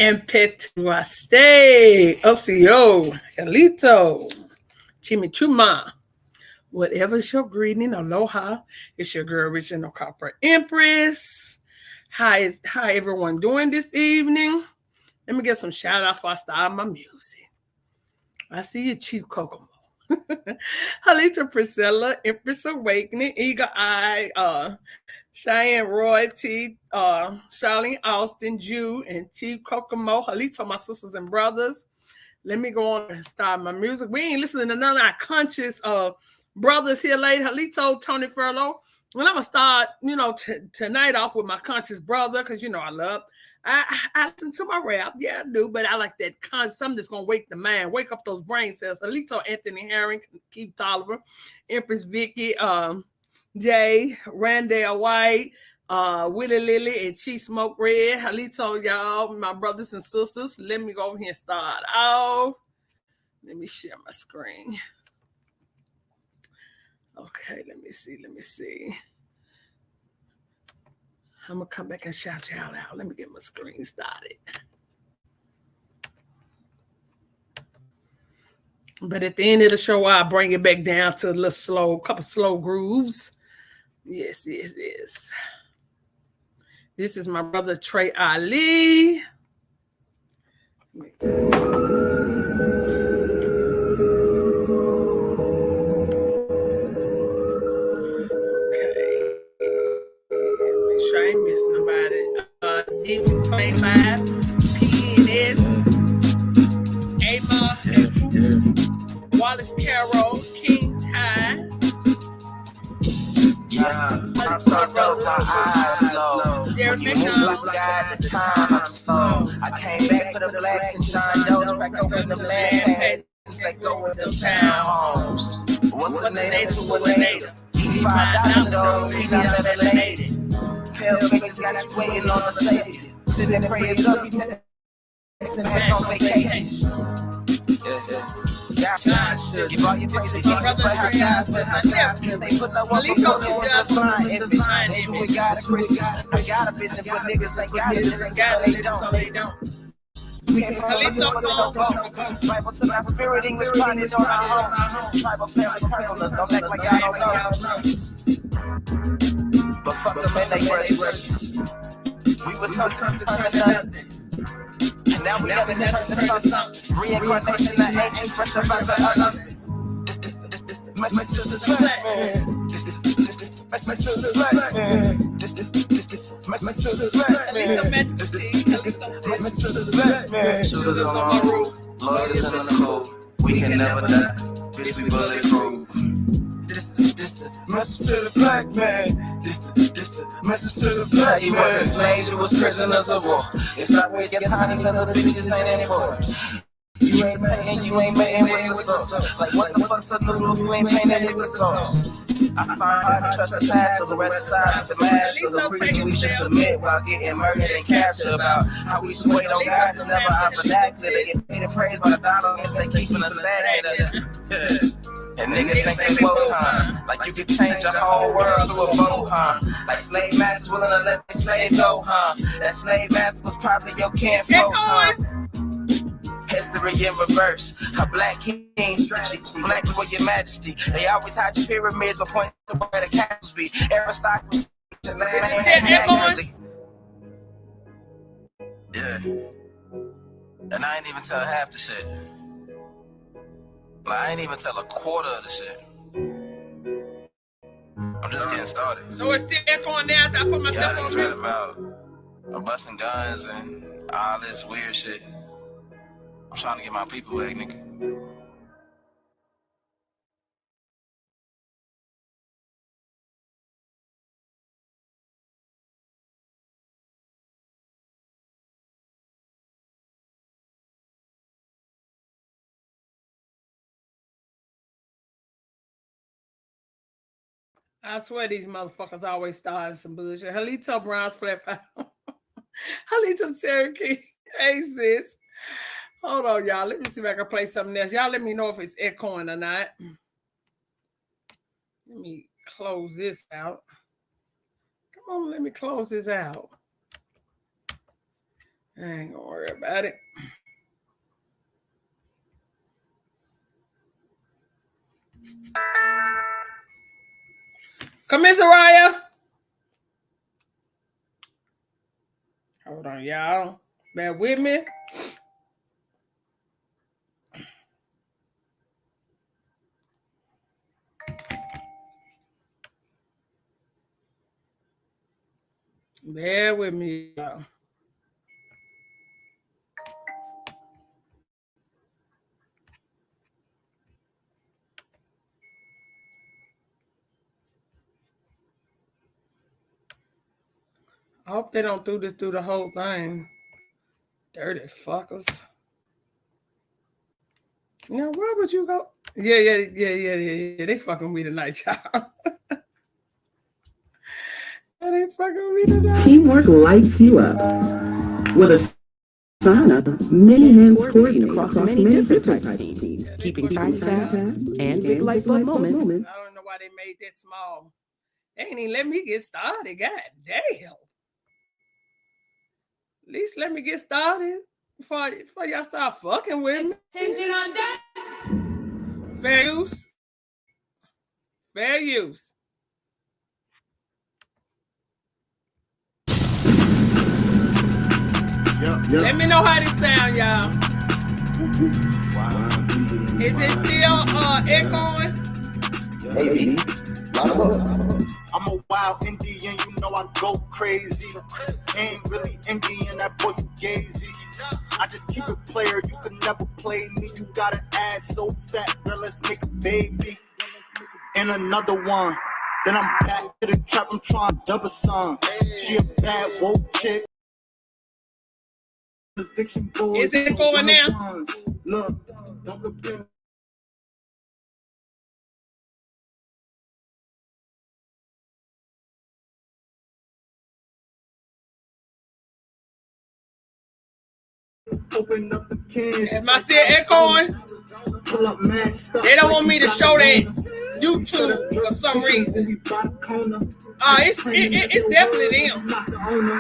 Impetuaste, Osio, Elito, Chimichuma. Whatever's your greeting, aloha. It's your girl, Original Copper Empress. How everyone doing this evening? Let me get some shout out before I start my music. I see you, Chief Kokomo. Halita Priscilla, Empress Awakening, Eagle Eye, Cheyenne Roy, Charlene Austin, Jew, and Chief Kokomo. Halita, my sisters and brothers. Let me go on and start my music. We ain't listening to none of our conscious brothers here later. Halito, Tony Furlow. And I'm going to start, tonight off with my conscious brother because, I listen to my rap. Yeah, I do. But I like that something that's going to wake the mind, wake up those brain cells. Halito, Anthony Herring, Keith Tolliver, Empress Vicky, Jay, Randall White, Willie Lily, and Chief Smoke Red. Halito, y'all, my brothers and sisters. Let me go over here and start off. Let me share my screen. Okay, let me see. I'm going to come back and shout y'all out. Let me get my screen started. But at the end of the show, I'll bring it back down to a little slow, couple slow grooves. Yes. This is my brother Trey Ali. I ain't missing nobody. D25, PNS, Ava, Wallace Carroll, King Ty. I'm so dope, my eyes low. When you move like God, the time slow. I came back for the blacks and John Doe's, crack open the land, they go with them townhomes. What's the name to a native? $5 though, he not melanated. Pale faces got you waiting on the savior. Sitting and prayers up, he texting back on vacation. God should give all your praise to Jesus, but how God's been how God can say put no one before him with the fine image. They you ain't got a Christian, I got a vision, but niggas ain't got a vision, so they don't. We came from the silver to the boat. Bible to my spirit, English potted on our home. Tribal families turn on us, don't act like y'all don't know. But fuck them and they worship. We was something to turn nothing. And now we got to turn to something. Reincarnation that ancient, fresh about the other. This message to the black man. This message to the black man. This message to the black man. This message to the black man. Shooters on my roof, lawyers in the cold. We can never die, bitch, we bulletproof. This message to the black man. This message to the black man. You wasn't slaves, you was prisoners of war. If I waste your time, these other bitches ain't important. You ain't paying, you ain't mating with the sauce. Like what the fuck's a noodle if you ain't painted with the sauce? I find hard to trust the past, so the red side of the mask. So the preacher we should submit while getting murdered and captured about how we should wait on God to never operact. They get paid and praised by the dollar if they keeping us stagnant. And niggas think they woke, huh? Like you could change the whole world to a vote, huh? Like slave masters willing to let their slave go, huh? That slave master was probably your kinfolk, huh? History in reverse. A black king, black to your majesty. They always hide your pyramids, but point to where the capitals be. Aristocracy. Yeah. And I ain't even tell half the shit. Like, I ain't even tell a quarter of the shit. I'm just getting started. So it's still echoing now after I put myself on mute? About busting guns and all this weird shit. I'm trying to get my people back, nigga. I swear these motherfuckers always starting some bullshit. Halito Brown's flip out. Halito Cherokee. Hey, sis. Hold on, y'all. Let me see if I can play something else. Y'all let me know if it's echoing or not. Let me close this out. Come on, let me close this out. I ain't gonna worry about it. Come in, Soraya. Hold on, y'all. Bear with me. Bear with me, y'all. I hope they don't do this through the whole thing. Dirty fuckers. Now, where would you go? Yeah. They fucking me tonight, y'all. They fucking me tonight. Teamwork lights you up. With a sauna, many hands coordinate across many different types of teams, keeping tiny tasks and big life blood moments. I don't know why they made that small. They ain't even let me get started. God damn. At least let me get started before y'all start fucking with me. Attention on deck. Fair use. Fair use. Yep. Let me know how this sound, y'all. Wow. Is it still echoing? Maybe. I'm a wild Indian, you know I go crazy. Ain't really Indian, that boy fugazi. I just keep it player, you could never play me. You got an ass so fat, girl, let's make a baby. And another one. Then I'm back to the trap, I'm trying to double song. She a bad woke chick. Is it going now? Look, don't compare. Open up the can. Am I still echoing? Pull up mad stuff. They don't want me to show that YouTube for some reason. It's definitely them.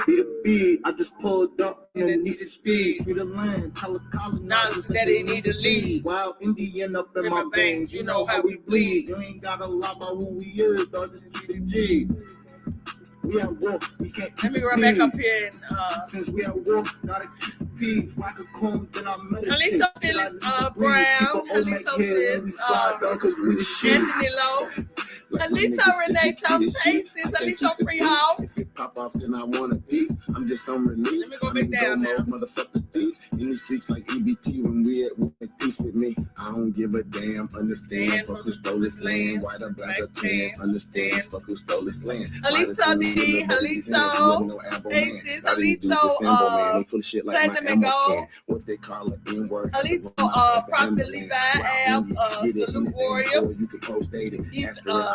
Be the beat, I just pulled up underneath the speed. Free the land, tell a colonizer that they need to leave. Wild Indian up in my veins, you know how we bleed. You ain't gotta lie about who we is, dog, just keep it G. We at war, we can't keep. Let me run back up here and since we at war, gotta keep the peace. Whack a comb, then I meditate. Halito is Brown. Halito is Anthony Lowe. Halito Renee Thomas Aces. Halito Freehold. If it pop off, then I want a piece. I'm just on release. Let me go back down now. Motherfucker thief. In the streets like EBT when we at war, peace with me. I don't give a damn. Understand? Fuck who stole this land. White or black or tan. Understand? Fuck who stole this land. Halito D. Halito Aces. Halito Platinum and Gold. What they call it, N-word. Halito Prophet Levi Ab. Salute Warrior. You can post dated.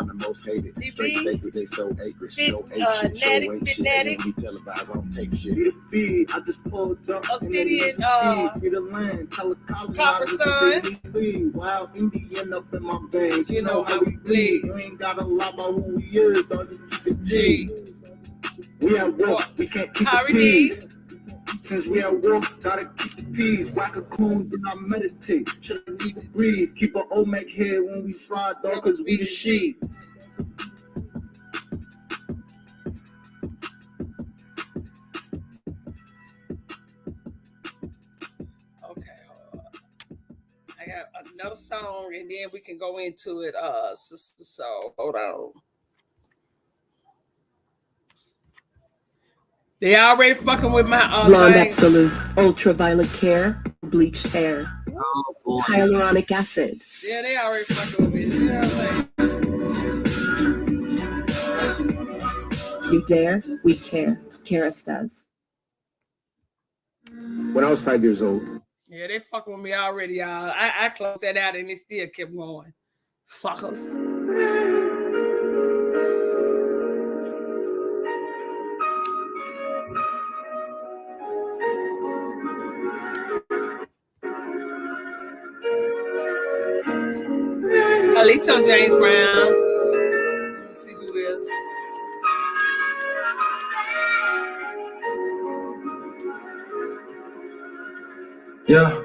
I'm the most hated. Straight sacred, they so acres. No shit, show ain't shit. We televised, I don't take shit. Be the beat, I just pulled up. Obsidian, free the land, tell a colonizer. Wild Indian up in my veins. You know how we bleed. You ain't gotta lie about who we is, dog, just keep it G. We at war, we can't keep the peace. Since we at war, gotta keep the peace. Whack a coon, then I meditate. Should I need to breathe? Keep an Olmec head when we slide, dog, cause we the sheep. Okay, I got another song and then we can go into it, sister. So hold on. They already fucking with my Blonde Absolute, ultraviolet care, bleached hair, hyaluronic acid. Yeah, they already fucking with me. You know what I'm saying? You dare, we care. Karis does. When I was 5 years old. Yeah, they fucking with me already, y'all. I closed that out and it still kept going. Fuckers. Halito James Brown. Let me see who is. Yeah.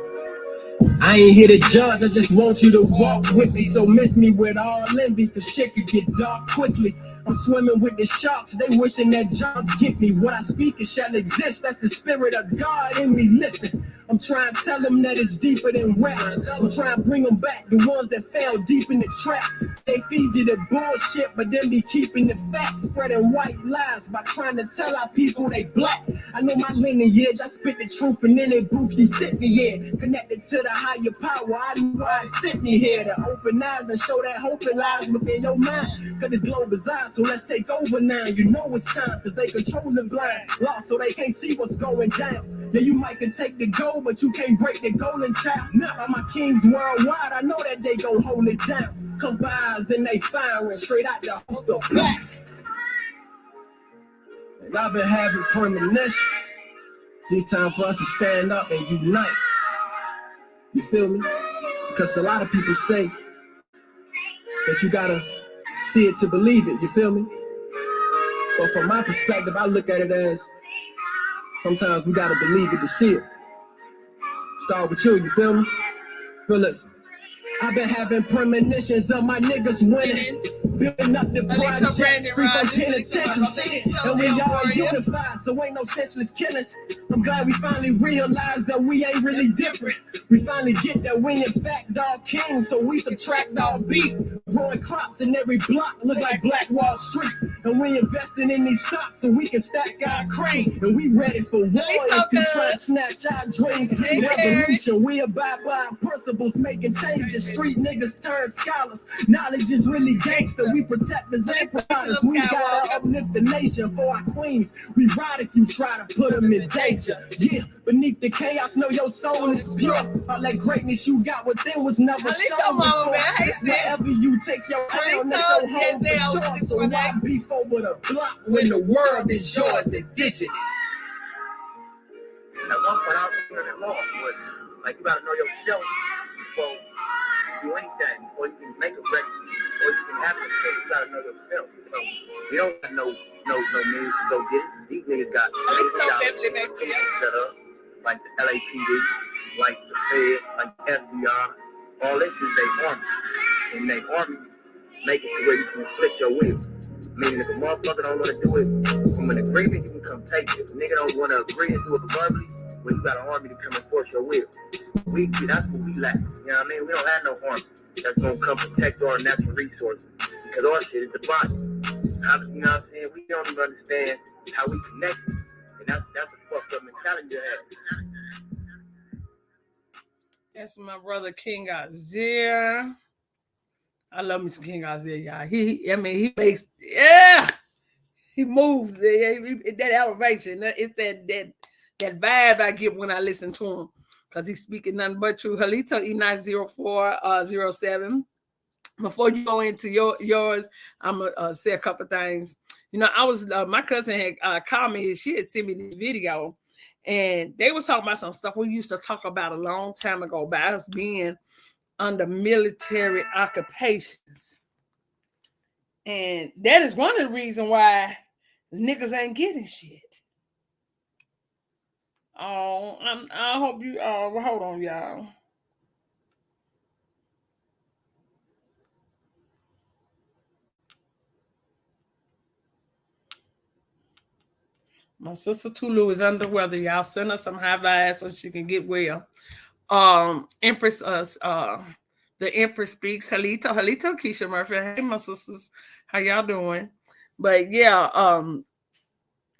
I ain't here to judge, I just want you to walk with me. So miss me with all envy, cause shit could get dark quickly. I'm swimming with the sharks, they wishing that jobs get me. What I speak, it shall exist, that's the spirit of God in me. Listen, I'm trying to tell them that it's deeper than rap. I'm trying to bring them back, the ones that fell deep in the trap. They feed you the bullshit, but then be keeping the facts, spreading white lies by trying to tell our people they black. I know my lineage, I spit the truth, and in that booth you sit me in. Connected to the higher power, I know why I sit me here. To open eyes and show that hope and lies within your mind. Cause this globe is ours, so let's take over now. You know it's time, cause they controlling blind. Lost, so they can't see what's going down. Yeah, you might can take the gold, but you can't break the golden child. Now, all my kings worldwide, I know that they gon' hold it down. Come by us and they firing straight out the host of black. And I've been having premonitions. It's time for us to stand up and unite. You feel me? Because a lot of people say that you gotta see it to believe it. You feel me? But from my perspective, I look at it as sometimes we gotta believe it to see it. Start with you feel me? Feel this. I've been having premonitions of my niggas winning. Building up the projects, free from penitentiary. And we all unified, so ain't no senseless killings. I'm glad we finally realized that we ain't really different. We finally get that we in fact all kings, so we subtract all beef. Growing crops in every block look like Black Wall Street. And we investing in these stocks so we can stack our cream. And we ready for war if you try to snatch our dreams. Revolution, we abide by our principles, making changes. Street niggas turn scholars. Knowledge is really gangster. We protect the empires. We gotta uplift the nation for our queens. We ride if you try to put them in danger. Yeah, beneath the chaos, know your soul is pure. All that greatness you got within was never shown before. Wherever you take your crown, that's your home for sure. So why beef over the block when the world is yours, indigenous? At one point, I was thinking that law was like you gotta know yourself before you do anything, before you can make a record, or you can have a thing. You gotta know yourself. So you don't got no means to go get it. These niggas got set up, like the LAPD, like the Fed, like the FBI. All this is their army, and their army make it to where you can flip your will. Meaning if a motherfucker don't want to do it from an agreement, you can come take it. If a nigga don't want to agree and do it verbally, well, you got an army to come enforce your will. That's what we lack. You know what I mean? We don't have no army that's going to come protect our natural resources because our shit is the body. You know what I'm saying? We don't even understand how we connect. And that's a fucked up mentality to have. That's my brother King Isaiah. I love me some King Isaiah, y'all. He makes, he moves. That elevation. It's that vibe I get when I listen to him. Because he's speaking nothing but true. Halito E90407. Before you go into yours, I'm going to say a couple things. You know, I was, my cousin had called me. She had sent me this video. And they was talking about some stuff we used to talk about a long time ago about us being under military occupations. And that is one of the reasons why niggas ain't getting shit. Oh, I hope you, hold on, y'all. My sister Tulu is under weather. Y'all send her some high vibes so she can get well. Empress, the Empress speaks. Halito, Keisha Murphy. Hey, my sisters, how y'all doing? But yeah,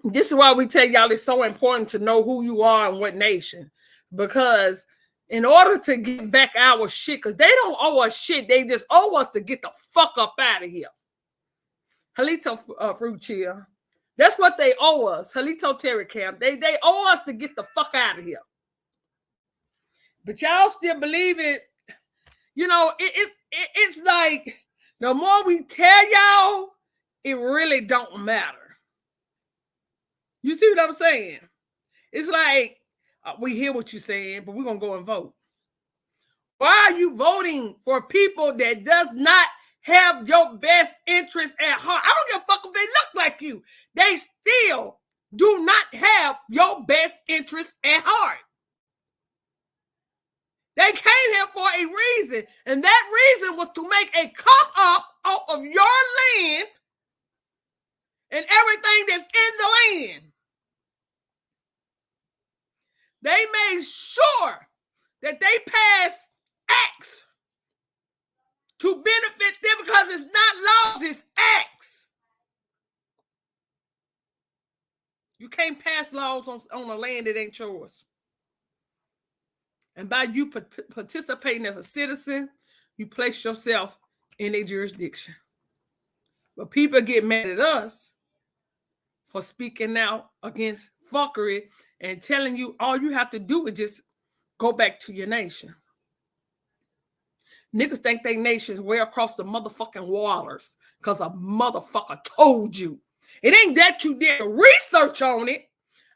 this is why we tell y'all it's so important to know who you are and what nation, because in order to get back our shit, because they don't owe us shit, they just owe us to get the fuck up out of here. Halito, Fruit Cheer. That's what they owe us. Halito Terry Camp. They owe us to get the fuck out of here. But y'all still believe it. You know, it's like the more we tell y'all, it really don't matter. You see what I'm saying? It's like, we hear what you're saying, but we're going to go and vote. Why are you voting for people that does not have your best interest at heart? I don't give a fuck if they look like you. They still do not have your best interest at heart. They came here for a reason, and that reason was to make a come up off of your land and everything that's in the land. They made sure that they passed acts to benefit them because it's not laws, it's acts. You can't pass laws on a land that ain't yours. And by you participating as a citizen, you place yourself in a jurisdiction. But people get mad at us for speaking out against fuckery and telling you all you have to do is just go back to your nation. Niggas think they nation's way across the motherfucking waters because a motherfucker told you. It ain't that you did research on it.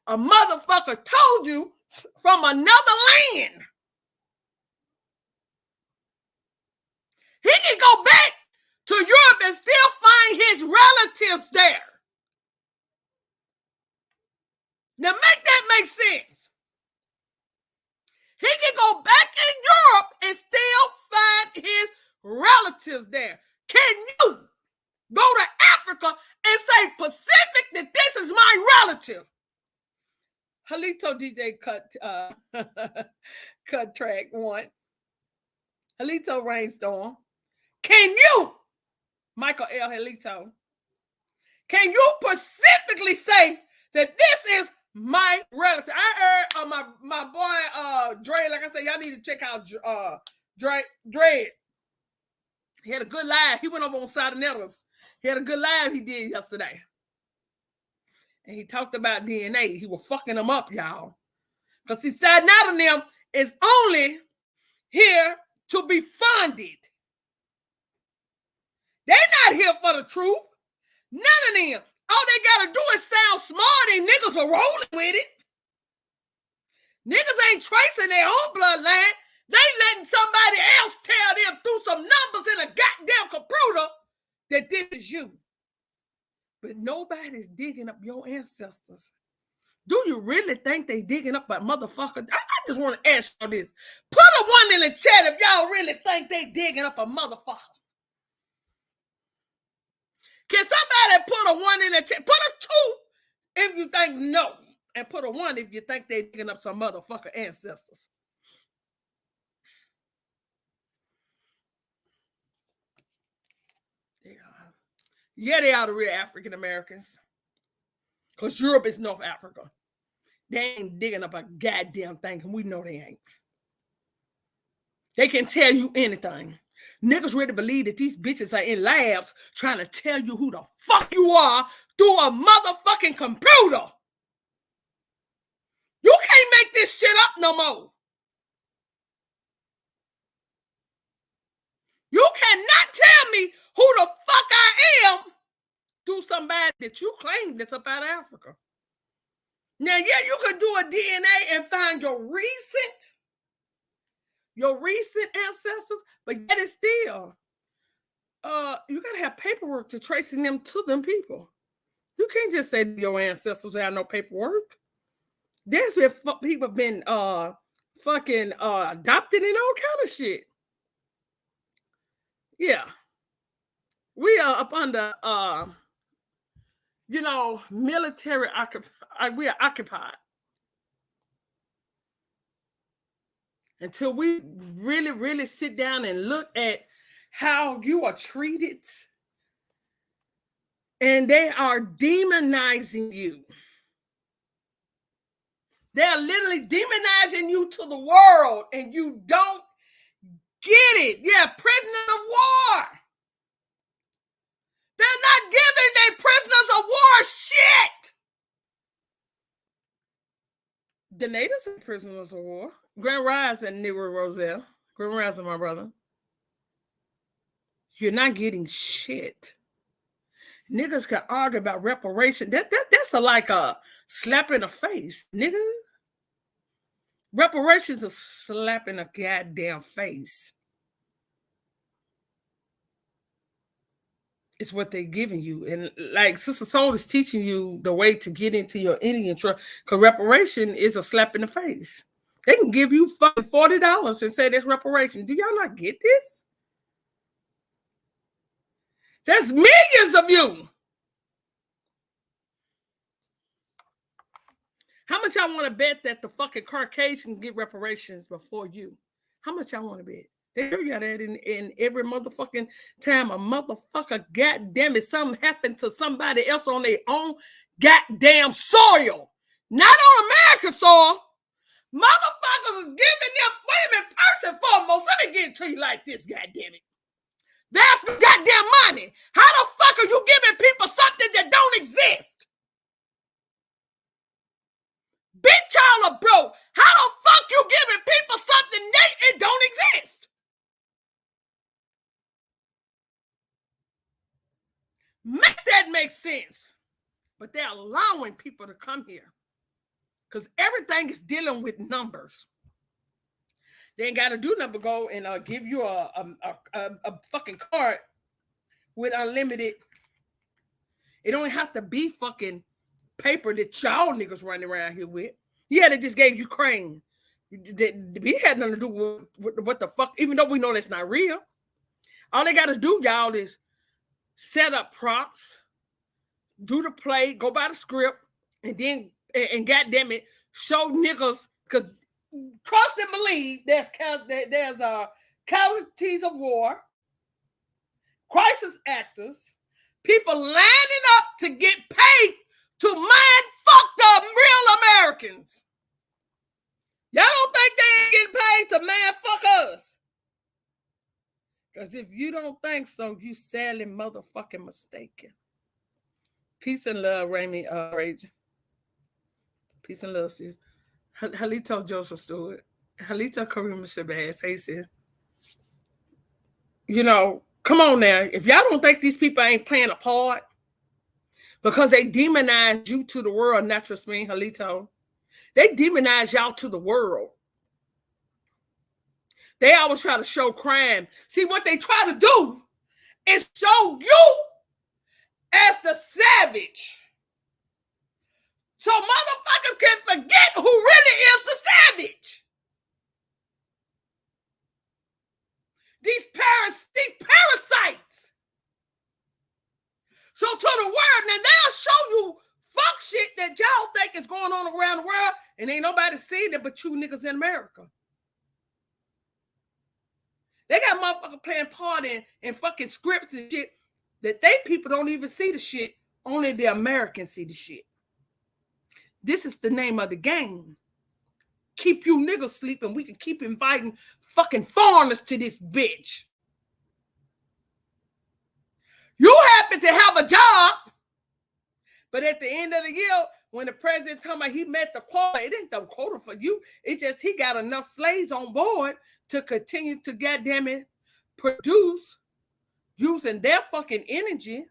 A motherfucker told you from another land. He can go back to Europe and still find his relatives there. Now make that make sense. He can go back in Europe and still find his relatives there. Can you go to Africa and say Pacific that this is my relative? Halito DJ cut track 1. Halito Rainstorm. Can you, Michael L. Halito, can you specifically say that this is my relative? I heard my boy Dre, like I said, y'all need to check out Dre. He had a good live. He went over on Side of Netherlands. He had a good live he did yesterday. And he talked about DNA. He was fucking them up, y'all. Because he said none of them is only here to be funded. They're not here for the truth. None of them. All they got to do is sound smart and niggas are rolling with it. Niggas ain't tracing their own bloodline. They letting somebody else tell them through some numbers in a goddamn computer that this is you. But nobody's digging up your ancestors. Do you really think they digging up a motherfucker? I just want to ask y'all this. Put a 1 in the chat if y'all really think they digging up a motherfucker. Can somebody put a 1 in the chat? Put a 2 if you think no. And put a 1 if you think they digging up some motherfucker ancestors. They are. Yeah, they are the real African Americans. Because Europe is North Africa. They ain't digging up a goddamn thing, and we know they ain't. They can tell you anything. Niggas really believe that these bitches are in labs trying to tell you who the fuck you are through a motherfucking computer. You can't make this shit up no more. You cannot tell me who the fuck I am through somebody that you claim that's up out of Africa. Now, yeah, you could do a DNA and find your recent ancestors, but yet it's still, you gotta have paperwork to tracing them to them people. You can't just say your ancestors have no paperwork. There's been people been fucking adopted and all kind of shit. Yeah, we are up under military we are occupied. Until we really, really sit down and look at how you are treated. And they are demonizing you. They are literally demonizing you to the world, and you don't get it. Yeah, prisoners of war. They're not giving their prisoners of war shit. The natives are prisoners of war. Grand Rise and Negro Roselle. Grand Rise, my brother. You're not getting shit. Niggas can argue about reparation. That's like a slap in the face, nigga. Reparations are slap in a goddamn face. It's what they're giving you. And like Sister Soul is teaching you the way to get into your Indian trust. Because reparation is a slap in the face. They can give you fucking $40 and say that's reparation. Do y'all not get this? There's millions of you. How much y'all want to bet that the fucking Caucasian get reparations before you? How much y'all want to bet? They hear you that in every motherfucking time a motherfucker, goddamn it, something happened to somebody else on their own goddamn soil. Not on American soil. Motherfuckers is giving them, wait a minute, first and foremost, let me get it to you like this, goddamn it. That's the goddamn money. How the fuck are you giving people something that don't exist? Bitch, y'all are broke. How the fuck you giving people something it don't exist? Make that make sense. But they're allowing people to come here because everything is dealing with numbers. They ain't got to do nothing but go and give you a fucking card with unlimited. It don't have to be fucking paper that y'all niggas running around here with. Yeah, they just gave you Crane. We had nothing to do with what the fuck, even though we know that's not real. All they got to do, y'all, is set up props, do the play, go by the script, and then, and goddamn it, show niggas, because trust and believe there's casualties of war, crisis actors, people lining up to get paid to mind fuck the real Americans. Y'all don't think they ain't getting paid to man fuck us? Because if you don't think so, you sadly motherfucking mistaken. Peace and love, Raimi, Rage. Peace and love, sis. Halito Joseph Stewart. Halito Karima Shabazz. Hey, sis. You know, come on now. If y'all don't think these people ain't playing a part because they demonize you to the world, not just me, Halito. They demonize y'all to the world. They always try to show crime. See, what they try to do is show you as the savage. So motherfuckers can forget who really is the savage. These parasites. So to the world, now they'll show you fuck shit that y'all think is going on around the world, and ain't nobody seeing it but you niggas in America. They got motherfuckers playing part in fucking scripts and shit that they people don't even see the shit. Only the Americans see the shit. This is the name of the game. Keep you niggas sleeping. We can keep inviting fucking foreigners to this bitch. You happen to have a job, but at the end of the year, when the president told me he met the quota, it ain't the quota for you. It's just he got enough slaves on board to continue to goddamn it produce using their fucking energy.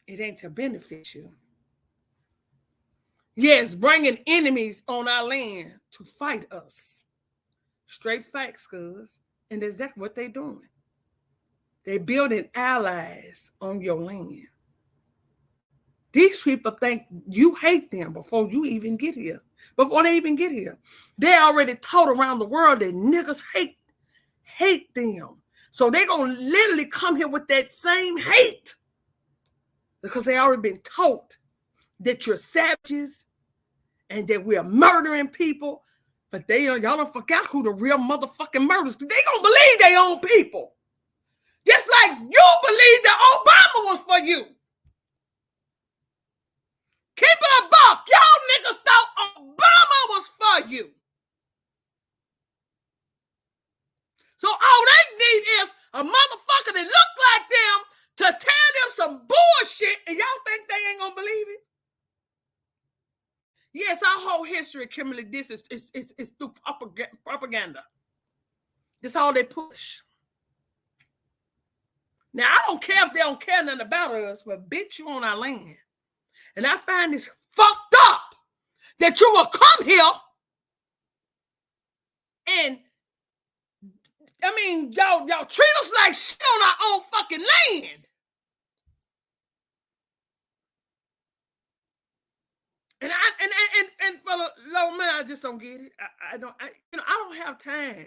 It ain't to benefit you. Yes, bringing enemies on our land to fight us. Straight facts, cuz. And that's exactly what they're doing. They're building allies on your land. These people think you hate them before you even get here. Before they even get here. They already taught around the world that niggas hate them. So they're going to literally come here with that same hate. Because they already been taught that you're savages and that we're murdering people. But y'all don't forget who the real motherfucking murderers. They gonna believe their own people. Just like you believe that Obama was for you. Keep it a buck. Y'all niggas thought Obama was for you. So all they need is a motherfucker that look like them to tell them some bullshit, and y'all think they ain't gonna believe it? Yes, our whole history, Kimberly, this is through propaganda. This all they push. Now, I don't care if they don't care nothing about us, but bitch, you on our land. And I find this fucked up that you will come here and, I mean, y'all treat us like shit on our own fucking land. And for the low man, I just don't get it. I don't have time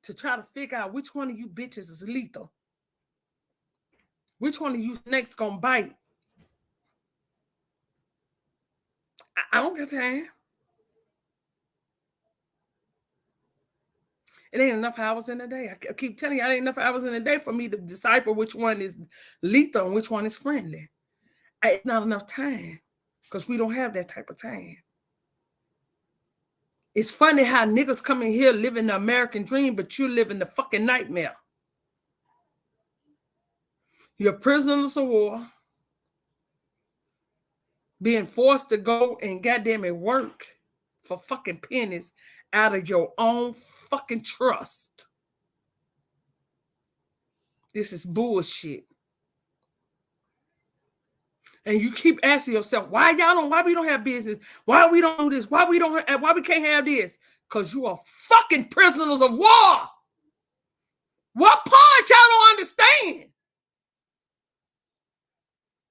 to try to figure out which one of you bitches is lethal. Which one of you snakes gonna bite? I don't got time. It ain't enough hours in a day. I keep telling you, it ain't enough hours in a day for me to decipher which one is lethal and which one is friendly. It's not enough time because we don't have that type of time. It's funny how niggas come in here living the American dream, but you're living the fucking nightmare. You're prisoners of war, being forced to go and goddamn it work for fucking pennies out of your own fucking trust. This is bullshit. And you keep asking yourself, why we don't have business? Why we don't do this? Why we can't have this? Because you are fucking prisoners of war. What part y'all don't understand?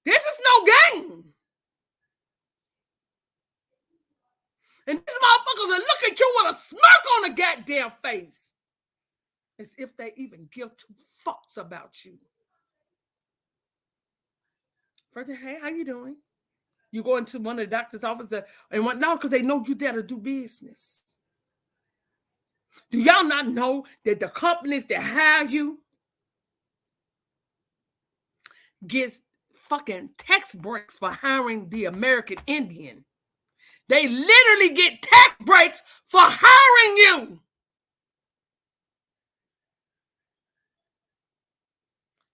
This is no game. And these motherfuckers are looking at you with a smirk on the goddamn face. As if they even give two fucks about you. First, hey, how you doing? You go into one of the doctor's offices and what? No, because they know you there to do business. Do y'all not know that the companies that hire you gets fucking tax breaks for hiring the American Indian? They literally get tax breaks for hiring you.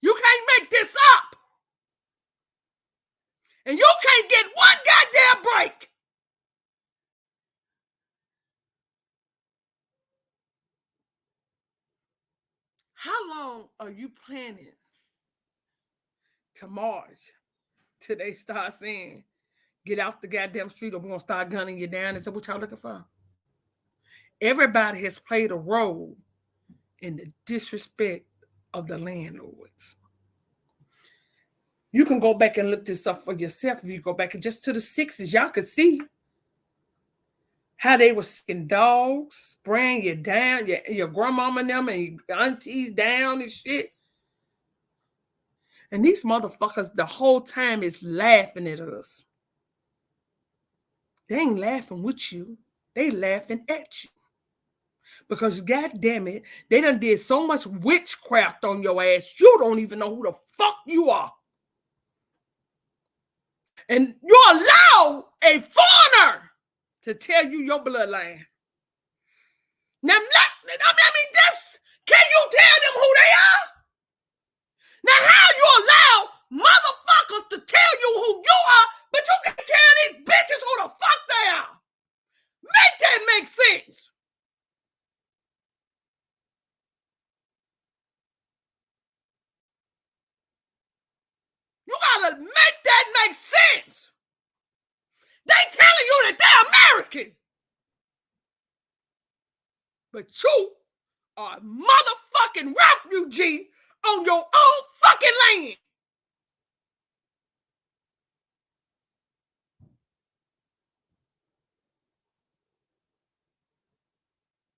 You can't make this up. And you can't get one goddamn break. How long are you planning to march till they start saying, get out the goddamn street or we're going to start gunning you down and say, what y'all looking for? Everybody has played a role in the disrespect of the landlords. You can go back and look this up for yourself. If you go back just to the 60s, y'all could see how they were sticking dogs, spraying you down, your grandmama and them and your aunties down and shit. And these motherfuckers the whole time is laughing at us. They ain't laughing with you. They laughing at you. Because goddamn it, they done did so much witchcraft on your ass, you don't even know who the fuck you are. And you allow a foreigner to tell you your bloodline. Now, can you tell them who they are? Now, how you allow motherfuckers to tell you who you are, but you can't tell these bitches who the fuck they are? Make that make sense. You gotta make that make sense. They telling you that they're American. But you are a motherfucking refugee on your own fucking land.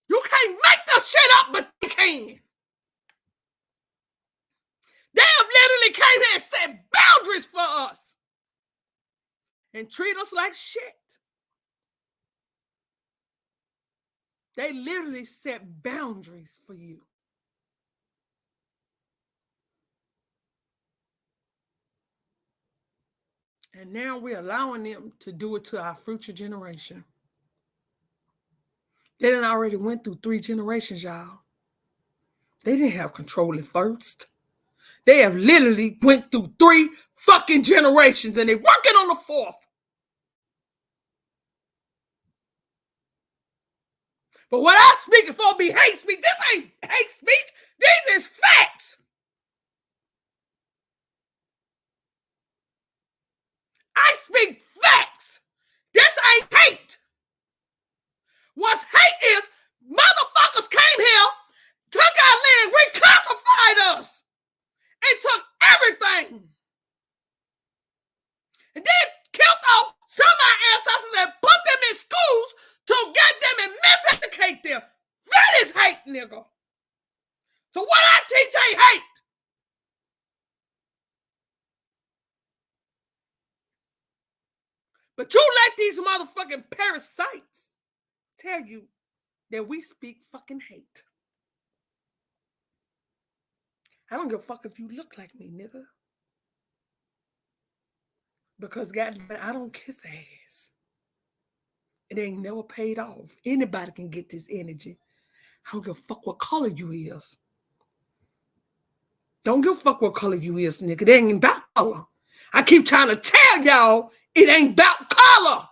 You can't make this shit up, but they can. They have literally came here and set boundaries for us and treat us like shit. They literally set boundaries for you. And now we're allowing them to do it to our future generation. They done already went through 3 generations, y'all. They didn't have control at first. They have literally went through 3 fucking generations and they're working on the 4th. But what I'm speaking for be hate speech. This ain't hate speech. This is facts. I speak facts. This ain't hate. What's hate is motherfuckers came here, took our land, reclassified us, and took everything. And then killed out some of our ancestors and put them in schools nigga. So what I teach ain't hate. But you let these motherfucking parasites tell you that we speak fucking hate. I don't give a fuck if you look like me, nigga. Because goddamn, I don't kiss ass. It ain't never paid off. Anybody can get this energy. I don't give a fuck what color you is. Don't give a fuck what color you is, nigga. It ain't about color. I keep trying to tell y'all it ain't about color.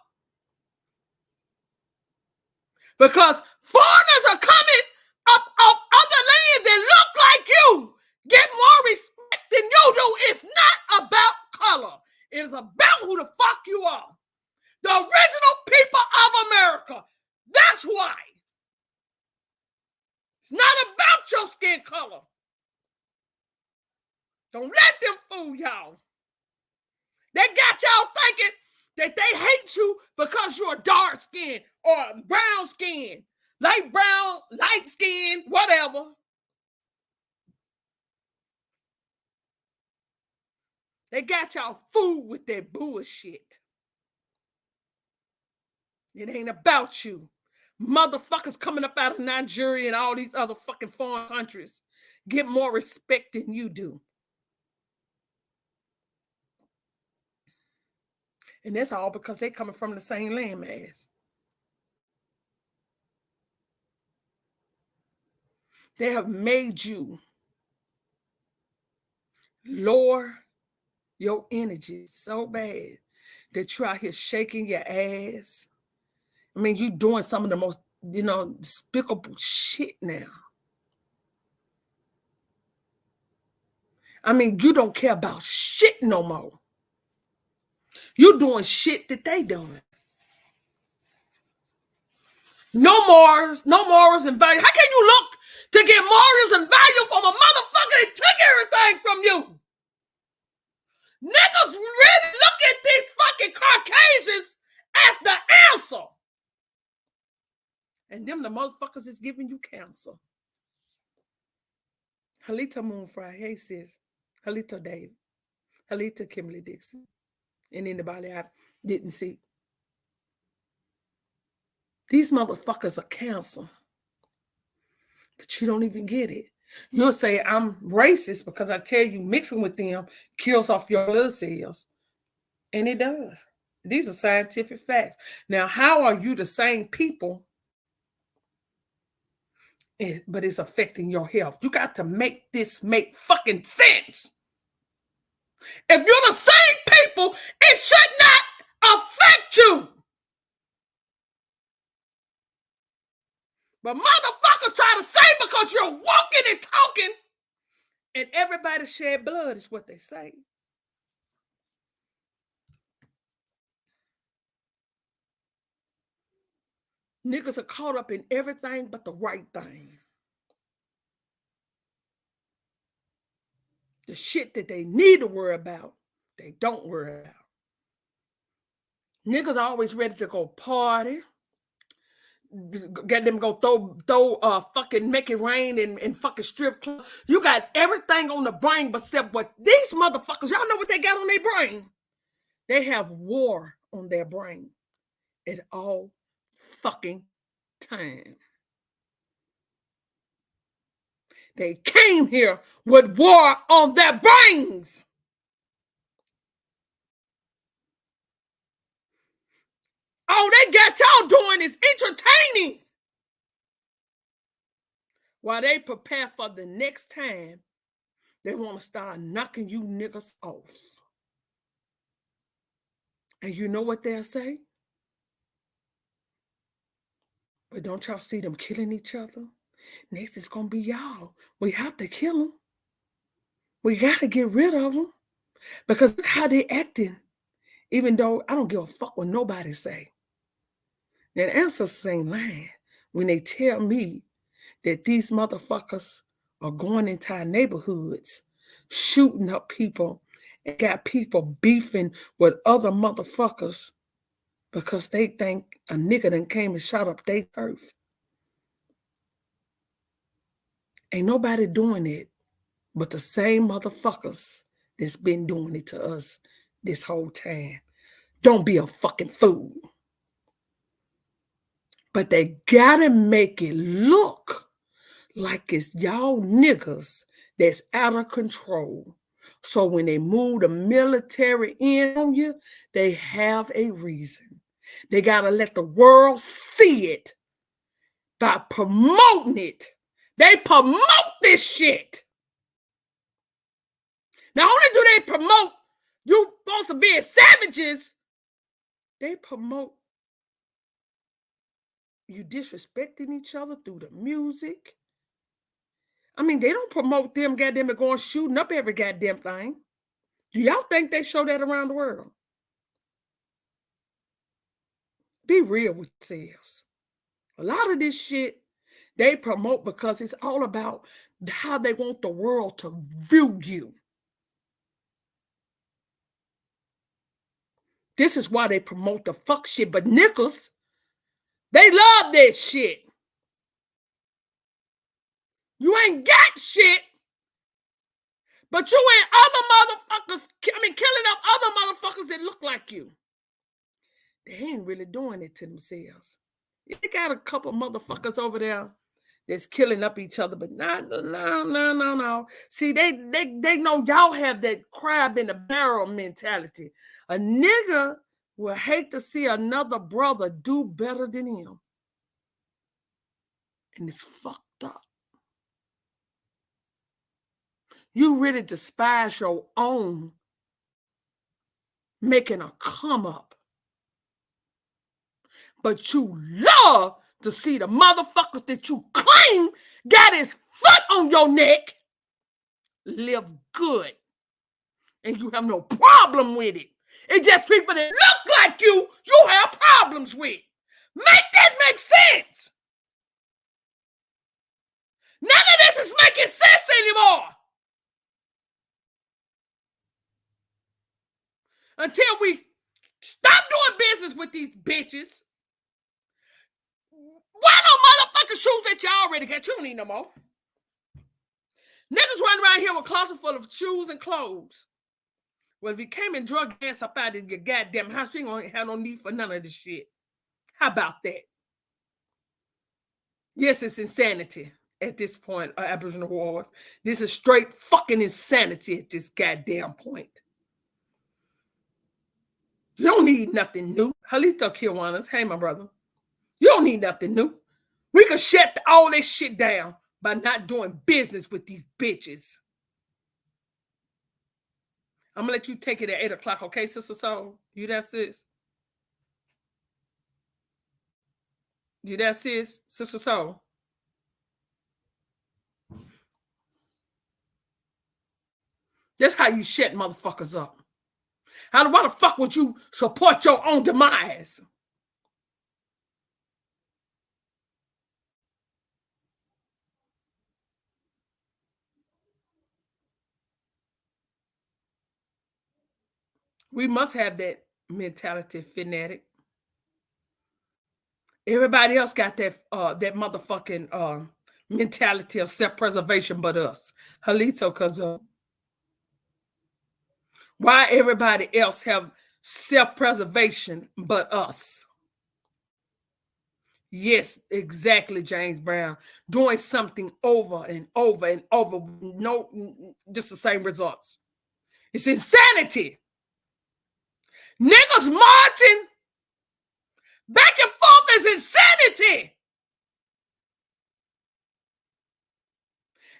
Because foreigners are coming up off other lands that look like you. Get more respect than you do. It's not about color. It is about who the fuck you are. The original people of America. That's why. It's not about your skin color. Don't let them fool y'all. They got y'all thinking that they hate you because you're dark skin or brown skin, light brown, light skin, whatever. They got y'all fooled with that bullshit. It ain't about you. Motherfuckers coming up out of Nigeria and all these other fucking foreign countries get more respect than you do. And that's all because they coming from the same landmass. They have made you lower your energy so bad that you're out here shaking your ass. I mean, you doing some of the most, despicable shit now. I mean, you don't care about shit no more. You doing shit that they doing. No morals and value. How can you look to get morals and value from a motherfucker that took everything from you? Niggas really look at these fucking Caucasians as the answer. And them the motherfuckers is giving you cancer. Halita Moonfry, hey sis. Halita Dave. Halita Kimberly Dixon. And anybody I didn't see. These motherfuckers are cancer. But you don't even get it. You'll say I'm racist because I tell you mixing with them kills off your blood cells. And it does. These are scientific facts. Now, how are you the same people, but it's affecting your health? You got to make this make fucking sense. If you're the same people, it should not affect you. But motherfuckers try to say because you're walking and talking and everybody shed blood is what they say. Niggas are caught up in everything but the right thing. The shit that they need to worry about, they don't worry about. Niggas are always ready to go party. Get them go throw fucking make it rain and fucking strip club. You got everything on the brain except what these motherfuckers, y'all know what they got on their brain? They have war on their brain at all fucking time. They came here with war on their brains. All they got y'all doing is entertaining while they prepare for the next time they want to start knocking you niggas off. And you know what they'll say? But don't y'all see them killing each other? Next it's going to be y'all. We have to kill them. We got to get rid of them. Because look how they acting. Even though I don't give a fuck what nobody say. That ancestors ain't lying when they tell me that these motherfuckers are going into our neighborhoods, shooting up people, and got people beefing with other motherfuckers because they think a nigga done came and shot up their turf. Ain't nobody doing it but the same motherfuckers that's been doing it to us this whole time. Don't be a fucking fool. But they gotta make it look like it's y'all niggas that's out of control. So when they move the military in on you, they have a reason. They gotta let the world see it by promoting it. They promote this shit. Not only do they promote you supposed to be savages, they promote you disrespecting each other through the music. I mean, they don't promote them goddamn it going shooting up every goddamn thing. Do y'all think they show that around the world? Be real with yourselves. A lot of this shit they promote because it's all about how they want the world to view you. This is why they promote the fuck shit. But niggas, they love that shit. You ain't got shit, but you ain't other motherfuckers, killing up other motherfuckers that look like you. They ain't really doing it to themselves. They got a couple motherfuckers over there that's killing up each other, but no. See, they know y'all have that crab in the barrel mentality. A nigga will hate to see another brother do better than him. And it's fucked up. You really despise your own making a come up. But you love to see the motherfuckers that you claim got his foot on your neck live good. And you have no problem with it. It's just people that look like you have problems with. Make that make sense. None of this is making sense anymore. Until we stop doing business with these bitches. Why no motherfucking shoes that you already got? You don't need no more. Niggas running around here with a closet full of shoes and clothes. Well, if you came and drug ass up out of your goddamn house, you ain't gonna have no need for none of this shit. How about that? Yes, it's insanity at this point, Aboriginal Wars. This is straight fucking insanity at this goddamn point. You don't need nothing new. Halito Kiwanis, hey, my brother. You don't need nothing new. We could shut all this shit down by not doing business with these bitches. I'm going to let you take it at 8 o'clock, okay, Sister Soul? You there, sis? You there, sis? Sister Soul? That's how you shut motherfuckers up. Why the fuck would you support your own demise? We must have that mentality, fanatic. Everybody else got that motherfucking mentality of self-preservation but us. Halito, cause why everybody else have self-preservation but us? Yes, exactly, James Brown. Doing something over and over and over. No, just the same results. It's insanity. Niggas marching back and forth is insanity.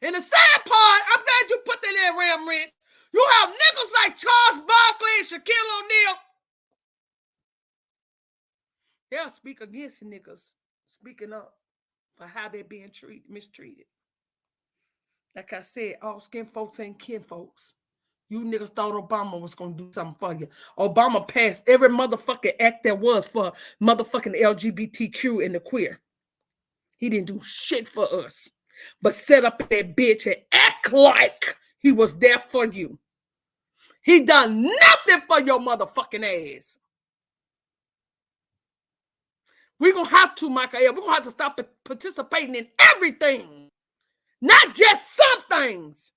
And the sad part, I'm glad you put that in, Ram Rent. You have niggas like Charles Barkley and Shaquille O'Neal. They'll speak against niggas, speaking up for how they're being mistreated. Like I said, all skin folks ain't kin folks. You niggas thought Obama was going to do something for you. Obama passed every motherfucking act there was for motherfucking LGBTQ and the queer. He didn't do shit for us. But set up that bitch and act like he was there for you. He done nothing for your motherfucking ass. We're going to have to, Michael. We're going to have to stop participating in everything Not just some things.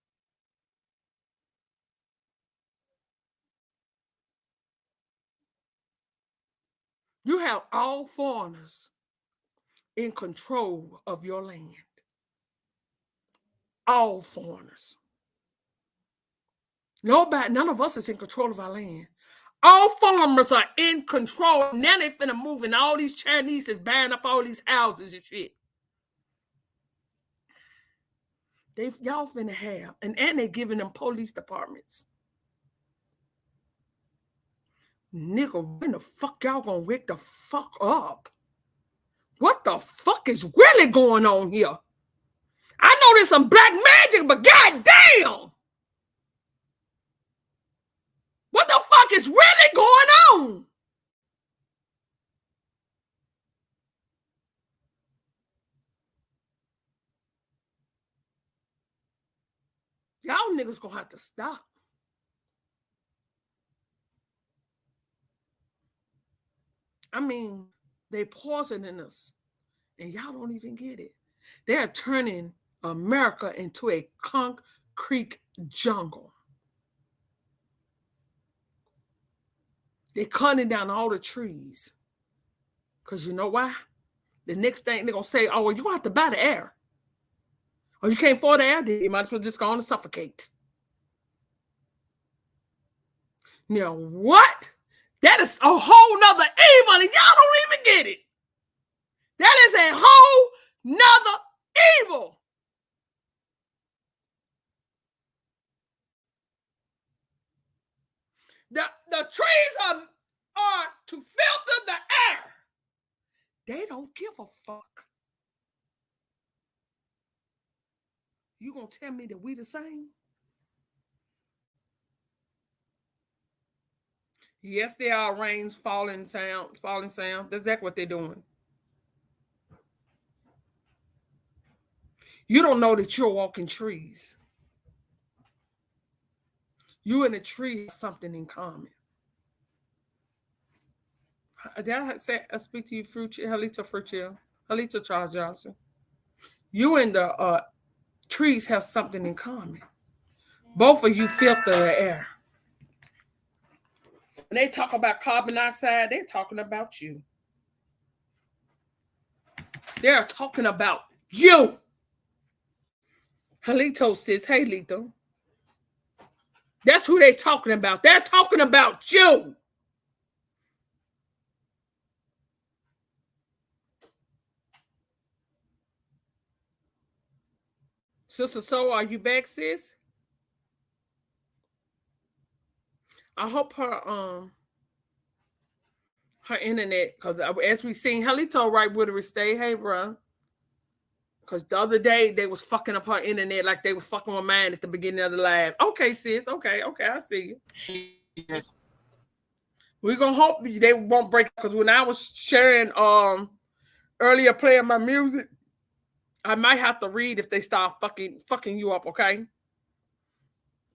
You have all foreigners in control of your land. All foreigners. Nobody, none of us is in control of our land. All farmers are in control. Now they finna move, and all these Chinese is buying up all these houses and shit. Y'all finna have, and they giving them police departments. Nigga, when the fuck y'all gonna wake the fuck up? What the fuck is really going on here? I know there's some black magic, but goddamn! What the fuck is really going on? Y'all niggas gonna have to stop. I mean, they poisoning us, and y'all don't even get it. They're turning America into a concrete jungle. They're cutting down all the trees. Because you know why? The next thing they're going to say, oh, well, you're going to have to buy the air. Or you can't afford the air, then you might as well just go on and suffocate. Now, what? That is a whole nother evil, and y'all don't even get it. That is a whole nother evil. The trees are to filter the air. They don't give a fuck. You gonna tell me that we the same? Yes, there are rains falling sound. That's exactly what they're doing. You don't know that you're walking trees. You and the tree have something in common. Did I speak to you, Halita Fruitville? Halita Charles Johnson. You and the trees have something in common. Both of you filter the air. When they talk about carbon dioxide, they're talking about you. They're talking about you. Halito says, hey, Lito. That's who they're talking about. They're talking about you. Sister So, are you back, sis? I hope her internet, because as we seen, Halito right with her stay. Hey, bro. Because the other day they was fucking up her internet like they was fucking with mine at the beginning of the live. Okay, sis. Okay, I see you. Yes. We're gonna hope they won't break up, because when I was sharing earlier playing my music, I might have to read if they start fucking you up, okay?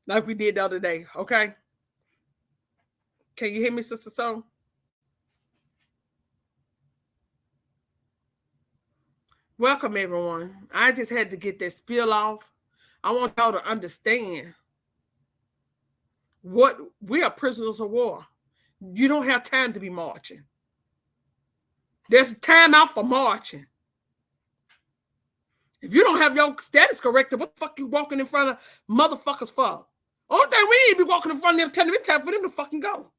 Like we did the other day, okay? Can you hear me, Sister So? Welcome, everyone. I just had to get that spill off. I want y'all to understand what we are prisoners of war. You don't have time to be marching. There's time out for marching. If you don't have your status corrected, what the fuck you walking in front of motherfuckers for? Only thing we need to be walking in front of them telling them it's time for them to fucking go.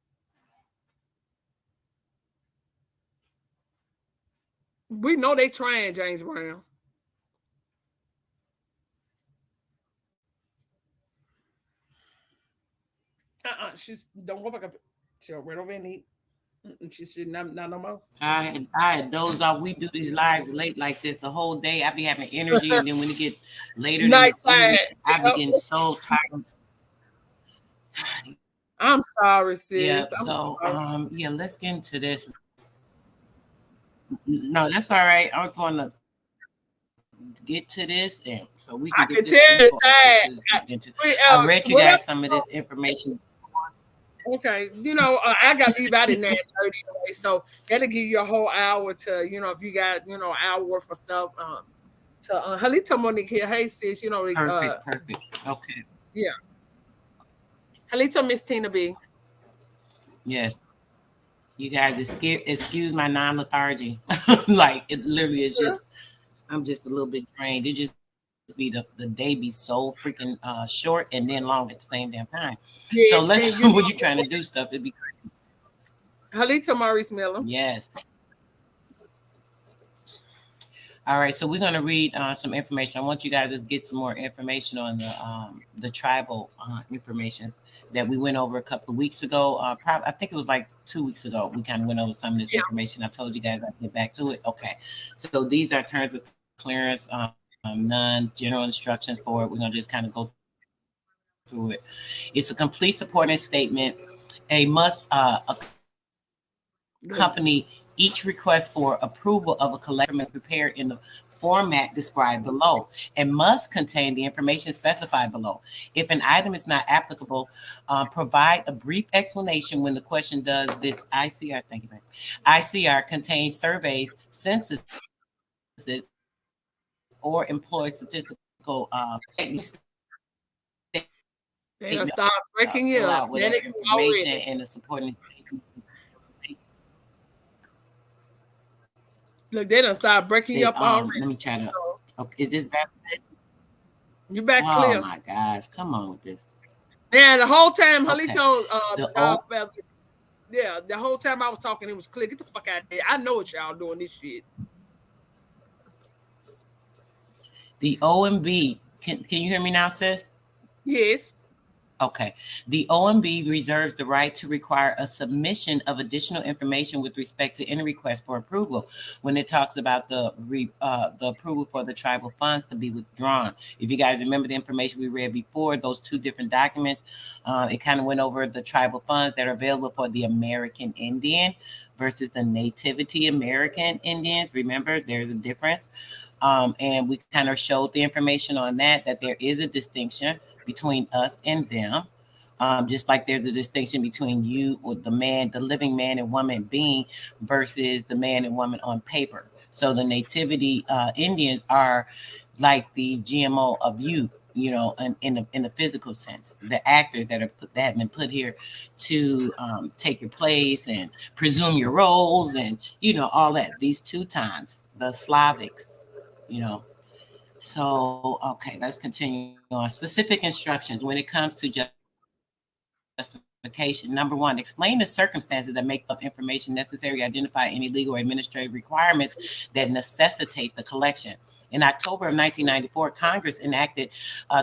We know they trying, James Brown. She's don't go back up. She'll right over and eat. She should not no more. I had dozed off. We do these lives late like this the whole day. I be having energy, and then when it get later, nighttime, I be getting so tired. I'm sorry, sis. Yeah. I'm sorry. Yeah. Let's get into this. No, that's all right. I'm going to get to this, and so we can get this. I read you guys some of this information. Okay, I got to leave out in 9:30 anyway, so that'll give you a whole hour to, if you got, hour worth of stuff Halita Monique here. Hey sis, Perfect. Okay. yeah. Halita Miss Tina B. Yes. You guys excuse my non-lethargy. Like it literally is just I'm just a little bit drained. It just be the day be so freaking short and then long at the same damn time. So let's Yes, and when you're trying to do stuff, it'd be Halita Maurice Miller. yes. All right, so we're going to read some information. I want you guys to get some more information on the tribal information that we went over a couple of weeks ago. I think it was like 2 weeks ago. We kind of went over some of this information. I told you guys I'd get back to it. Okay, so these are terms of clearance, nuns, general instructions for it. We're going to just kind of go through it. It's a complete supporting statement. A company each request for approval of a collection prepared in the format described below and must contain the information specified below. If an item is not applicable, provide a brief explanation when the question does this ICR. Thank you, ICR contains surveys, censuses, or employs statistical They'll start breaking you fill up. out whatever information and the supporting. Look, they done start breaking you up already. Let me try to. Okay, is this back? You back clear? Oh my gosh! Come on with this. Man, the whole time Okay. the whole time I was talking, it was clear. Get the fuck out of there. I know what y'all doing this shit. The OMB. Can you hear me now, sis? Yes. Okay. The OMB reserves the right to require a submission of additional information with respect to any request for approval when it talks about the approval for the tribal funds to be withdrawn. If you guys remember the information we read before, those two different documents, it kind of went over the tribal funds that are available for the American Indian versus the Nativity American Indians. Remember, there's a difference. And we kind of showed the information on that there is a distinction between us and them. Just like there's a distinction between you or the living man and woman being versus the man and woman on paper. So the Nativity Indians are like the GMO of you, in the physical sense. The actors that have been put here to take your place and presume your roles and all that. These two times, the Slavics, So, okay, let's continue on. Specific instructions when it comes to justification. Number one, explain the circumstances that make up information necessary to identify any legal or administrative requirements that necessitate the collection. In October of 1994, Congress enacted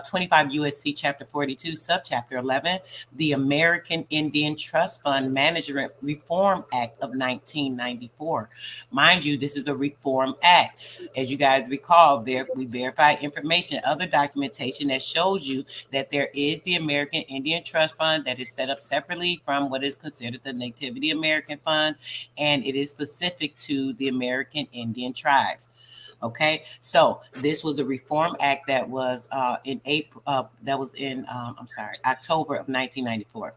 25 U.S.C. Chapter 42, Subchapter 11, the American Indian Trust Fund Management Reform Act of 1994. Mind you, this is a Reform Act. As you guys recall, we verify information, other documentation that shows you that there is the American Indian Trust Fund that is set up separately from what is considered the Nativity American Fund, and it is specific to the American Indian tribes. Okay, so this was a Reform Act that was in October of 1994.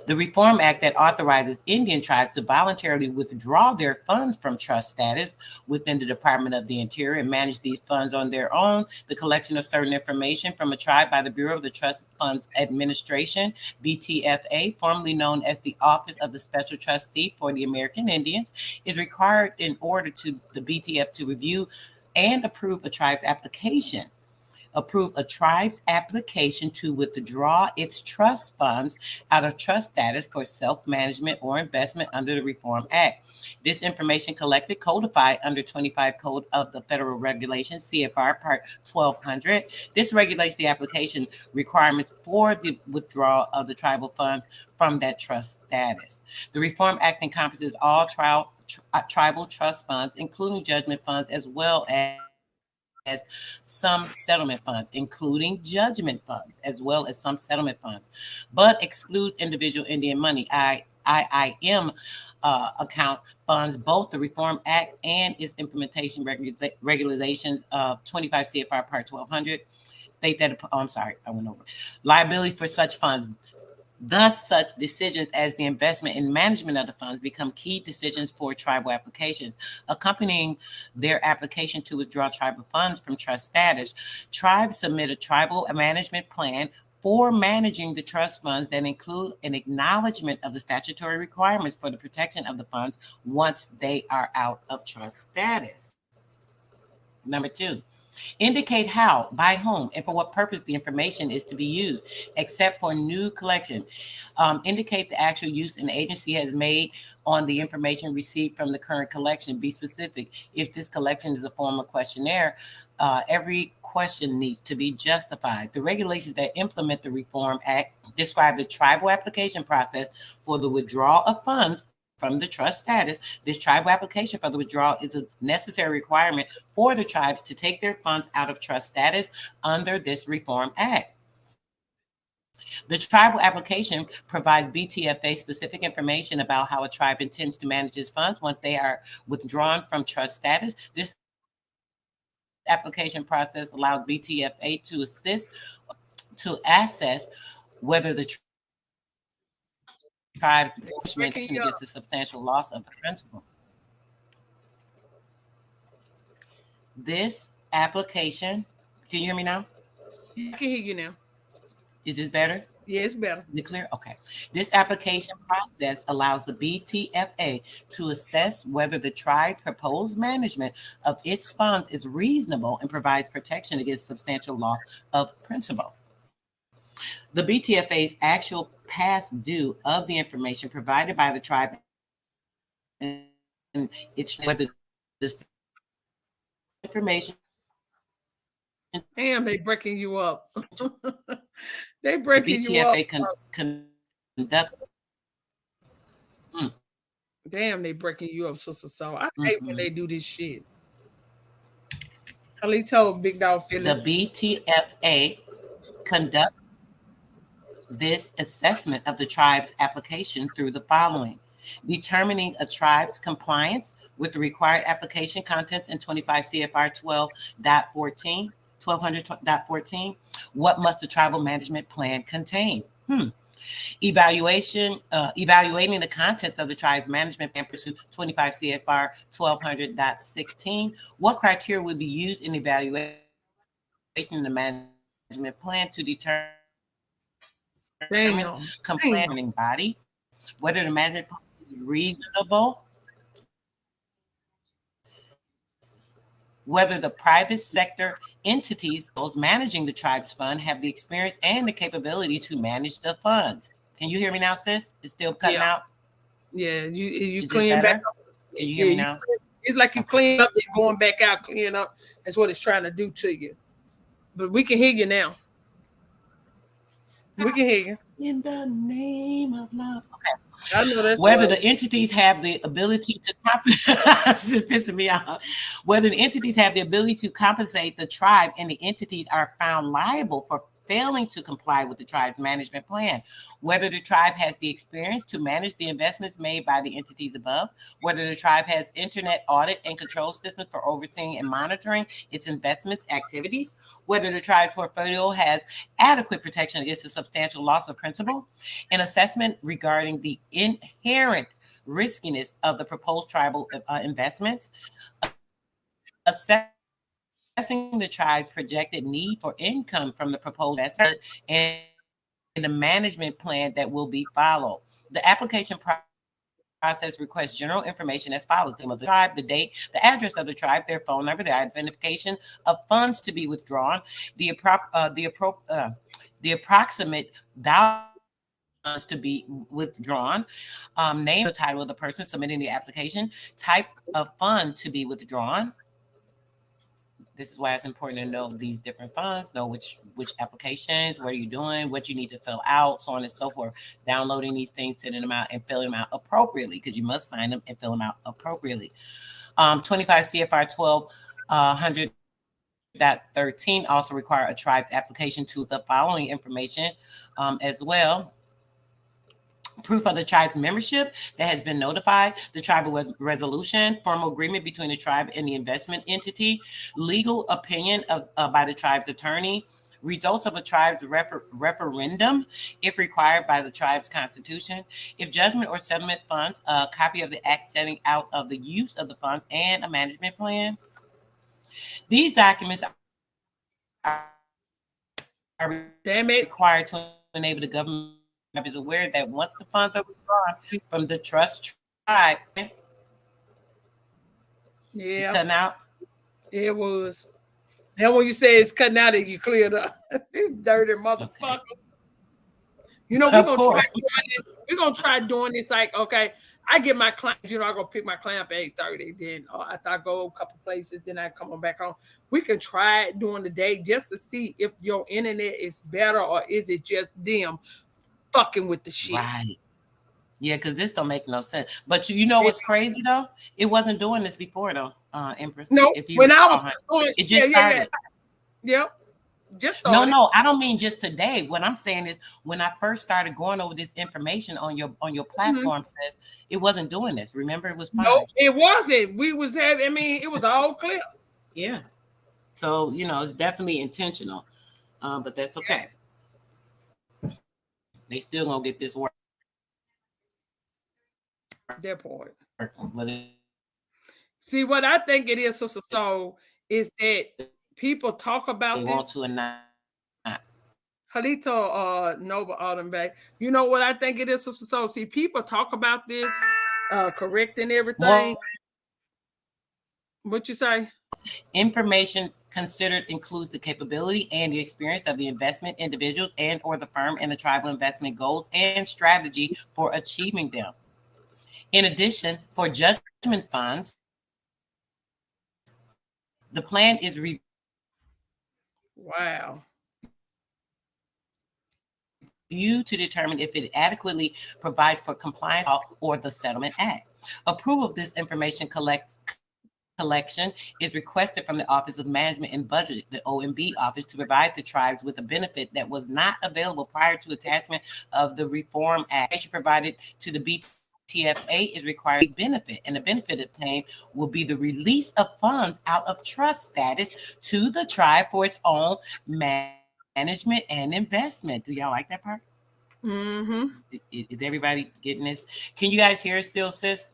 The Reform Act that authorizes Indian tribes to voluntarily withdraw their funds from trust status within the Department of the Interior and manage these funds on their own. The collection of certain information from a tribe by the Bureau of the Trust Funds Administration, BTFA, formerly known as the Office of the Special Trustee for the American Indians, is required in order to the BTF to review and approve a tribe's application to withdraw its trust funds out of trust status for self-management or investment under the Reform Act. This information collected, codified under 25 Code of the Federal Regulations, CFR Part 1200. This regulates the application requirements for the withdrawal of the tribal funds from that trust status. The Reform Act encompasses all tribal trust funds, including judgment funds, as well as some settlement funds, including judgment funds, as well as some settlement funds, but excludes individual Indian money, IIM account funds. Both the Reform Act and its implementation regulations of 25 CFR Part 1200 state that, liability for such funds. Thus, such decisions as the investment and management of the funds become key decisions for tribal applications. Accompanying their application to withdraw tribal funds from trust status, tribes submit a tribal management plan for managing the trust funds that include an acknowledgement of the statutory requirements for the protection of the funds once they are out of trust status. Number two, indicate how, by whom, and for what purpose the information is to be used, except for new collection. Indicate the actual use an agency has made on the information received from the current collection. Be specific. If this collection is a form of questionnaire, every question needs to be justified. The regulations that implement the Reform Act describe the tribal application process for the withdrawal of funds from the trust status. This tribal application for the withdrawal is a necessary requirement for the tribes to take their funds out of trust status under this Reform Act. The tribal application provides BTFA specific information about how a tribe intends to manage its funds once they are withdrawn from trust status. This application process allows BTFA to assess whether the tribe's management against the substantial loss of the principal. This application, can you hear me now? Yeah, I can hear you now. Is this better? Yeah, it's better. Is it clear? Okay. This application process allows the BTFA to assess whether the tribe's proposed management of its funds is reasonable and provides protection against substantial loss of principal. The BTFA's actual past due of the information provided by the tribe and its whether this information Damn, they breaking you up. They the breaking you up. BTFA conducts. Damn, they breaking you up, sister. So I hate when they do this shit. Khalid told Big Dog The Philly. BTFA conducts this assessment of the tribe's application through the following: determining a tribe's compliance with the required application contents in 25 CFR 12.14, 1200.14. What must the tribal management plan contain? Evaluating the contents of the tribe's management plan pursuant 25 CFR 1200.16. What criteria would be used in evaluation of the management plan to determine Damn. compliant body, whether the management plan is reasonable, whether the private sector entities, those managing the tribe's fund, have the experience and the capability to manage the funds. Can you hear me now, sis? It's still cutting out? Yeah, you Is this clean back better? up. Can you hear me now? It's like you clean up, then going back out, clean up. That's what it's trying to do to you. But we can hear you now. We can hear you. In the name of love. Okay. I know that's Whether right. the entities have the ability to compensate, shit pissing me off. Whether the entities have the ability to compensate the tribe and the entities are found liable for failing to comply with the tribe's management plan. Whether the tribe has the experience to manage the investments made by the entities above. Whether the tribe has internet audit and control systems for overseeing and monitoring its investments activities. Whether the tribe's portfolio has adequate protection against the substantial loss of principal. An assessment regarding the inherent riskiness of the proposed tribal investments, assessing the tribe's projected need for income from the proposed investment, and the management plan that will be followed. The application process requests general information as follows: the name of the tribe, the date, the address of the tribe, their phone number, the identification of funds to be withdrawn, the approximate value to be withdrawn, name, the title of the person submitting the application, type of fund to be withdrawn. This is why it's important to know these different funds, know which applications, what are you doing, what you need to fill out, so on and so forth. Downloading these things, sending them out, and filling them out appropriately, because you must sign them and fill them out appropriately. 25 CFR 1200.13 also require a tribe's application to the following information as well: proof of the tribe's membership that has been notified, the tribal resolution, formal agreement between the tribe and the investment entity, legal opinion by the tribe's attorney, results of a tribe's referendum, if required by the tribe's constitution, if judgment or settlement funds, a copy of the act setting out of the use of the funds, and a management plan. These documents are required to enable the government is aware that once the funds are withdrawn from the trust tribe, it's cutting out. It was. And when you say it's cutting out, you cleared up. This dirty motherfucker. Okay. You know, we're gonna try doing this. Like, okay, I get my client, you know, I go pick my client up at 8:30. Then after I go a couple places, then I come on back home. We can try it during the day just to see if your internet is better or is it just them fucking with the shit. Right. Yeah, because this don't make no sense. But you know what's crazy though? It wasn't doing this before though, Empress. No, when I was doing it just started. Yep. Just started. No, I don't mean just today. What I'm saying is when I first started going over this information on your platform, says it wasn't doing this. Remember, it was fine. No, it wasn't. We was having, I mean, it was all clear. Yeah. So, you know, it's definitely intentional. But that's okay. They still gonna get this work. That part. Whether see what I think it is, Sister Soul, is that people talk about they this. Want to or not. Halito Nova Autumn Bay. You know what I think it is, Sister Soul? See, people talk about this, correcting everything. What you say? Information considered includes the capability and the experience of the investment individuals and or the firm and the tribal investment goals and strategy for achieving them. In addition, for judgment funds, the plan is wow. You to determine if it adequately provides for compliance or the Settlement Act. Approval of this information collection is requested from the Office of Management and Budget, the OMB office, to provide the tribes with a benefit that was not available prior to attachment of the Reform Act. Provided to the BTFA is required benefit, and the benefit obtained will be the release of funds out of trust status to the tribe for its own management and investment. Do y'all like that part? Mm-hmm. Is everybody getting this? Can you guys hear it still, sis?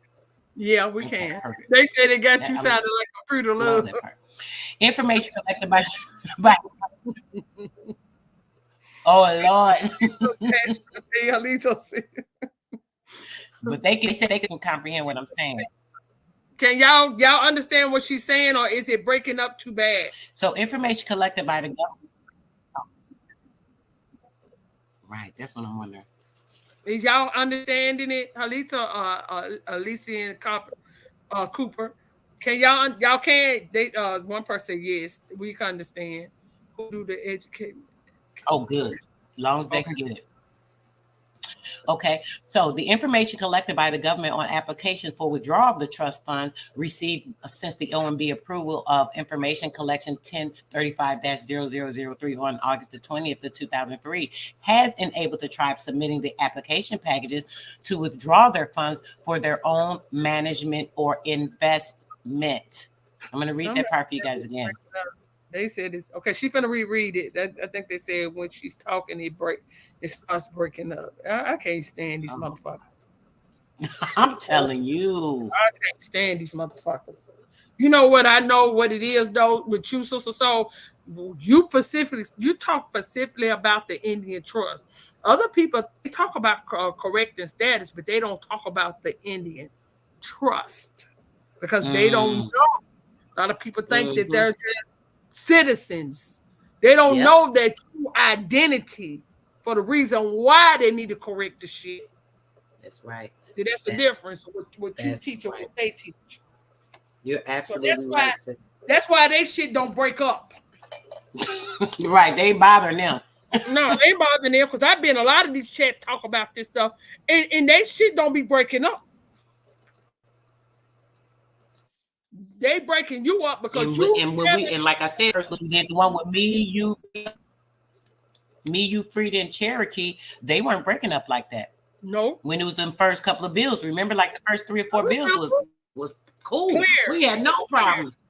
Yeah, we can. Perfect. They say they got you sounding like a Fruit of Love. Information collected by oh Lord. But they can comprehend what I'm saying. Can y'all understand what she's saying, or is it breaking up too bad? So information collected by the government. Right, that's what I'm wondering. Is y'all understanding it, Halita, Alicia and Cooper? Can y'all can they one person yes, we can understand. Who do the educate? Oh, good. As long as they can get it. Okay, so the information collected by the government on applications for withdrawal of the trust funds received since the OMB approval of information collection 1035-0003 on August the 20th of 2003 has enabled the tribe submitting the application packages to withdraw their funds for their own management or investment. I'm going to read that part for you guys again. They said it's okay. She's gonna reread it. I think they said when she's talking, it starts breaking up. I can't stand these motherfuckers. I'm telling you, I can't stand these motherfuckers. You know what? I know what it is though. With you, Sister Soul, you talk specifically about the Indian trust. Other people they talk about correcting status, but they don't talk about the Indian trust because they don't know. A lot of people think that they're just citizens. They don't know their true identity for the reason why they need to correct the shit. That's right. See, that's the difference with what you teach and what they teach. You're absolutely right. That's why they shit don't break up. Right. They ain't bothering them. No, they ain't bothering them because I've been a lot of these chats talk about this stuff and they shit don't be breaking up. They breaking you up because and like I said, the one with me, you, Frida, and Cherokee, they weren't breaking up like that. No. When it was the first couple of bills, remember, like the first 3 or 4 bills was cool. Clear. We had no problems.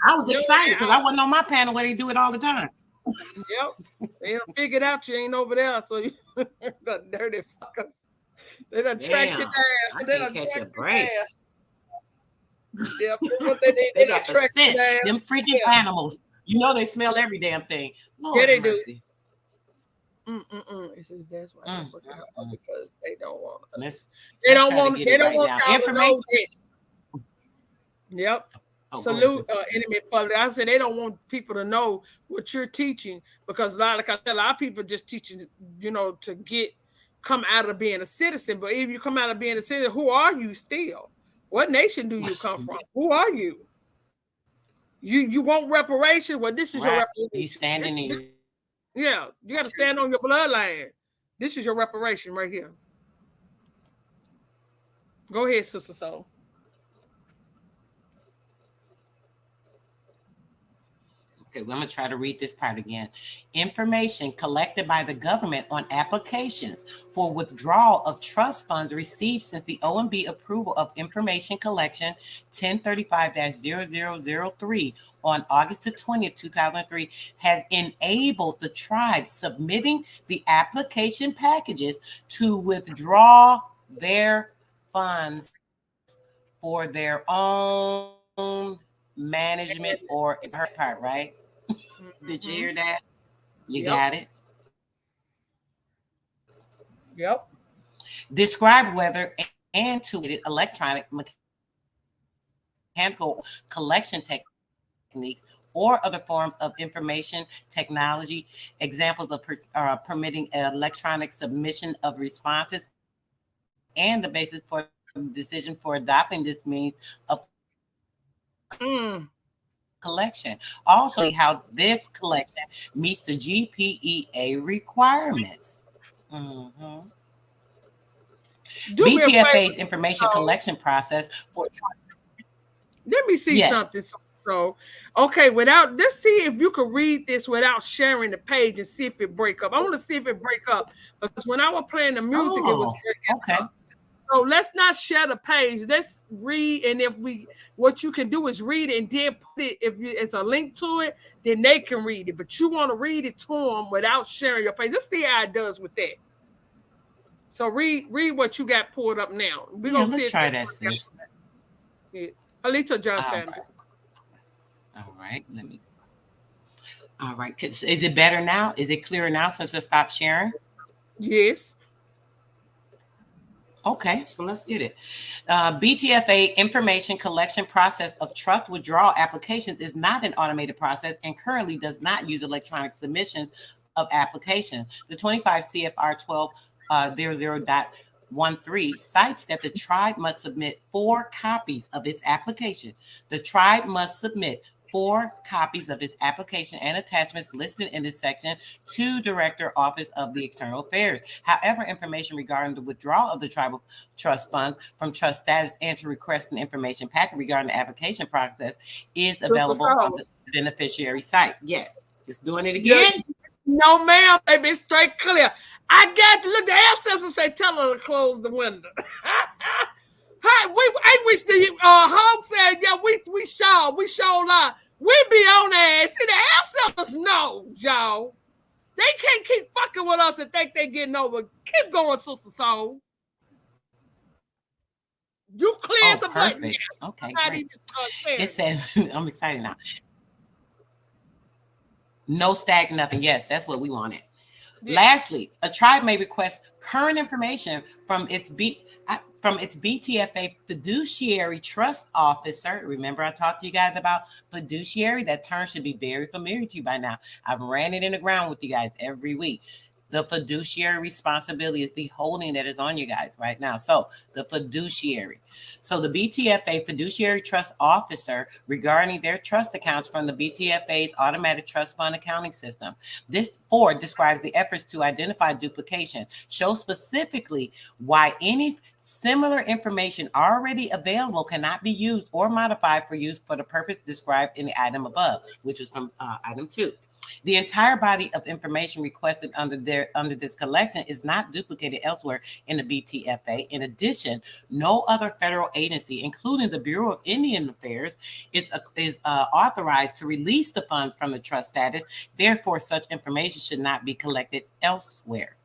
I was excited because I wasn't on my panel where they do it all the time. Yep. They done figured out you ain't over there, so you the dirty fuckers. They done tracked you Damn, I down. They can't done catch a tracked you break. down. Yeah, what they did, They they done got the tracked you scent. down. Them freaking Yeah, animals. You know they smell every damn thing. yeah, Lord they do. mercy. It says that's why they're Mm, looking mm, her mm. because they don't want Let's us. They let's don't try to want. get They it don't right want now. y'all to know Information. this. Yep. Oh, go ahead, Salute sis. enemy public. I said they don't want people to know what you're teaching because a lot, like I said, a lot of people just teaching, to come out of being a citizen. But if you come out of being a citizen, who are you still? What nation do you come from? Who are you? You want reparations? Well, this is your Right. You reparation. standing in your Yeah, you got to truth. stand on your bloodline. This is your reparation right here. Go ahead, Sister Soul. Okay, well, I'm going to try to read this part again. Information collected by the government on applications for withdrawal of trust funds received since the OMB approval of information collection 1035-0003 on August the 20th, 2003, has enabled the tribe submitting the application packages to withdraw their funds for their own management or her part, right? Did you hear Mm-hmm. that? You Yep. got it? Yep. Describe whether and to electronic mechanical collection techniques or other forms of information technology, examples of permitting electronic submission of responses, and the basis for the decision for adopting this means of Mm. collection. Also, how this collection meets the GPEA requirements. Mhm. Do me a BTFA's favor. information So collection process for let me see yes. something. So, okay, let's see if you could read this without sharing the page and see if it break up. I want to see if it break up because when I was playing the music, it was Oh, breaking okay. up. So let's not share the page. Let's read, and what you can do is read it and then put it. If it's a link to it, then they can read it. But you want to read it to them without sharing your page. Let's see how it does with that. So read what you got pulled up now. We're Yeah, gonna see let's if try this that, one sis. got it. Alito John All right. Sanders. All right. Let me. All right. Is it better now? Is it clearer now since I stopped sharing? Yes. Okay, so let's get it. BTFA information collection process of trust withdrawal applications is not an automated process and currently does not use electronic submission of application. The 25 CFR 12.00.13 cites that the tribe must submit 4 copies of its application. The tribe must submit 4 copies of its application and attachments listed in this section to Director Office of the External Affairs. However, information regarding the withdrawal of the tribal trust funds from trust status and to request an information packet regarding the application process is available on the beneficiary site. Yes, it's doing it again. Yeah. No, ma'am, baby, it's straight clear. I got to look the ancestors and say, tell her to close the window. Hi, I wish the home said, yeah, we show lie. We be on that. See, the ancestors know, y'all. They can't keep fucking with us and think they getting over. Keep going, Sister Soul. You clear Oh, some button. perfect. Yeah. Okay, Not great. even It says, I'm excited now. No stag, nothing. Yes, that's what we wanted. Yeah. Lastly, a tribe may request current information from its BTFA fiduciary trust officer. Remember, I talked to you guys about fiduciary. That term should be very familiar to you by now. I've ran it in the ground with you guys every week. The fiduciary responsibility is the holding that is on you guys right now. So the fiduciary. So the BTFA fiduciary trust officer regarding their trust accounts from the BTFA's automatic trust fund accounting system. This 4 describes the efforts to identify duplication, shows specifically why any similar information already available cannot be used or modified for use for the purpose described in the item above, which is from item 2. The entire body of information requested under this collection is not duplicated elsewhere in the BTFA. In addition, no other federal agency, including the Bureau of Indian Affairs, is authorized to release the funds from the trust status. Therefore, such information should not be collected elsewhere.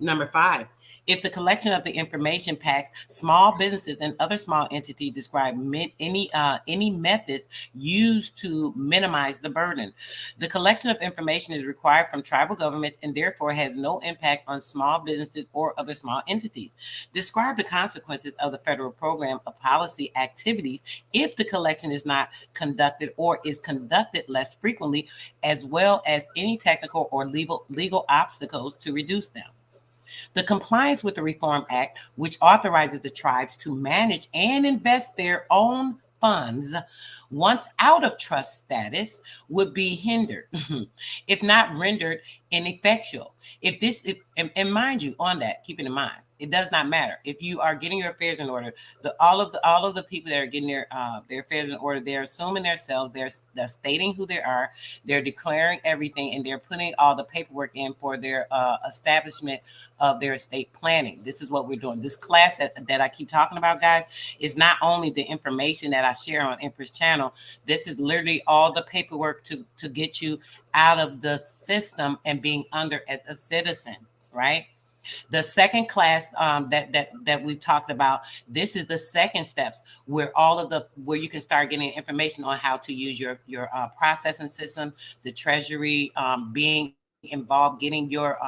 Number 5, if the collection of the information packs small businesses and other small entities describe any methods used to minimize the burden. The collection of information is required from tribal governments and therefore has no impact on small businesses or other small entities. Describe the consequences of the federal program of policy activities if the collection is not conducted or is conducted less frequently, as well as any technical or legal obstacles to reduce them. The compliance with the Reform Act, which authorizes the tribes to manage and invest their own funds once out of trust status, would be hindered, if not rendered ineffectual. And mind you, on that, keep it in mind, it does not matter if you are getting your affairs in order. All of the people that are getting their affairs in order, they're assuming themselves, they're stating who they are, they're declaring everything, and they're putting all the paperwork in for their establishment of their estate planning. This is what we're doing. This class that I keep talking about, guys, is not only the information that I share on Empress Channel. This is literally all the paperwork to get you out of the system and being under as a citizen, right? The second class that we've talked about, this is the second steps where where you can start getting information on how to use your processing system, the treasury, being involved, getting your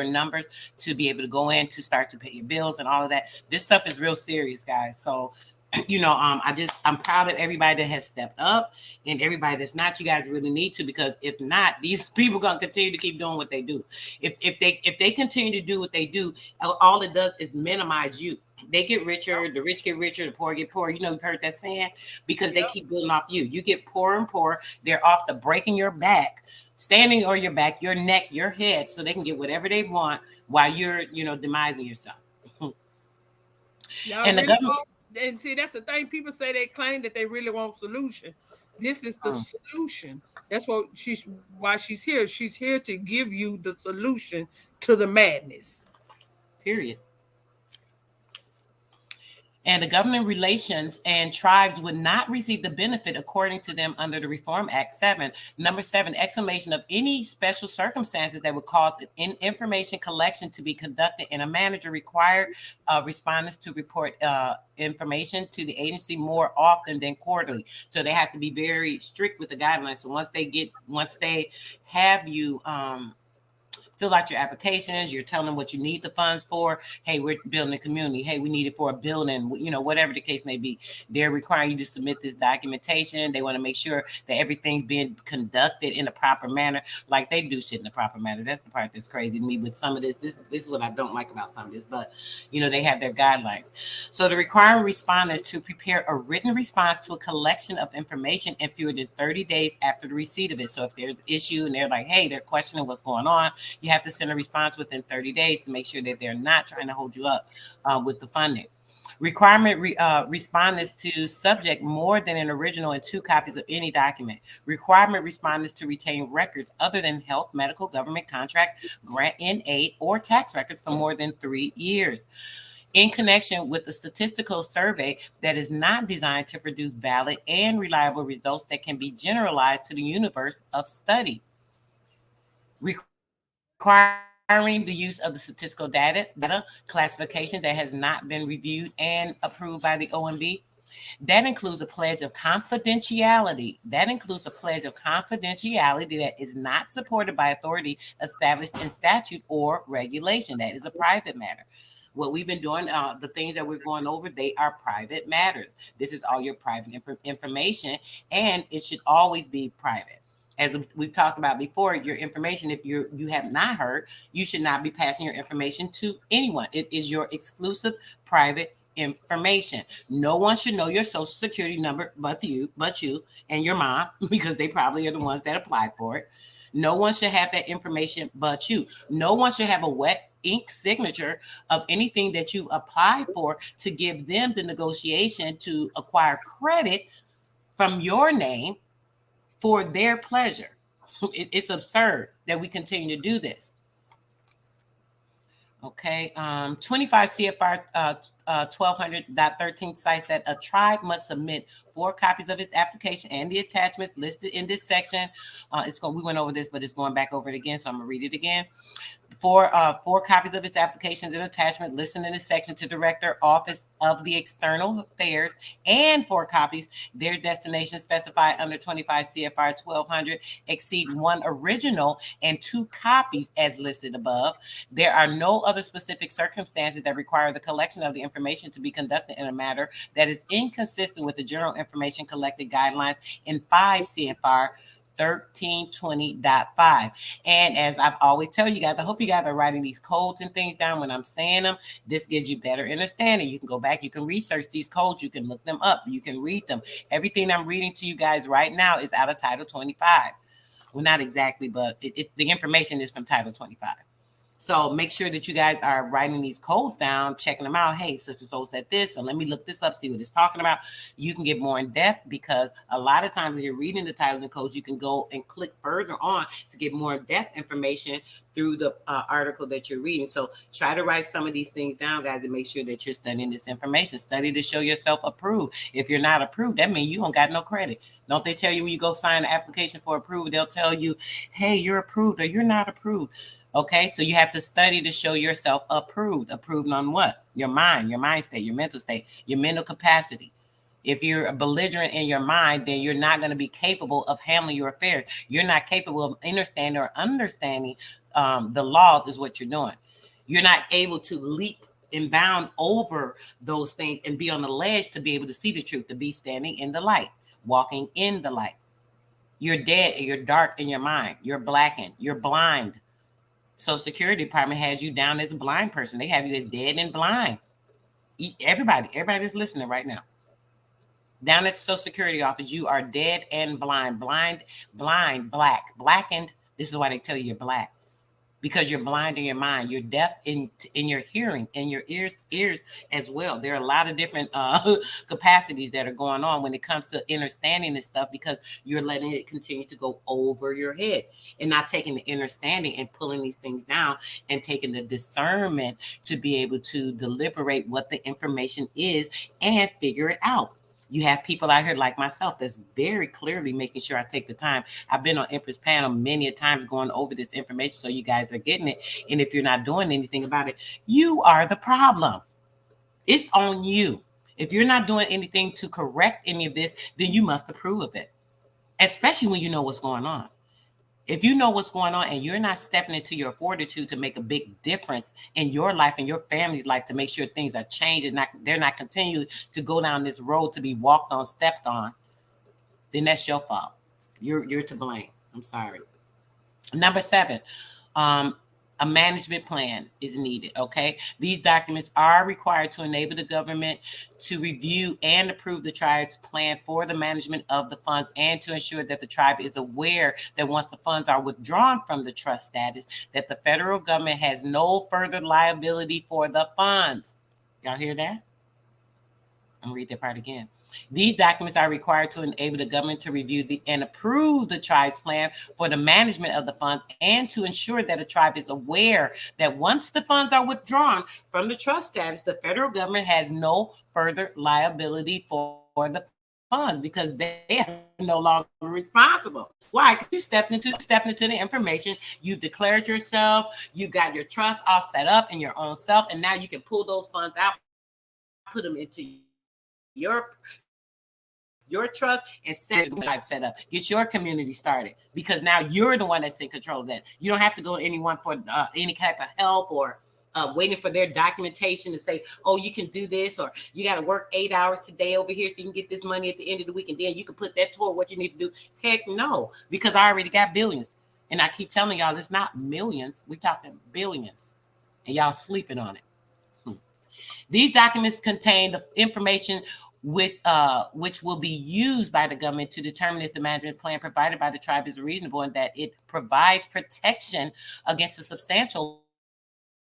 numbers to be able to go in to start to pay your bills and all of that. This stuff is real serious, guys. So I'm proud of everybody that has stepped up, and everybody that's not. You guys really need to, because if not, these people are gonna continue to keep doing what they do. If they continue to do what they do, all it does is minimize you. They get richer, the rich get richer, the poor get poorer. You've heard that saying, because they keep building off you. You get poorer and poorer. They're off the breaking your back, standing on your back, your neck, your head, so they can get whatever they want while you're demising yourself. And the government. And see, that's the thing. People say they claim that they really want solution. This is the solution. That's why she's here. She's here to give you the solution to the madness. Period. And the government relations and tribes would not receive the benefit according to them under the Reform Act 7. Number 7, explanation of any special circumstances that would cause information collection to be conducted in a manner to require respondents to report information to the agency more often than quarterly. So they have to be very strict with the guidelines. So once they have you fill out your applications, you're telling them what you need the funds for. Hey, we're building a community. Hey, we need it for a building, whatever the case may be. They're requiring you to submit this documentation. They want to make sure that everything's being conducted in a proper manner. Like, they do shit in a proper manner. That's the part that's crazy to me with some of this. This is what I don't like about some of this, but they have their guidelines. So the requiring respondents to prepare a written response to a collection of information in fewer than 30 days after the receipt of it. So if there's an issue and they're like, hey, they're questioning what's going on, you have to send a response within 30 days to make sure that they're not trying to hold you up with the funding. Requirement respondents to subject more than an original and 2 copies of any document. Requirement respondents to retain records other than health, medical, government contract, grant in aid, or tax records for more than 3 years. In connection with the statistical survey that is not designed to produce valid and reliable results that can be generalized to the universe of study. Requiring the use of the statistical data classification that has not been reviewed and approved by the OMB. That includes a pledge of confidentiality. That is not supported by authority established in statute or regulation. That is a private matter. What we've been doing, the things that we're going over, they are private matters. This is all your private information, and it should always be private. As we've talked about before, your information, if you have not heard, you should not be passing your information to anyone. It is your exclusive private information. No one should know your social security number but you and your mom, because they probably are the ones that applied for it. No one should have that information but you. No one should have a wet ink signature of anything that you applied for to give them the negotiation to acquire credit from your name for their pleasure. It's absurd that we continue to do this. Okay, 25 CFR 1200.13 cites that a tribe must submit 4 copies of its application and the attachments listed in this section. We went over this, but it's going back over it again, so I'm gonna read it again. 4 copies of its applications and attachment listed in this section to Director, Office of the External Affairs, and 4 copies their destination specified under 25 CFR 1200 exceed 1 original and 2 copies as listed above. There are no other specific circumstances that require the collection of the information to be conducted in a manner that is inconsistent with the general information collected guidelines in 5 CFR 1320.5. And as I've always tell you guys, I hope you guys are writing these codes and things down when I'm saying them. This gives you better understanding. You can go back, you can research these codes, you can look them up, you can read them. Everything I'm reading to you guys right now is out of Title 25. Well, not exactly, but the information is from Title 25. So make sure that you guys are writing these codes down, checking them out. Hey, Sister Soul said this, so let me look this up, see what it's talking about. You can get more in depth, because a lot of times when you're reading the titles and codes, you can go and click further on to get more in-depth information through the article that you're reading. So try to write some of these things down, guys, and make sure that you're studying this information. Study to show yourself approved. If you're not approved, that means you don't got no credit. Don't they tell you when you go sign an application for approval, they'll tell you, hey, you're approved or you're not approved. Okay, so you have to study to show yourself approved. Approved on what? Your mind state, your mental state, your mental capacity. If you're belligerent in your mind, then you're not going to be capable of handling your affairs. You're not capable of understanding the laws is what you're doing. You're not able to leap and bound over those things and be on the ledge to be able to see the truth, to be standing in the light, walking in the light. You're dead, you're dark in your mind. You're blackened, you're blind. Social Security Department has you down as a blind person. They have you as dead and blind. Everybody that's listening right now. Down at the Social Security office, you are dead and blind. Blind, black. Blackened. This is why they tell you you're black. Because you're blind in your mind. You're deaf in your hearing, in your ears as well. There are a lot of different capacities that are going on when it comes to understanding this stuff, because you're letting it continue to go over your head and not taking the understanding and pulling these things down and taking the discernment to be able to deliberate what the information is and figure it out. You have people out here like myself that's very clearly making sure I take the time. I've been on Empress panel many a times going over this information so you guys are getting it. And if you're not doing anything about it, you are the problem. It's on you. If you're not doing anything to correct any of this, then you must approve of it, especially when you know what's going on. If you know what's going on and you're not stepping into your fortitude to make a big difference in your life and your family's life to make sure things are changed and they're not continuing to go down this road to be walked on, stepped on, then that's your fault. You're to blame. I'm sorry. Number 7, a management plan is needed, okay? These documents are required to enable the government to review and approve the tribe's plan for the management of the funds and to ensure that the tribe is aware that once the funds are withdrawn from the trust status, that the federal government has no further liability for the funds. Y'all hear that? I'm gonna read that part again. These documents are required to enable the government to review and approve the tribe's plan for the management of the funds and to ensure that the tribe is aware that once the funds are withdrawn from the trust status, the federal government has no further liability for the funds because they are no longer responsible. Why? Because you stepped into the information, you declared yourself, you got your trust all set up in your own self, and now you can pull those funds out, put them into your trust and set life set up. Get your community started because now you're the one that's in control of that. You don't have to go to anyone for any type of help or waiting for their documentation to say, oh, you can do this, or you got to work 8 hours today over here so you can get this money at the end of the week, and then you can put that toward what you need to do. Heck no, because I already got billions. And I keep telling y'all, it's not millions. We're talking billions. And y'all sleeping on it. These documents contain the information which will be used by the government to determine if the management plan provided by the tribe is reasonable and that it provides protection against a substantial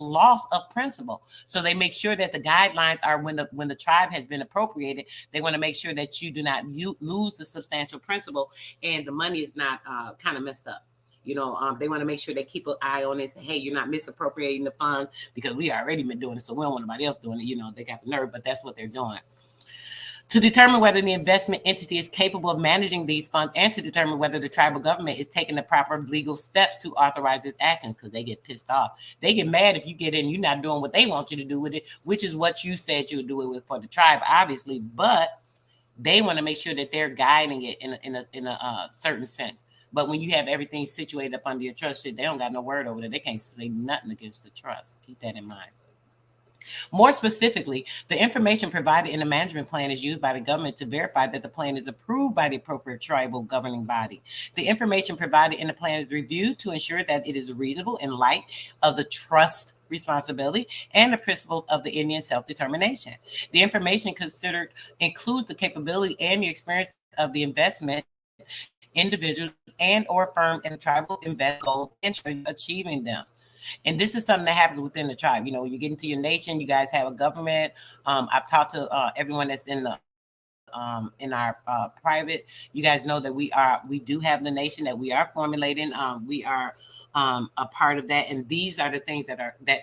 loss of principle. So they make sure that the guidelines are when the tribe has been appropriated, they want to make sure that you do not lose the substantial principle and the money is not kind of messed up. They want to make sure they keep an eye on it. Say, hey, you're not misappropriating the funds because we already been doing it, so we don't want nobody else doing it. They got the nerve, but that's what they're doing. To determine whether the investment entity is capable of managing these funds and to determine whether the tribal government is taking the proper legal steps to authorize its actions, because they get pissed off. They get mad if you get in, you're not doing what they want you to do with it, which is what you said you would do it with for the tribe, obviously, but they want to make sure that they're guiding it in a certain sense. But when you have everything situated up under your trust, they don't got no word over it. They can't say nothing against the trust. Keep that in mind. More specifically, the information provided in the management plan is used by the government to verify that the plan is approved by the appropriate tribal governing body. The information provided in the plan is reviewed to ensure that it is reasonable in light of the trust responsibility and the principles of the Indian self-determination. The information considered includes the capability and the experience of the investment individuals and or firm in the tribal invest goals and achieving them. And this is something that happens within the tribe. When you get into your nation, you guys have a government. I've talked to everyone that's in our private. You guys know that we do have the nation that we are formulating. We are a part of that, and these are the things that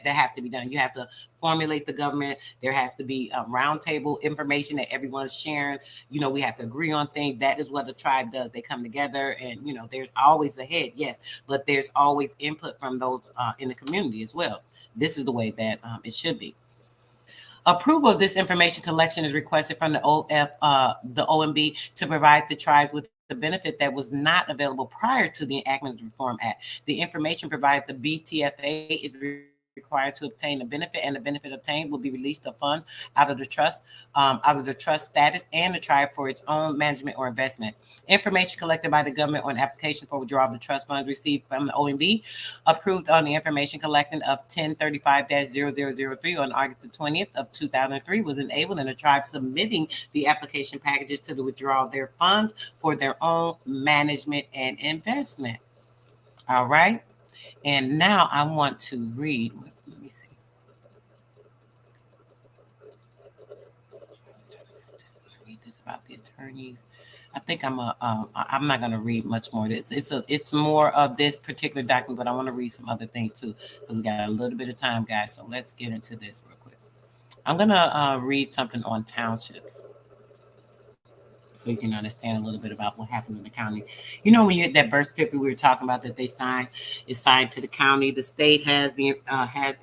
have to be done. You have to formulate the government. There has to be a roundtable information that everyone's sharing. We have to agree on things. That is what the tribe does. They come together, and there's always a head, yes, but there's always input from those in the community as well. This is the way that it should be. Approval of this information collection is requested from the OMB to provide the tribes with the benefit that was not available prior to the enactment of the Reform Act. The information provided the BTFA is required to obtain the benefit, and the benefit obtained will be released to funds out of the trust status and the tribe for its own management or investment. Information collected by the government on application for withdrawal of the trust funds received from the OMB, approved on the information collecting of 1035-0003 on August the 20th of 2003, was enabled in the tribe submitting the application packages to the withdrawal of their funds for their own management and investment. All right. And now I want to read. Let me see. Read this about the attorneys. I think I'm not going to read much more. It's more of this particular document, but I want to read some other things too. We got a little bit of time, guys. So let's get into this real quick. I'm going to read something on townships, so you can understand a little bit about what happens in the county. When you get that birth certificate we were talking about that they sign, is signed to the county. The state has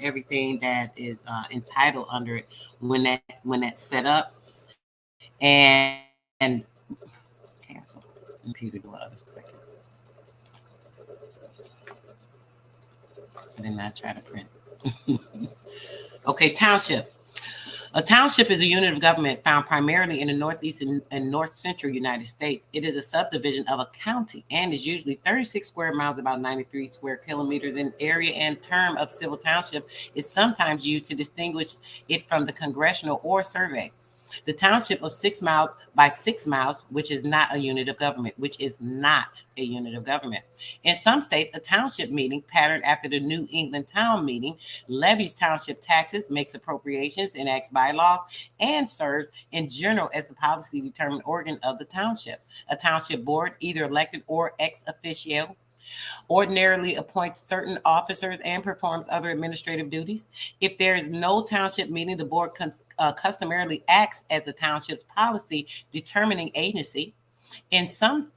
everything that is entitled under it when that's set up. And cancel. Computer doing other second. I did not try to print. Okay, township. A township is a unit of government found primarily in the northeast and north central United States. It is a subdivision of a county and is usually 36 square miles, about 93 square kilometers in area, and term of civil township is sometimes used to distinguish it from the congressional or survey. The township of 6 miles by 6 miles, which is not a unit of government, In some states, a township meeting, patterned after the New England town meeting, levies township taxes, makes appropriations, enacts bylaws, and serves in general as the policy determined organ of the township. A township board, either elected or ex officio, ordinarily appoints certain officers and performs other administrative duties. If there is no township meeting, the board customarily acts as the township's policy determining agency. In some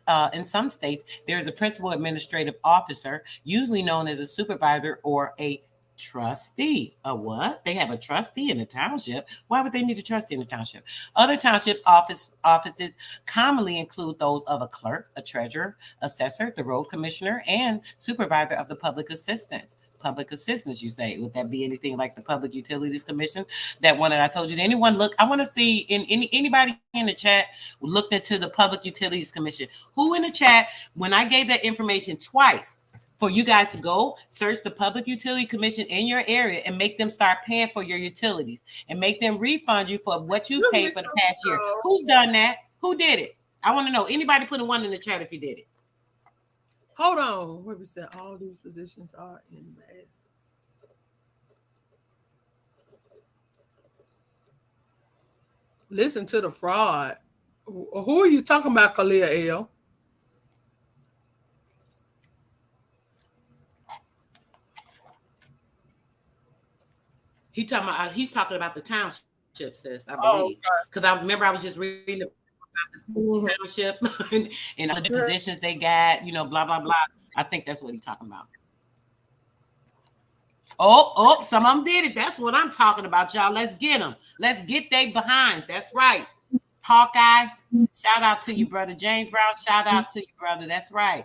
states, there is a principal administrative officer, usually known as a supervisor or a trustee. A what? They have a trustee in the township. Why would they need a trustee in the township? Other township offices commonly include those of a clerk, a treasurer, assessor, the road commissioner, and supervisor of the public assistance. Public assistance, you say? Would that be anything like the Public Utilities Commission? That one that I told you. Did anyone look? I want to see anybody in the chat looked into the Public Utilities Commission. Who in the chat, when I gave that information twice, for you guys to go search the Public Utility Commission in your area and make them start paying for your utilities and make them refund you for what you paid for the past year. Who's done that? Who did it? I want to know. Anybody put a one in the chat if you did it. Hold on. What we said, all these positions are in mass. Listen to the fraud. Who are you talking about, Kalia L? He's talking about the township, sis, I Oh, believe. Because I remember I was just reading about okay. the township and all the positions they got, blah, blah, blah. I think that's what he's talking about. Oh, some of them did it. That's what I'm talking about, y'all. Let's get them. Let's get they behinds. That's right. Hawkeye, shout out to you, brother. James Brown, shout out to you, brother. That's right.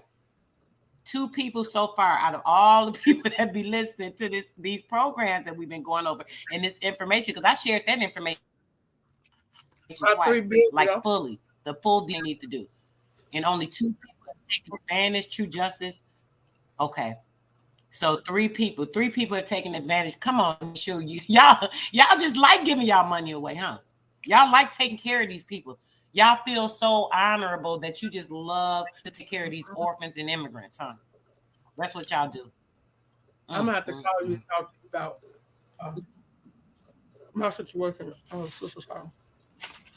2 people so far out of all the people that be listening to these programs that we've been going over and this information, because I shared that information twice, like fully, the full deal need to do. And only 2 people have taken advantage, true justice. Okay. So 3 people have taken advantage. Come on, show you. Y'all just like giving y'all money away, huh? Y'all like taking care of these people. Y'all feel so honorable that you just love to take care of these orphans and immigrants, huh? That's what y'all do. I'm gonna have to call you and talk to you about my situation, Sister Star.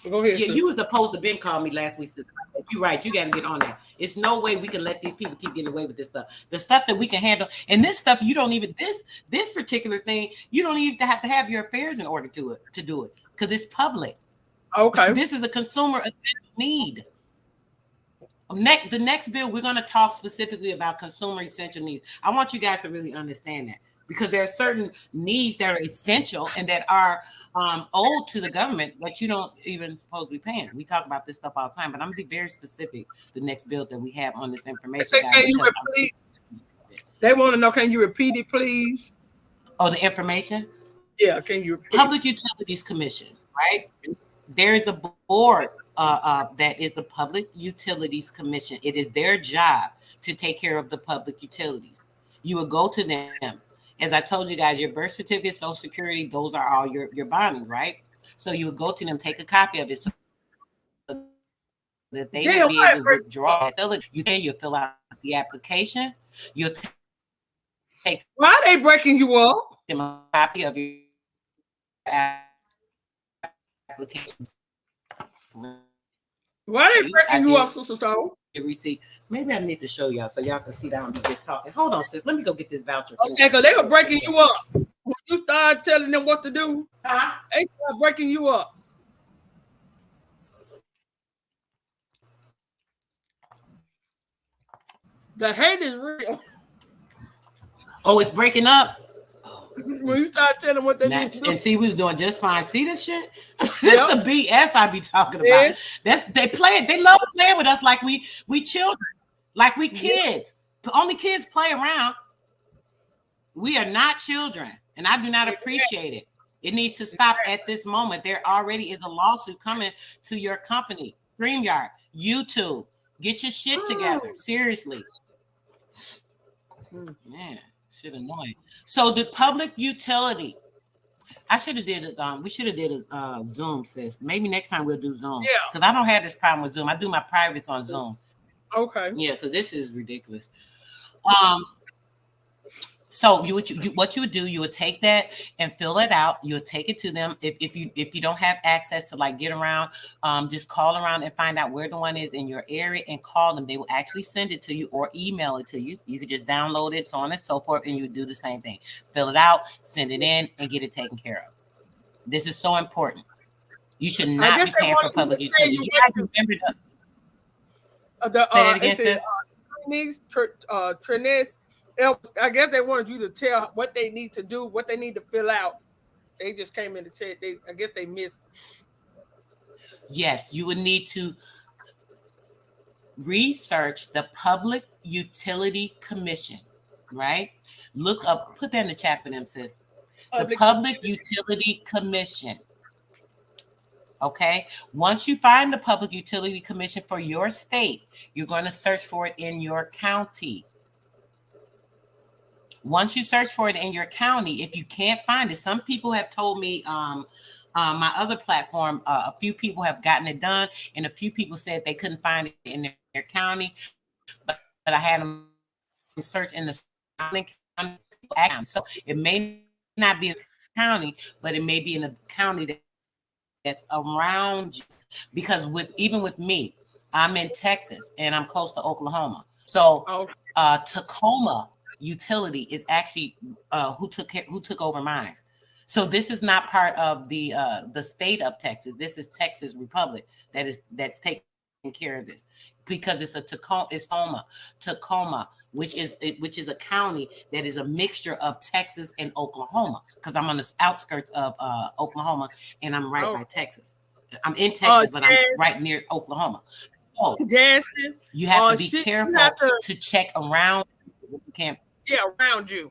So go ahead. Yeah, you was supposed to been call me last week, sister. You're right. You got to get on that. It's no way we can let these people keep getting away with this stuff. The stuff that we can handle, and this stuff you don't even this particular thing you don't even have to have your affairs in order to do it because it's public. Okay. This is a consumer essential need. The next bill, we're going to talk specifically about consumer essential needs. I want you guys to really understand that because there are certain needs that are essential and that are owed to the government that you don't even supposed to be paying. We talk about this stuff all the time, but I'm going to be very specific the next bill that we have on this information. Can you repeat? They want to know, can you repeat it, please? Oh, the information? Yeah, can you repeat? Public Utilities Commission, right? There is a board that is the Public Utilities Commission. It is their job to take care of the public utilities. You would go to them. As I told you guys, your birth certificate, Social Security, those are all your bonding, right? So you would go to them, take a copy of it so that they would be able to withdraw. You fill out the application. You'll take. Why are they breaking you up? Them a copy of your application. Why are they breaking you up, Sister Stone? Receipt. Maybe I need to show y'all so y'all can see that I'm just talking. Hold on, sis. Let me go get this voucher. Okay, because they were breaking you up. When you started telling them what to do, they started breaking you up. The hate is real. Oh, it's breaking up. When you start telling them what they need to do. And see, we was doing just fine. See this shit? This the BS I be talking about. Yes. They love playing with us like we children, like we kids. Only kids play around. We are not children, and I do not appreciate it. It needs to stop at this moment. There already is a lawsuit coming to your company, StreamYard, YouTube. Get your shit together. Seriously. Man, shit annoying. So the public utility, I should have did it. We should have did a Zoom, sis. Maybe next time we'll do Zoom. Yeah. Because I don't have this problem with Zoom. I do my privates on Zoom. Okay. Yeah, because this is ridiculous. So what you would do, you would take that and fill it out. You would take it to them. If you don't have access to like get around, just call around and find out where the one is in your area and call them. They will actually send it to you or email it to you. You could just download it, so on and so forth, and you do the same thing. Fill it out, send it in, and get it taken care of. This is so important. You should not be paying for public utilities. You have to remember say that again, I guess they wanted you to tell what they need to do, what they need to fill out. They just came in to check. I guess they missed. Yes, you would need to research the Public Utility Commission, right? Look up, put that in the chat for them, sis. The Public Utility Commission. Okay. Once you find the Public Utility Commission for your state, you're going to search for it in your county. Once you search for it in your county, if you can't find it, some people have told me my other platform, a few people have gotten it done, and a few people said they couldn't find it in their county, but I had them search in the county. So it may not be a county, but it may be in a county that's around you. Because even with me, I'm in Texas and I'm close to Oklahoma. So Tacoma Utility is actually who took over mine. So this is not part of the state of Texas. This is Texas Republic that's taking care of this, because it's Tacoma, which is a county that is a mixture of Texas and Oklahoma. Because I'm on the outskirts of Oklahoma, and I'm right by Texas. I'm in Texas, but I'm right near Oklahoma. So Jasmine, you have to be careful to check around. You can't. Yeah, around you.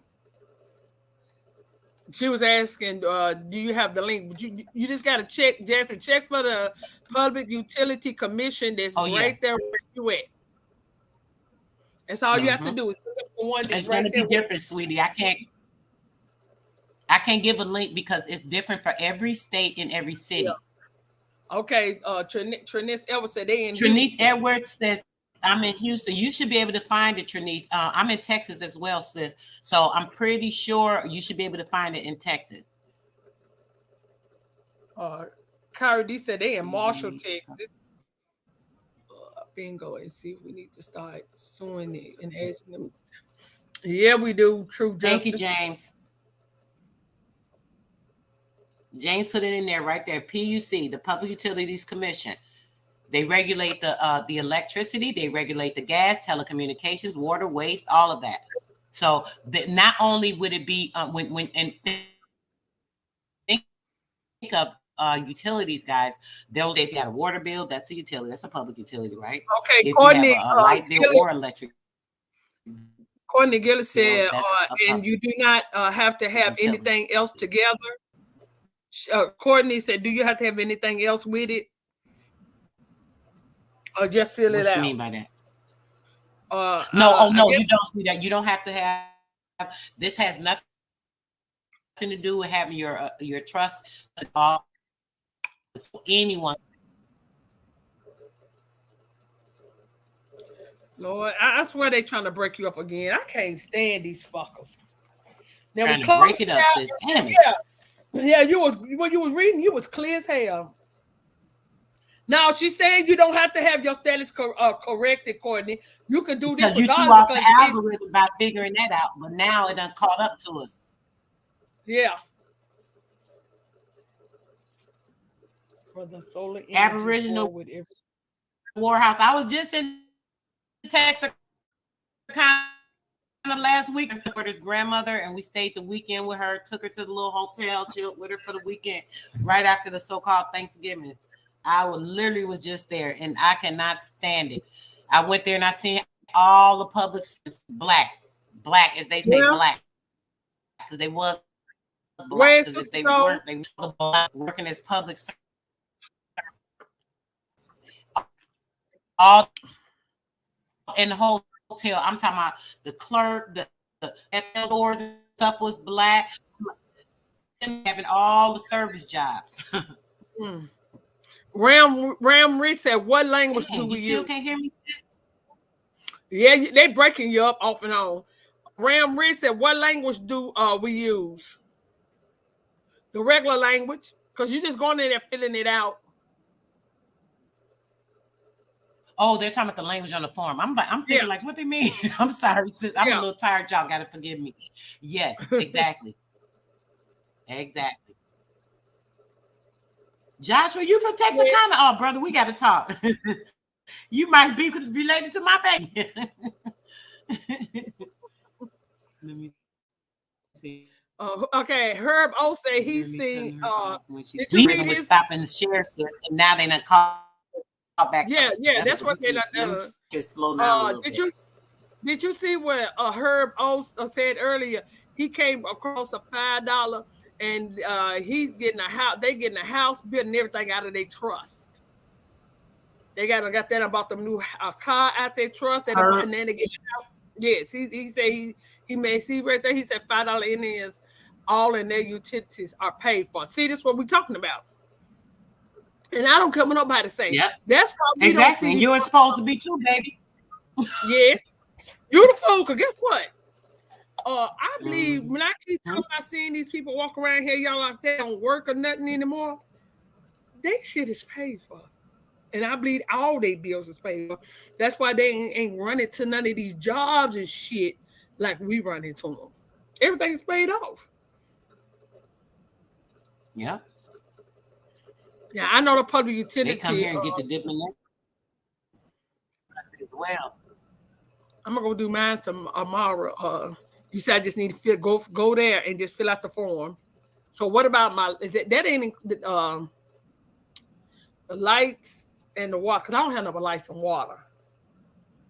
She was asking, do you have the link? But you just got to check, Jasmine, check for the Public Utility Commission that's right there where you at. That's all you have to do is look up the one that's it's going to be different, sweetie. I can't give a link because it's different for every state and every city. Yeah. Okay, Trinice Edwards said they in Trinice Houston. Edwards says, I'm in Houston. You should be able to find it, Trinice. I'm in Texas as well, sis. So I'm pretty sure you should be able to find it in Texas. Kyrie D said they in Marshall, Texas. Bingo, and see if we need to start suing it and asking them. Yeah, we do. True justice. Thank you, James. James put it in there right there. PUC, the Public Utilities Commission. They regulate the electricity, they regulate the gas, telecommunications, water, waste, all of that. So that not only would it be when and think of utilities, guys, they'll if you have a water bill, that's a utility, that's a public utility, right? Okay, if Courtney, you have a light bill or electric. Courtney Gillis said, and you do not have to have anything else together. Courtney said, do you have to have anything else with it? Or just fill it out? What you mean by that? No, you don't see that. You don't have to have. This has nothing to do with having your trust. It's for anyone. Lord, I swear they're trying to break you up again. I can't stand these fuckers. Now, trying to break it up, sis. Damn it. Yeah, when you was reading, you was clear as hell. Now she's saying you don't have to have your status corrected, Courtney. You can do this because you threw off the algorithm by figuring that out, but now it done caught up to us. Yeah. For the solar Aboriginal Warhouse. I was just in Texas last week for his grandmother, and we stayed the weekend with her. Took her to the little hotel, chilled with her for the weekend, right after the so-called Thanksgiving. I literally was just there, and I cannot stand it. I went there and I seen all the public black as they say, black, because they was black. They weren't working as public service. All in the hotel. I'm talking about the clerk, the stuff was black, having all the service jobs. Ram Reed said, what language do we use? You still can't hear me? Yeah, they breaking you up off and on. Ram Reed said, what language do we use? The regular language, because you're just going in there filling it out. Oh, they're talking about the language on the form. I'm thinking like, what they mean? I'm sorry, sis. I'm a little tired. Y'all got to forgive me. Yes, exactly. Exactly. Joshua, you from Texarkana? Oh, brother, we got to talk. You might be related to my baby. Let me see. Okay, Herb O said he's seen. We was stopping the share system. Now they not call back. Yeah, that's what they done. Just slow down. Did you see what Herb O said earlier? He came across a $5, and he's getting a house. They getting a house built and everything out of their trust. They got that about the new car out their trust, and then they get it out. Yes, he said he may see right there. He said $5 in is all in their utilities are paid for. See, this is what we're talking about. And I don't care what nobody say. Yeah, that's probably exactly. And you're supposed to be too, baby. Yes, beautiful. Because guess what? I believe when I keep talking about seeing these people walk around here, y'all like they don't work or nothing anymore. They shit is paid for. And I believe all their bills is paid for. That's why they ain't running to none of these jobs and shit like we run into them. Everything is paid off. Yeah. Yeah, I know the public They utility. come here and get the different as well. I'm gonna go do mine tomorrow. You said I just need to go there and just fill out the form. So what about that ain't the lights and the water? Because I don't have no lights and water.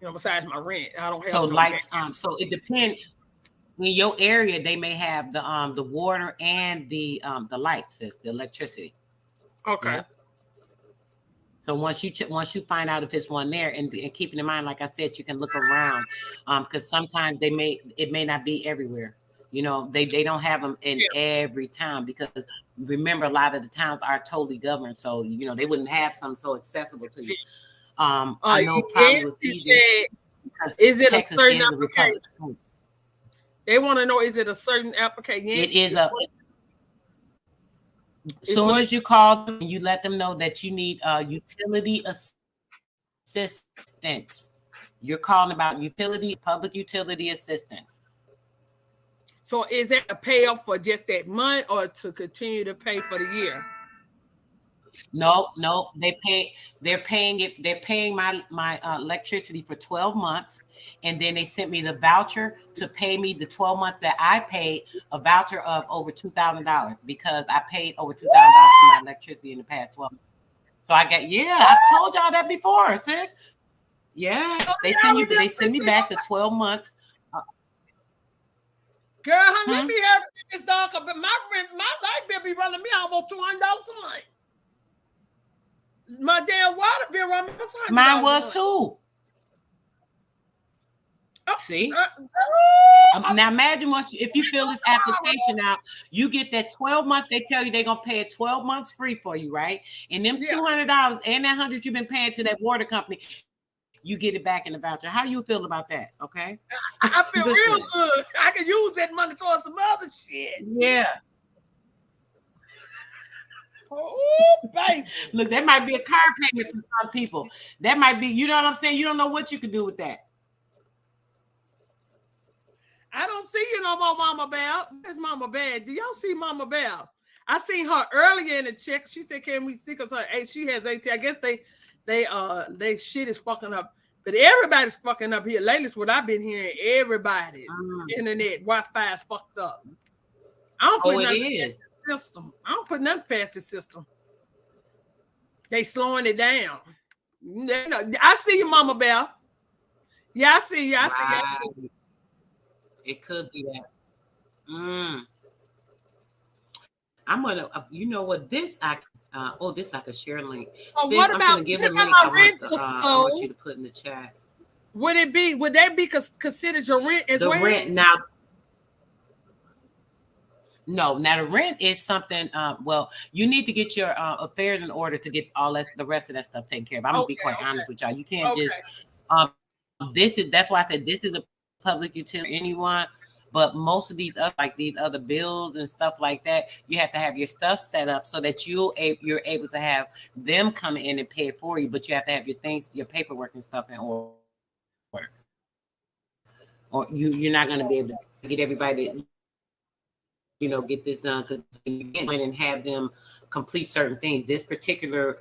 You know, besides my rent, I don't So have no lights, gas. so it depends. In your area, they may have the water and the lights, the electricity. Okay. Yeah. So once you find out if it's one there, and keeping in mind, like I said, you can look around, because sometimes it may not be everywhere. You know, they don't have them in every town, because remember, a lot of the towns are totally governed, so you know they wouldn't have some so accessible to you. I know probably was easier because is it Texas a certain is a republic. They want to know, is it a certain application? It is a. As soon as you call them, you let them know that you need utility assistance. You're calling about public utility assistance. So is it a payoff for just that month, or to continue to pay for the year? No, they're paying my electricity for 12 months. And then they sent me the voucher to pay me the 12 months that I paid, a voucher of over $2,000, because I paid over $2,000 to my electricity in the past 12 months. So I told y'all that before, sis. Yes, they send me back the 12 months. Girl, let me have this dog, but my light bill be running me almost $200 a month. My damn water bill running me $100. Mine was too. See? Now imagine if you fill this application out, you get that 12 months. They tell you they're gonna pay it 12 months free for you, right? And them $200 and that $100 you've been paying to that water company, you get it back in the voucher. How you feel about that? Okay. I feel real good. I can use that money towards some other shit. Yeah. Oh, baby. Look, that might be a car payment for some people. That might be, you know what I'm saying? You don't know what you can do with that. I don't see you no more, Mama Bell. Where's Mama Bell? Do y'all see Mama Bell? I seen her earlier in the check. She said, "Can we see?" Because she has AT. I guess they shit is fucking up. But everybody's fucking up here. Lately, what I've been hearing, everybody's internet Wi-Fi is fucked up. I don't put nothing past the system. I don't put nothing past the system. They slowing it down. I see you, Mama Bell. Yeah, I see you. I see you. It could be that. I'm gonna, you know what? This I could share a link. What about, I'm gonna give a link. I want you to put in the chat. Would that be considered your rent as well? The rent now. No, now the rent is something. Well, you need to get your affairs in order to get the rest of that stuff taken care of. I'm gonna be quite honest with y'all. You can't just. That's why I said this is a public utility. Anyone. But most of these other bills and stuff like that, you have to have your stuff set up so that you're able to have them come in and pay it for you. But you have to have your paperwork and stuff in order. Or you're not going to be able to get everybody to, get this done and have them complete certain things. This particular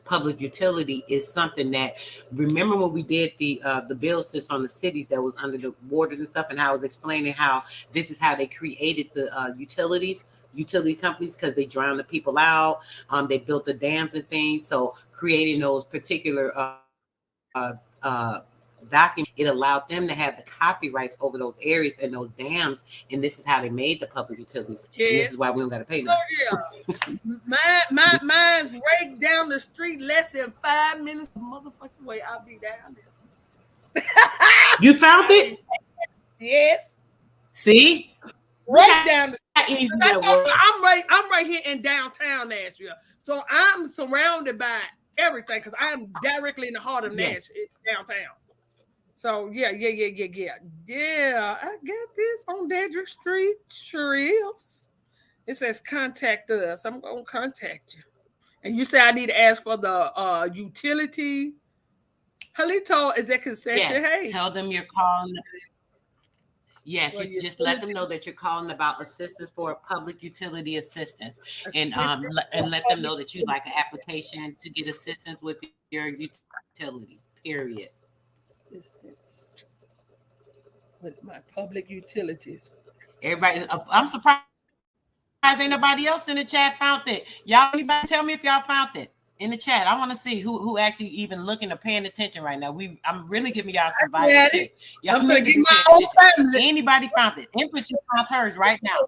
public utility is something that, remember when we did the bill system on the cities that was under the waters and stuff, and how I was explaining how this is how they created the utility companies, because they drowned the people out. They built the dams and things. So creating those particular documents, it allowed them to have the copyrights over those areas and those dams, and this is how they made the public utilities. Yes. And this is why we don't got to pay them. Mine's right down the street, less than 5 minutes motherfucking way. I'll be down there. You found it? Yes. See? Right down the street. I'm right here in downtown Nashville, so I'm surrounded by everything because I'm directly in the heart of Nashville, downtown. So yeah. I got this on Dedrick Street. Sure is. It says contact us. I'm gonna contact you. And you say I need to ask for the utility. Halito, is that concession? Yes. Hey, tell them you're calling. Yes, you just let them know that you're calling about assistance for public utility assistance, and let them know that you'd like an application to get assistance with your utilities. Period. Assistance with my public utilities. Everybody, I'm surprised ain't nobody else in the chat found it. Y'all, anybody tell me if y'all found it in the chat? I want to see who actually even looking or paying attention right now. I'm really giving y'all some vital tips. Y'all I'm gonna get my whole family. Anybody found it? Empress just found hers right now.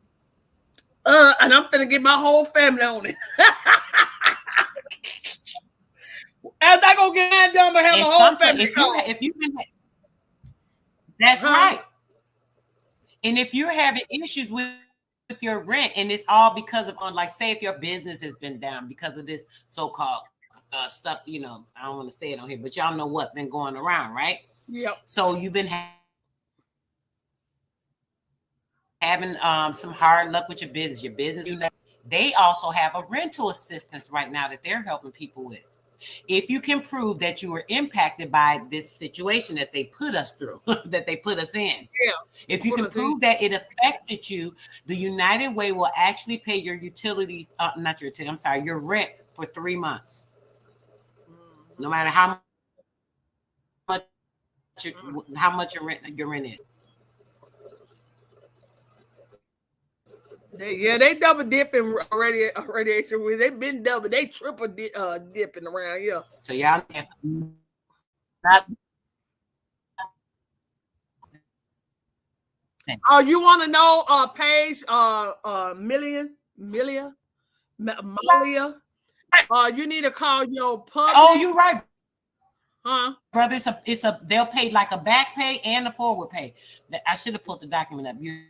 And I'm gonna get my whole family on it. As I go get mine done, I'm gonna have a whole family. If you can, that's right. And if you're having issues with your rent, and it's all because of like, say if your business has been down because of this so-called stuff, I don't want to say it on here, but y'all know what's been going around, right? Yep. So you've been having some hard luck with your business. They also have a rental assistance right now that they're helping people with. If you can prove that you were impacted by this situation that they put us through, that they put us in. Yeah. If you can prove that it affected you, the United Way will actually pay your utilities, your rent for 3 months. No matter how much your rent is. They double dipping radiation. They've been double, they triple dipping around here. So y'all not. Oh, you want to know Paige Malia? You need to call your public. Oh, you're right. Huh? Brother, they'll pay like a back pay and a forward pay. I should have put the document up. You're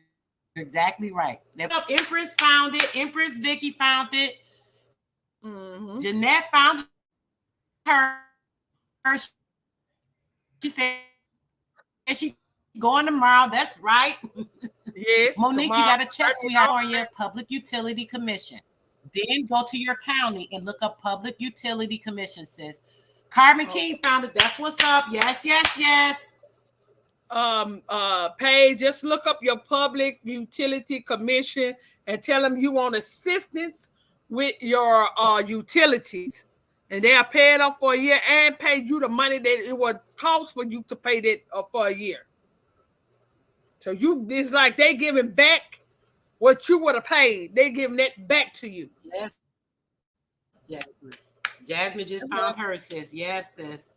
exactly right. Empress found it. Empress Vicky found it. Mm-hmm. Jeanette found her. She said she's going tomorrow. That's right. Yes. Monique, you got to check, sweetheart, on your Public Utility Commission. Then go to your county and look up Public Utility Commission, sis. Carmen King found it. That's what's up. Yes. Paige, just look up your Public Utility Commission and tell them you want assistance with your utilities, and they'll pay it off for a year and pay you the money that it would cost for you to pay that for a year. So it's like they giving back what you would have paid. They giving that back to you. Yes. Jasmine just found her, sis. Yes, sis.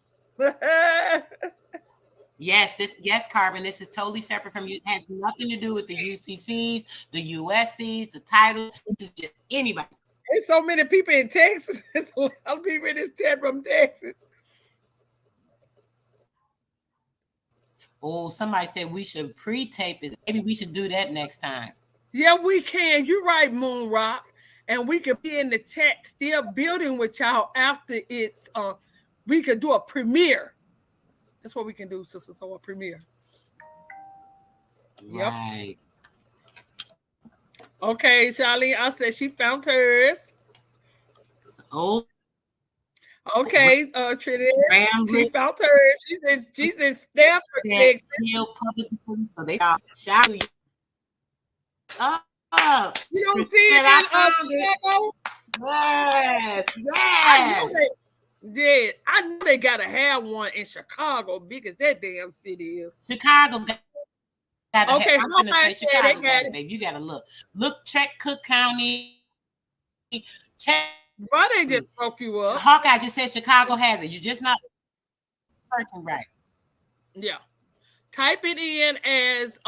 Yes, Carbon. This is totally separate from you. It has nothing to do with the UCCs, the USCs, the title. It's just anybody. There's so many people in Texas. There's a lot of people in this chat from Texas. Oh, somebody said we should pre-tape it. Maybe we should do that next time. Yeah, we can. You're right, Moon Rock. And we could be in the chat still building with y'all after it's we could do a premiere. That's what we can do, sister. So a premiere. Right. Yep. Okay, Charlene. I said she found hers. Oh. Okay, Trinity. She found hers. She's in Stanford, Texas. So they are shouting. You don't see it in Chicago? Yes. I know they gotta have one in Chicago, big as that damn city is. Chicago. Okay, I'm gonna say Chicago, baby. You gotta look. Check Cook County. Check. Why they just broke you up? Hawkeye just said Chicago has it. You just not searching right. Yeah. Type it in as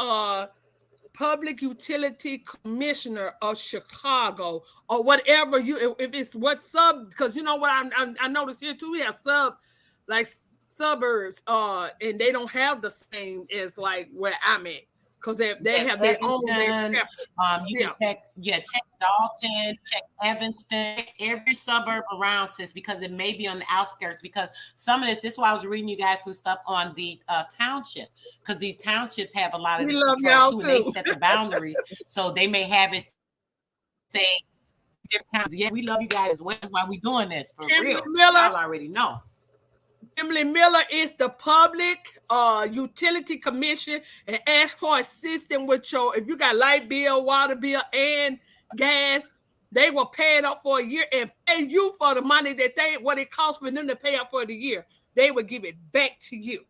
Public Utility Commissioner of Chicago or whatever if it's what sub, because you know what I noticed here too, we have suburbs and they don't have the same as like where I'm at, because they have their own. You can check Dalton, check Evanston, every suburb around, sis, because it may be on the outskirts. Because some of this is why I was reading you guys some stuff on the township, because these townships have a lot of this control too, and they set the boundaries, so they may have it say, "Yeah, we love you guys as well. That's why we doing this for real." Y'all already know. Kimberly Miller is the Public Utility Commission and ask for assistance with your, if you got light bill, water bill, and gas, they will pay it up for a year and pay you for the money that what it costs for them to pay up for the year. They will give it back to you.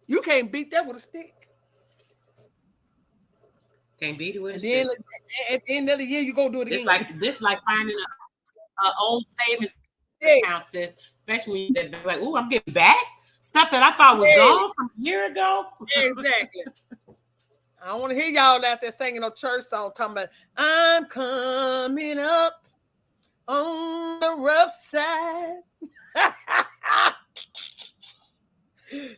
You can't beat that with a stick. Can't beat it with a stick. At the end of the year, you go do it again. It's like finding an old savings account, sis. Especially when you're like, "Ooh, I'm getting back stuff that I thought was gone from a year ago." Exactly. I don't want to hear y'all out there singing a church song talking about I'm coming up on the rough side.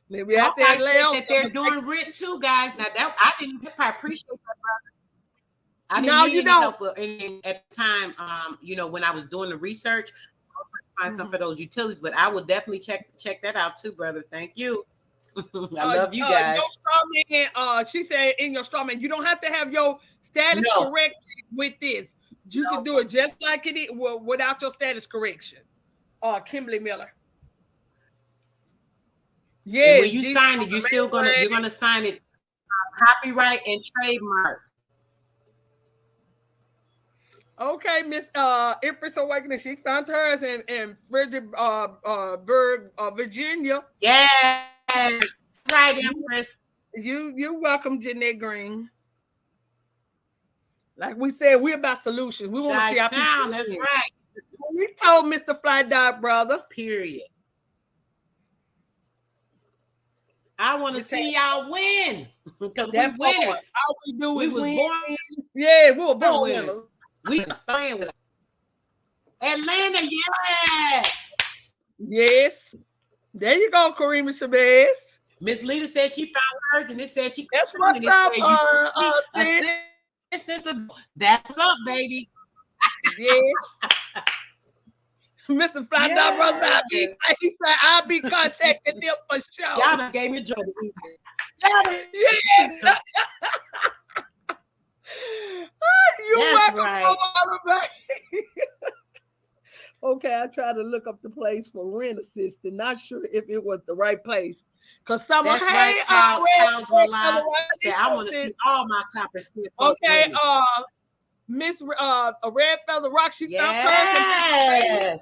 Maybe out there that they're doing rent too, guys. Now that I didn't appreciate that, brother. I didn't need any help at the time. When I was doing the research, I was trying to find some for those utilities, but I would definitely check that out too, brother. Thank you. I love you guys. Your strawman, she said in your strawman, you don't have to have your status correct with this. You can do it just like it is without your status correction. Kimberly Miller. Yes. And when you sign it, you're gonna sign it copyright and trademark. Okay, Miss Empress Awakening, she found hers in Fredericksburg, Virginia. Yes, right, Empress. You're welcome, Jeanette Green. Like we said, we're about solutions. We want to see how people. That's right. We told Mr. Fly Dog brother. Period. I want to see y'all win. Because we winners. All we do is win. Yeah, we were born winners. We are playing with Atlanta, yes. Yes. There you go, Karima Shabazz. Miss Lita said she found hers, and it said she. That's what's up, That's up, baby. Yes. Mr. Fly Dog Brother, he said I'll be contacting them for sure. Y'all done gave me joy. Yes. That's right. Okay, I tried to look up the place for rent assistance. Not sure if it was the right place. Because someone, I want to see all my toppers. Okay, Miss Red Feather Rock, she found hers.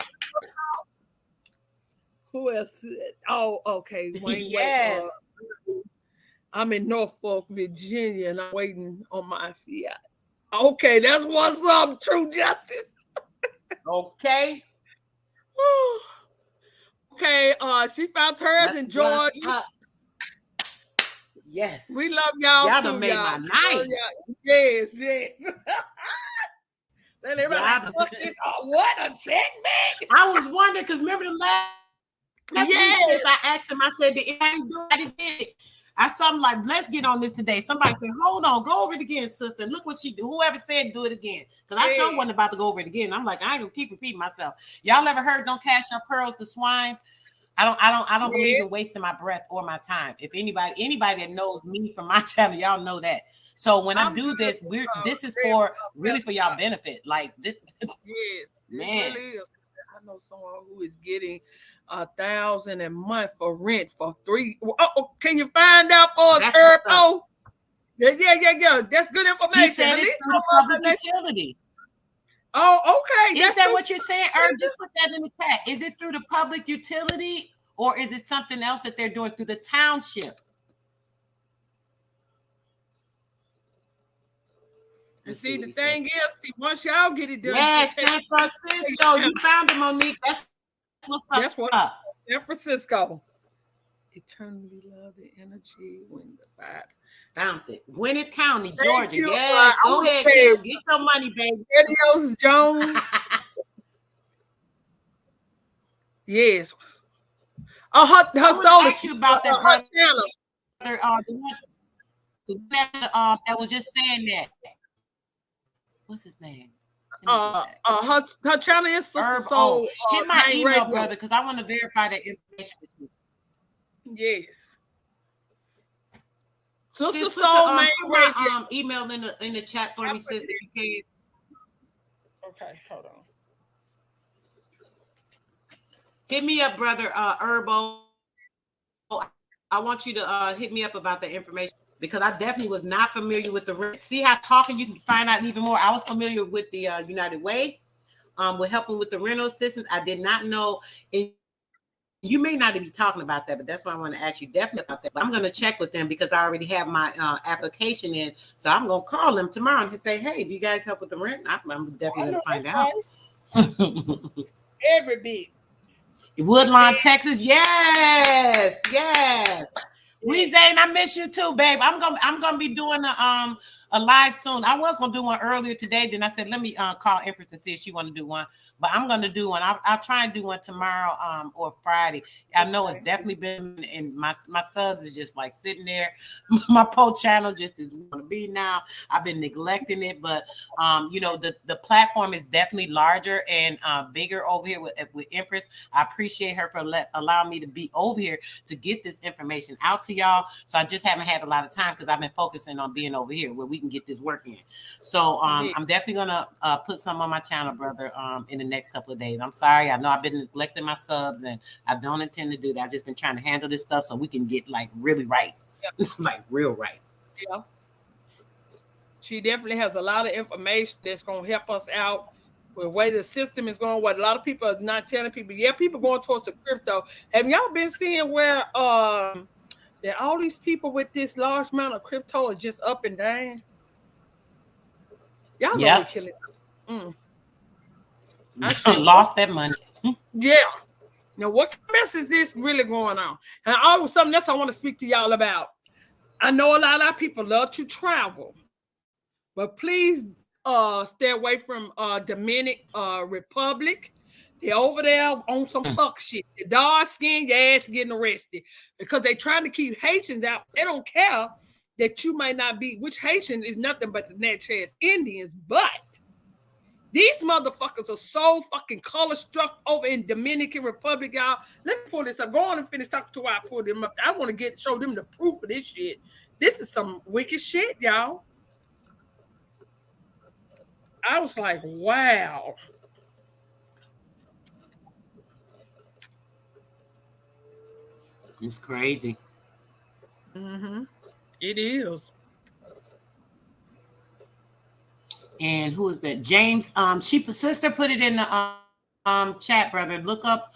Who else? Oh, okay. Yes. I'm in Norfolk, Virginia, and I'm waiting on my Fiat. Okay, that's what's up, True Justice. Okay. Okay, she found hers in Georgia. Yes. We love y'all. Y'all done made my night. Yes. Then everybody what a check back. I was wondering because remember the last week I asked him, I said, did anybody do it? I did. I saw him like, let's get on this today. Somebody said, hold on, go over it again, sister. Look what she do. Whoever said do it again. Because I sure wasn't about to go over it again. I'm like, I ain't gonna keep repeating myself. Y'all ever heard don't cast your pearls to swine? I don't believe in wasting my breath or my time. If anybody that knows me from my channel, y'all know that. So when I do this, this is for really for y'all benefit. Like this. Yes, man. Really is. I know someone who is getting $1,000 a month for rent for 3. Can you find out for us, Herb? Oh, yeah. That's good information. You said it's through the public utility. Oh, okay. Is that what you're saying, Herb? Just put that in the chat. Is it through the public utility or is it something else that they're doing through the township? And see, the thing is, once y'all get it done. Yes, San Francisco. You found it, Monique. That's what's up. That's what's up. San Francisco. Eternally love the energy when the vibe. Found it. Gwinnett County, Georgia. Yes, go ahead, get your money, baby. Adios, Jones. Yes. Oh, her soul is you about that her channel. That was just saying that. What's his name? Her channel is Sister Soul. Hit my email, brother, because I want to verify that information with you. Yes. Sister Soul main radio. Email in the chat for me, sis, if you can. Okay, hold on. Hit me up, brother Herbo. I want you to hit me up about the information because I definitely was not familiar with the rent. See how talking you can find out even more. I was familiar with the United Way. With helping with the rental assistance. I did not know, and you may not be talking about that, but that's why I want to ask you definitely about that. But I'm going to check with them because I already have my application in. So I'm going to call them tomorrow and say, hey, do you guys help with the rent? I'm definitely going to I find know out. that's right. Every bit. Woodlawn, Texas. Yes, yes. We Yeah. Zane, I miss you too, babe. I'm gonna be doing a live soon. I was gonna do one earlier today. Then I said, let me call Empress and see if she want to do one. But I'm gonna do one. I'll try and do one tomorrow or Friday. I know it's Okay. definitely been, and my subs is just like sitting there. My poll channel just is want to be now. I've been neglecting it, but the platform is definitely larger and bigger over here with Empress. I appreciate her for allowing me to be over here to get this information out to y'all. So I just haven't had a lot of time because I've been focusing on being over here where we can get this work in. So Yeah. I'm definitely gonna put some on my channel, brother, in the next couple of days. I'm sorry, I know I've been neglecting my subs, and I don't intend to do that. I've just been trying to handle this stuff so we can get like really right, like real right. Yeah. She definitely has a lot of information that's going to help us out with the way the system is going. What a lot of people is not telling people. Yeah, people going towards the crypto. Have y'all been seeing where that all these people with this large amount of crypto are just up and down? Y'all know what Yep. killing. Mm. I said, what? Lost that money. Yeah. Now, what mess is this really going on? And always something else I want to speak to y'all about. I know a lot of our people love to travel, but please stay away from Dominican Republic. They're over there on some fuck shit. The dark skin, your ass getting arrested because they trying to keep Haitians out. They don't care that you might not be, which Haitian is nothing but the natural ass Indians, but these motherfuckers are so fucking color struck over in Dominican Republic, y'all. Let me pull this up. Go on and finish talking to why I pulled them up. I want to show them the proof of this shit. This is some wicked shit, y'all. I was like, wow. It's crazy. Mm-hmm. It is. And who is that? James. Sister put it in the chat, brother. Look up.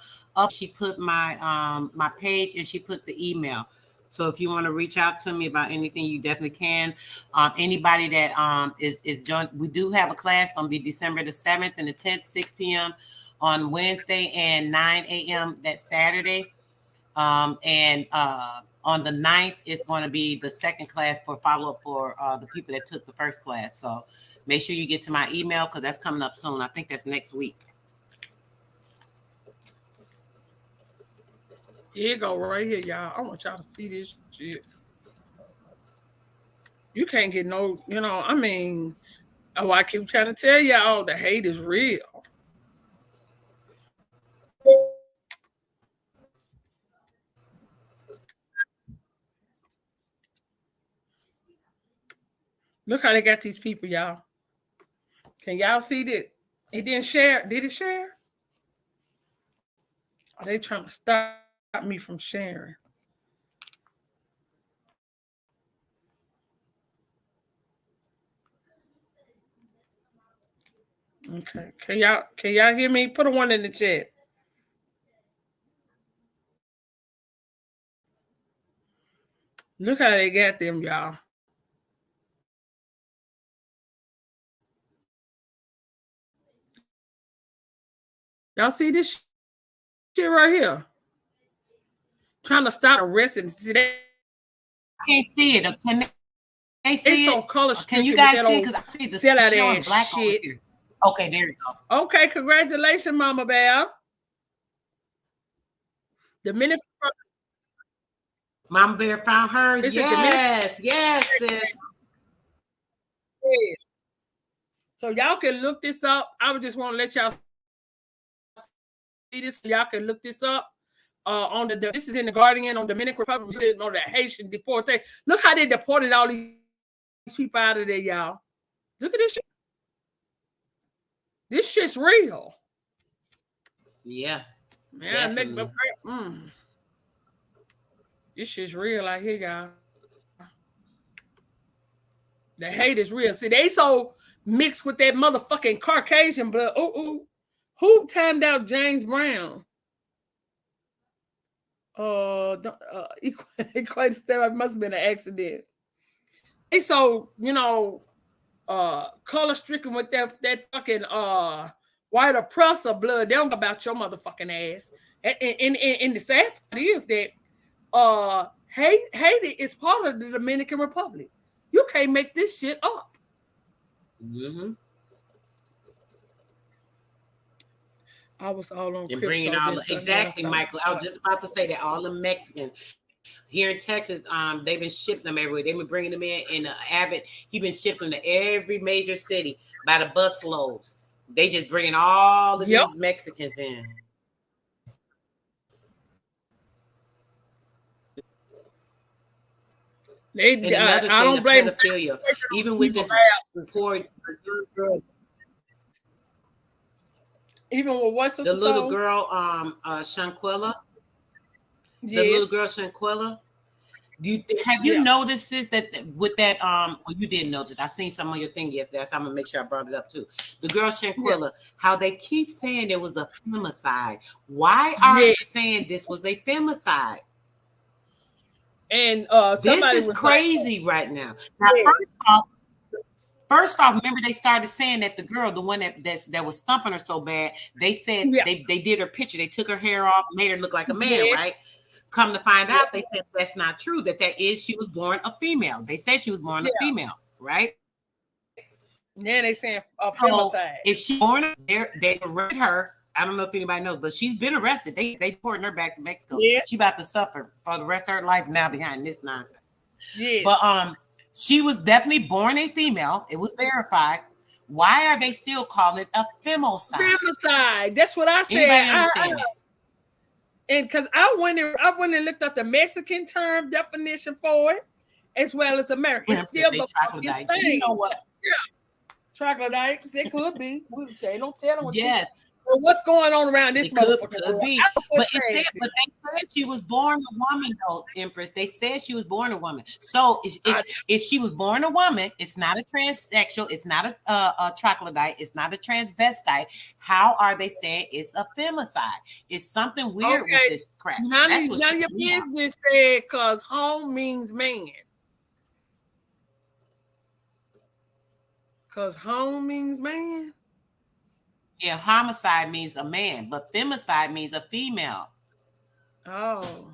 She put my page and she put the email. So if you want to reach out to me about anything, you definitely can. Anybody that is joined, we do have a class on the December the 7th and the 10th, 6 p.m. on Wednesday and 9 a.m. that Saturday. And on the 9th, it's going to be the second class for follow-up for the people that took the first class. So make sure you get to my email because that's coming up soon. I think that's next week. Here you go, right here, y'all. I want y'all to see this shit. You can't get no, I mean, oh, I keep trying to tell y'all the hate is real. Look how they got these people, y'all. Can y'all see that? It didn't share. Did it share? Are they trying to stop me from sharing? Okay. Can y'all hear me? Put a one in the chat. Look how they got them, y'all. Y'all see this shit right here? Trying to stop arresting. See, I can't see it. Can they they see so it? color Can you stricken with guys that see it? old Because I see the sellout showing ass black over shit. here. Okay, there you go. Okay, congratulations, Mama Bear. The minute Mama Bear found hers. it's a Dominican. Yes, yes, sis. So y'all can look this up. I would just want to let y'all see this. Y'all can look this up. On the this is in the Guardian on Dominican Republic on the Haitian deportation. Look how they deported all these people out of there, y'all. Look at this shit. This shit's real. Yeah. Man, Definitely. this shit's real out here, y'all. The hate is real. See, they so mixed with that motherfucking Caucasian blood. Who timed out James Brown? Equate step. It must have been an accident. They so color stricken with that fucking white oppressor blood. They don't know about your motherfucking ass. And the sad part is that Haiti is part of the Dominican Republic. You can't make this shit up. Mm-hmm. I was all on and bringing crypto. all exactly, Michael. I was just about to say that all the Mexicans here in Texas, they've been shipping them everywhere. They've been bringing them in. Abbott, he been shipping them to every major city by the bus loads. They just bringing all of these Mexicans in. I don't blame pedophilia. Even with this before. Even with what's the little girl, Shanquella. Yes. The little girl Shanquella. Have you noticed this that with that well, you didn't notice. I seen some on your thing yesterday, so I'm gonna make sure I brought it up too. The girl Shanquella, how they keep saying it was a femicide. Why are they saying this was a femicide? And this is crazy right now. Now, first off, remember they started saying that the girl, the one that was thumping her so bad, they said they did her picture. They took her hair off, made her look like a man, right? Come to find out, they said that's not true. That she was born a female. They said she was born a female, right? Yeah, they saying a femicide. If she born, they arrested her. I don't know if anybody knows, but she's been arrested. They deported her back to Mexico. Yeah. She about to suffer for the rest of her life now behind this nonsense. Yeah. But she was definitely born a female. It was verified. Why are they still calling it a femicide? Femicide. That's what I said. And because I went and looked up the Mexican term definition for it, as well as American. It's still the fucking thing. You know what? Yeah. Troglodytes. It could be. We say don't tell them. Yes. Well, what's going on around this motherfucker? Could be. But they said she was born a woman, though, Empress. They said she was born a woman. So if she was born a woman, it's not a transsexual, it's not a troglodyte, it's not a transvestite. How are they saying it's a femicide? It's something weird with this crap. None of your business said because home means man. Because home means man. Yeah, homicide means a man, but femicide means a female. Oh.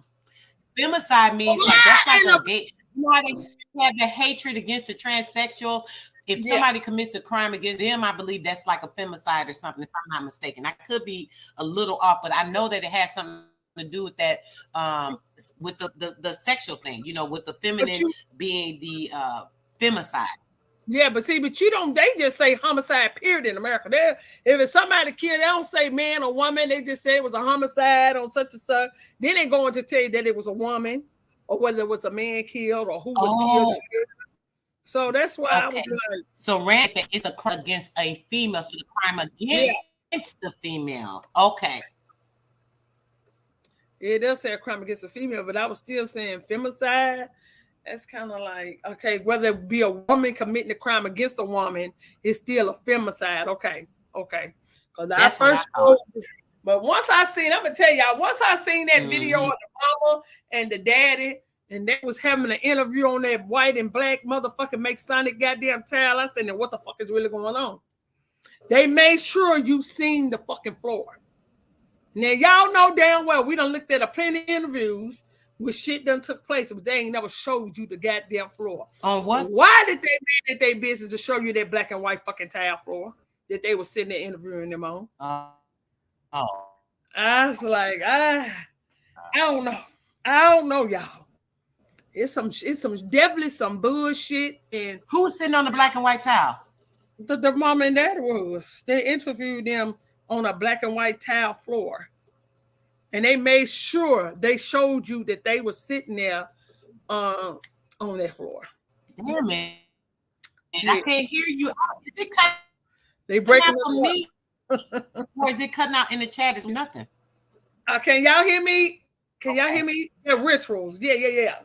Femicide means that's like a gay. You know how they have the hatred against the transsexual? If somebody commits a crime against them, I believe that's like a femicide or something, if I'm not mistaken. I could be a little off, but I know that it has something to do with that, with the sexual thing, with the feminine being the femicide. Yeah, but you don't, they just say homicide, period, in America. If it's somebody killed, they don't say man or woman. They just say it was a homicide on such and such. Then they're going to tell you that it was a woman or whether it was a man killed or who was killed. So that's why I was like. So Randy, it's a crime against a female, so the crime against the female. Okay. It does say a crime against a female, but I was still saying femicide. That's kind of like, okay, whether it be a woman committing a crime against a woman, it's still a femicide. Okay. Because I first, but once I seen, I'm gonna tell y'all, once I seen that video of the mama and the daddy, and they was having an interview on that white and black motherfucking make Sonic goddamn towel, I said, now what the fuck is really going on? They made sure you seen the fucking floor. Now y'all know damn well we done looked at a plenty of interviews where shit done took place, but they ain't never showed you the goddamn floor. On what? Why did they make it their business to show you that black and white fucking tile floor that they were sitting there interviewing them on? I was like, I don't know. I don't know, y'all. It's definitely some bullshit. And who was sitting on the black and white tile? The mom and dad was. They interviewed them on a black and white tile floor. And they made sure they showed you that they were sitting there on that floor. Damn it. And I can't hear you. They breaking up for me. Or is it cutting out in the chat? It's nothing. Can y'all hear me? Can y'all hear me? Yeah, rituals. Yeah.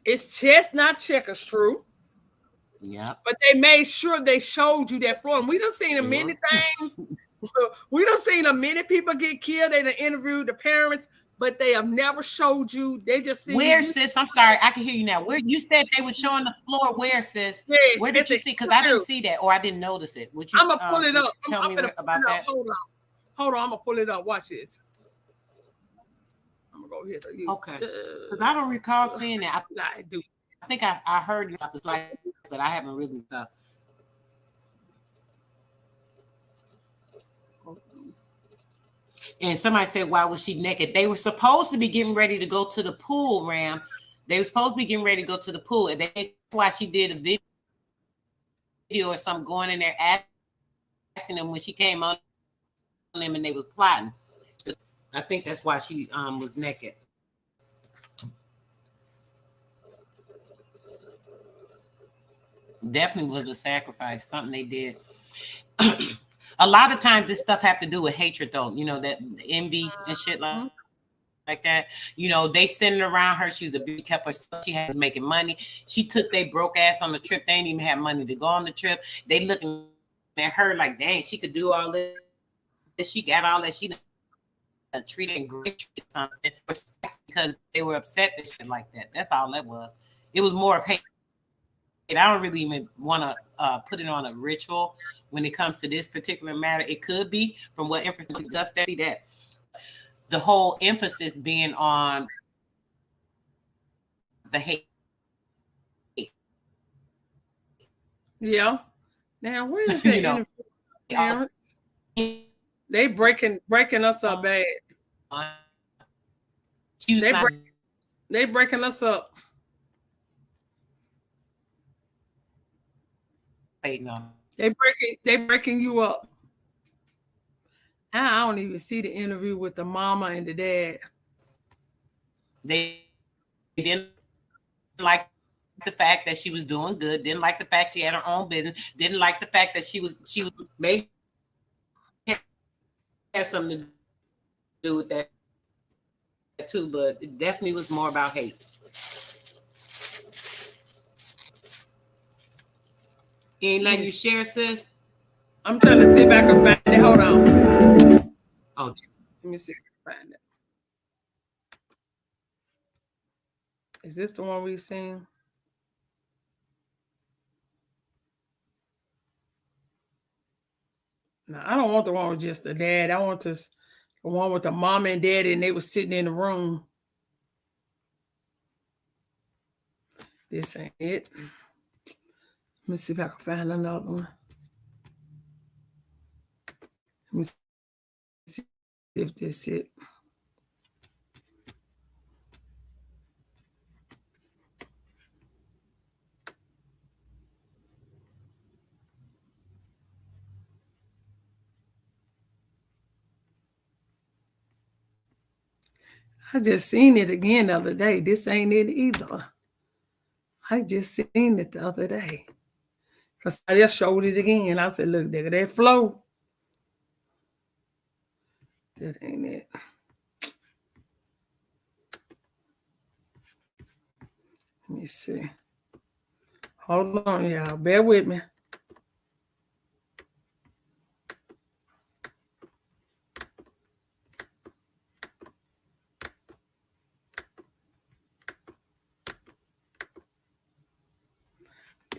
It's chestnut checkers, true. Yeah. But they made sure they showed you that floor. And we done seen Sure. many things. We done seen many people get killed. They done interviewed the parents, but they have never showed you. They just see where, you. sis? I'm sorry, I can hear you now. Where you said they were showing the floor? Where, sis? Yes, Where did you see? Because I didn't see that, or I didn't notice it. Would you I'm gonna pull it up. tell I'm me gonna about pull it up. that? Hold on. I'm gonna pull it up. Watch this. I'm gonna go here to you. Okay. Because I don't recall seeing that. I do. I think I heard you about the slides, but I haven't really. And somebody said, "Why was she naked?" They were supposed to be getting ready to go to the pool, Ram. They were supposed to be getting ready to go to the pool, and that's why she did a video or something going in there asking them when she came on them and they was plotting. I think that's why she was naked. Definitely was a sacrifice, something they did. A lot of times this stuff have to do with hatred, though. You know, that envy and shit like that. You know, they sending around her. She was a beauty, kept herself. She had making money. She took their broke ass on the trip. They didn't even have money to go on the trip. They looking at her like, dang, she could do all this. She got all that. She treated great something because they were upset and shit like that. That's all that was. It was more of hate. I don't really even want to put it on a ritual when it comes to this particular matter. It could be from what information does see that the whole emphasis being on the hate. Yeah. Now where is that? You know, parents? They breaking us up bad. They breaking us up. They breaking you up. I don't even see the interview with the mama and the dad. They didn't like the fact that she was doing good. Didn't like the fact she had her own business. Didn't like the fact that she was may have something to do with that too, but it definitely was more about hate. Anything you share, sis? I'm trying to see if I can find it. Hold on. Oh, let me see if I can find it. Is this the one we've seen? No, I don't want the one with just the dad. I want the one with the mom and daddy, and they were sitting in the room. This ain't it. Let me see if I can find another one. Let me see if this is it. I just seen it again the other day. This ain't it either. I just seen it the other day. Because I just showed it again. I said, look, there, that flow. That ain't it. Let me see. Hold on, y'all. Bear with me.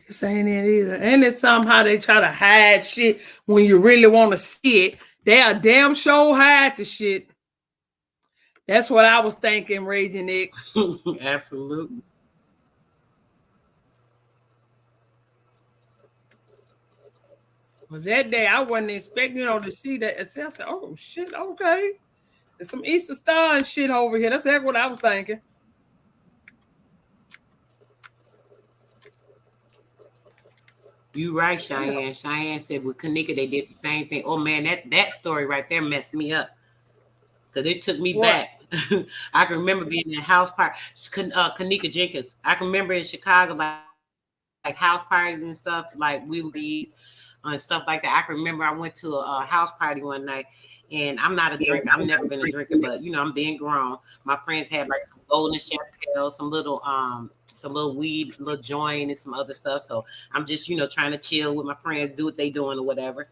This ain't it either. And it's somehow they try to hide shit when you really want to see it. They are damn sure hide the shit. That's what I was thinking, Raging X. Absolutely. Was that day I wasn't expecting to see that. I said, oh shit, okay. There's some Easter Star and shit over here. That's exactly what I was thinking. You right, Cheyenne. Yeah. Cheyenne said with Kanika they did the same thing. Oh man, that story right there messed me up. Cause it took me back. I can remember being in a house party. Kanika Jenkins. I can remember in Chicago like house parties and stuff. Like we would be and stuff like that. I can remember I went to a house party one night And I'm not a drinker. I've never been a drinker, but you know, I'm being grown. My friends had like some golden champagne, some little weed, little joint, and some other stuff. So I'm just, you know, trying to chill with my friends, do what they doing or whatever.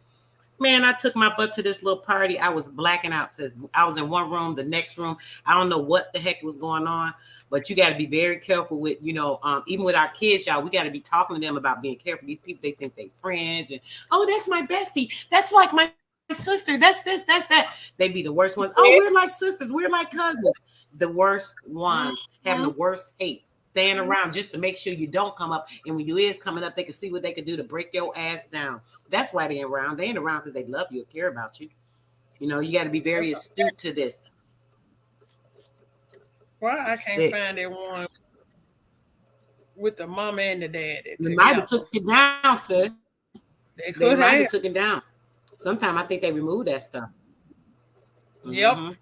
Man, I took my butt to this little party. I was blacking out. Says I was in one room, the next room. I don't know what the heck was going on, but you got to be very careful with, you know, even with our kids, y'all, we got to be talking to them about being careful. These people, they think they friends, and oh, that's my bestie. That's like my sister. That's this, that's that. They be the worst ones. Oh, we're like sisters. We're like cousins. The worst ones, having the worst hate. Staying around just to make sure you don't come up. And when you is coming up, they can see what they can do to break your ass down. That's why they ain't around. They ain't around because they love you or care about you. You know, you got to be very astute to this. Why I can't find that one with the mama and the daddy? They might have took it down, sis. They might have took it down. Sometimes I think they removed that stuff. Yep.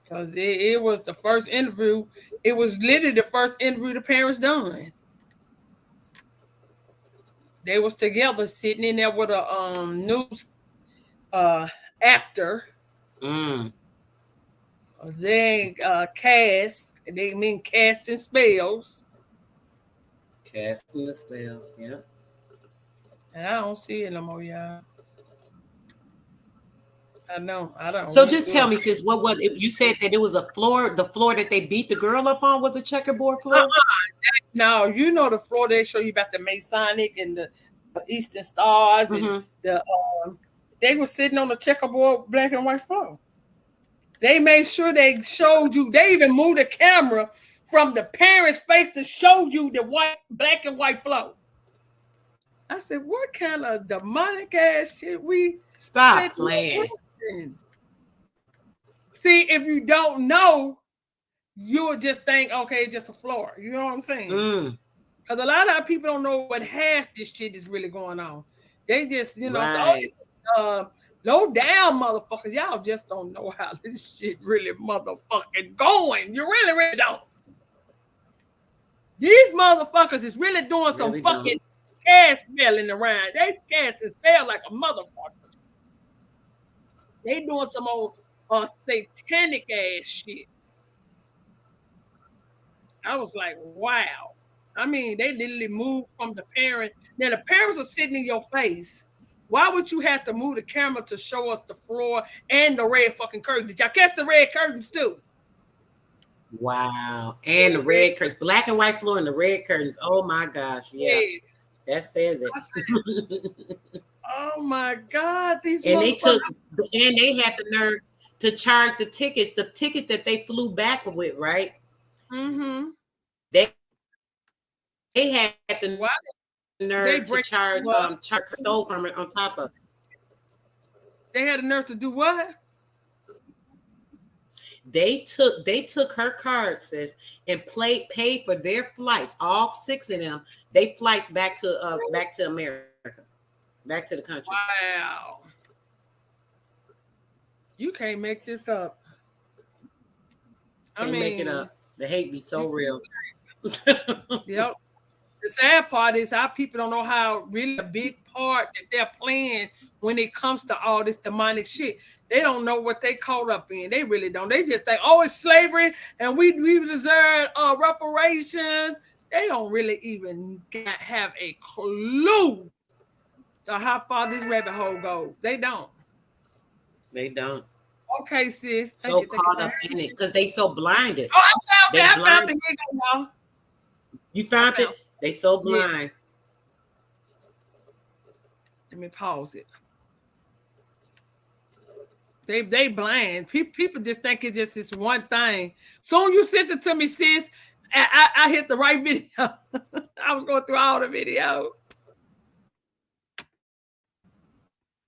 Because it was the first interview. It was literally the first interview the parents done. They was together sitting in there with a news actor. They cast. They mean casting spells. Casting the spell, yeah. And I don't see it no more, y'all. I don't. So just tell me, sis, what was it? You said that it was a floor, the floor that they beat the girl up on was a checkerboard floor? No, you know the floor they show you about the Masonic and the Eastern Stars and the they were sitting on the checkerboard black and white floor. They made sure they showed you, they even moved the camera from the parents' face to show you the black and white floor. I said, what kind of demonic ass shit we stop playing? See, if you don't know, you would just think, okay, it's just a floor. You know what I'm saying? Because a lot of people don't know what half this shit is really going on. They just, you know, low down motherfuckers. Y'all just don't know how this shit really motherfucking going. You really, really don't. These motherfuckers is really doing some fucking cast spelling around. They cast and spell like a motherfucker. They doing some old satanic ass shit. I was like, wow. I mean, they literally moved from the parent. Now the parents are sitting in your face. Why would you have to move the camera to show us the floor and the red fucking curtains? Did y'all catch the red curtains too? Wow. And the red curtains, black and white floor and the red curtains. Oh my gosh. Yeah. Yes. That says it. Oh my God. These and they had the nerve to charge the tickets that they flew back with, right? They had the nerve to charge stole from it on top of it. They had the nerve to do what? They took her card, sis, and paid for their flights, all 6 of them. They flights back to America, back to the country. Wow, you can't make this up. Can't make it up. The hate be so real. Yep. The sad part is our people don't know how really a big part that they're playing when it comes to all this demonic shit. They don't know what they caught up in. They really don't. They just think, oh, it's slavery and we deserve reparations. They don't really even have a clue to how far this rabbit hole goes. They don't. They don't. Okay, sis. So caught up in it because they so blinded. Oh, I found it. You found it? They so blind. Let me pause it. They blind. People just think it's just this one thing. Soon you sent it to me, sis. I hit the right video. I was going through all the videos.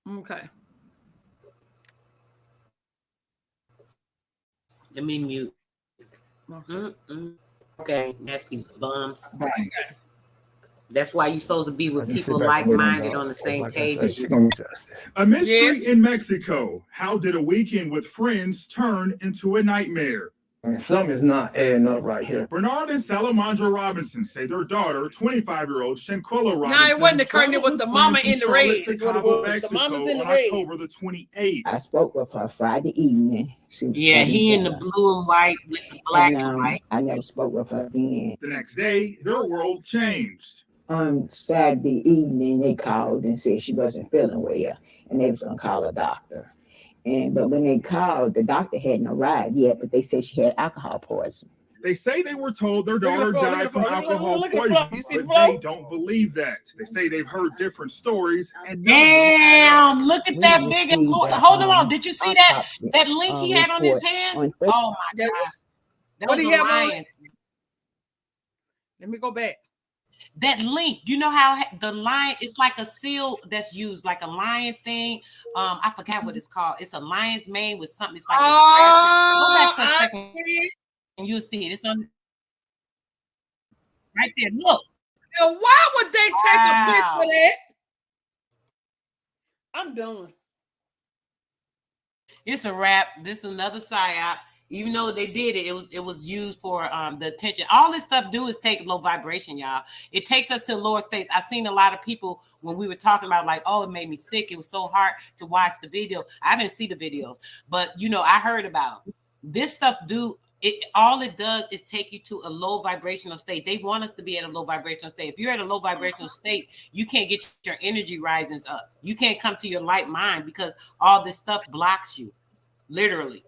Okay. Let me mute. Okay, nasty bums. Okay. That's why you're supposed to be with people like-minded on the same page. A mystery in Mexico. How did a weekend with friends turn into a nightmare? And something is not adding up right here. Bernard and Salamandra Robinson say their daughter, 25-year-old Shanquilla Robinson, No, it wasn't the curtain. It traveled was with the friends mama from in the Charlotte red. to Is what it Cabo, was. The Mexico mama's in the on red. October the 28th. I spoke with her Friday evening. She was Yeah, from he in the Dallas. blue and white with the black And and white. I never spoke with her again. The next day, their world changed. On Saturday evening, they called and said she wasn't feeling well, and they was gonna call a doctor. But when they called, the doctor hadn't arrived yet, but they said she had alcohol poisoning. They say they were told their Look at the daughter floor, look at died the from floor, alcohol look at the floor. poisoning, You see the but floor? they don't believe that. They say they've heard different stories and Damn, look at We that big. received Hold on. Did you see that? autopsy, That link he had on his report hand? on Oh my That- gosh. That What was he a have on? lion. Let me go back. That link, you know how the lion, it's like a seal that's used, like a lion thing. I forgot what it's called. It's a lion's mane with something. It's like go back for a second and you'll see it. It's on right there. Look. Now, why would they take a Wow. picture of that? I'm done. It's a wrap. This is another psyop. Even though they did it, it was used for the attention. All this stuff do is take low vibration, y'all. It takes us to lower states. I've seen a lot of people when we were talking about like, oh, it made me sick. It was so hard to watch the video. I didn't see the videos, but you know, I heard about them. This stuff all it does is take you to a low vibrational state. They want us to be at a low vibrational state. If you're at a low vibrational state, you can't get your energy risings up. You can't come to your light mind because all this stuff blocks you, literally.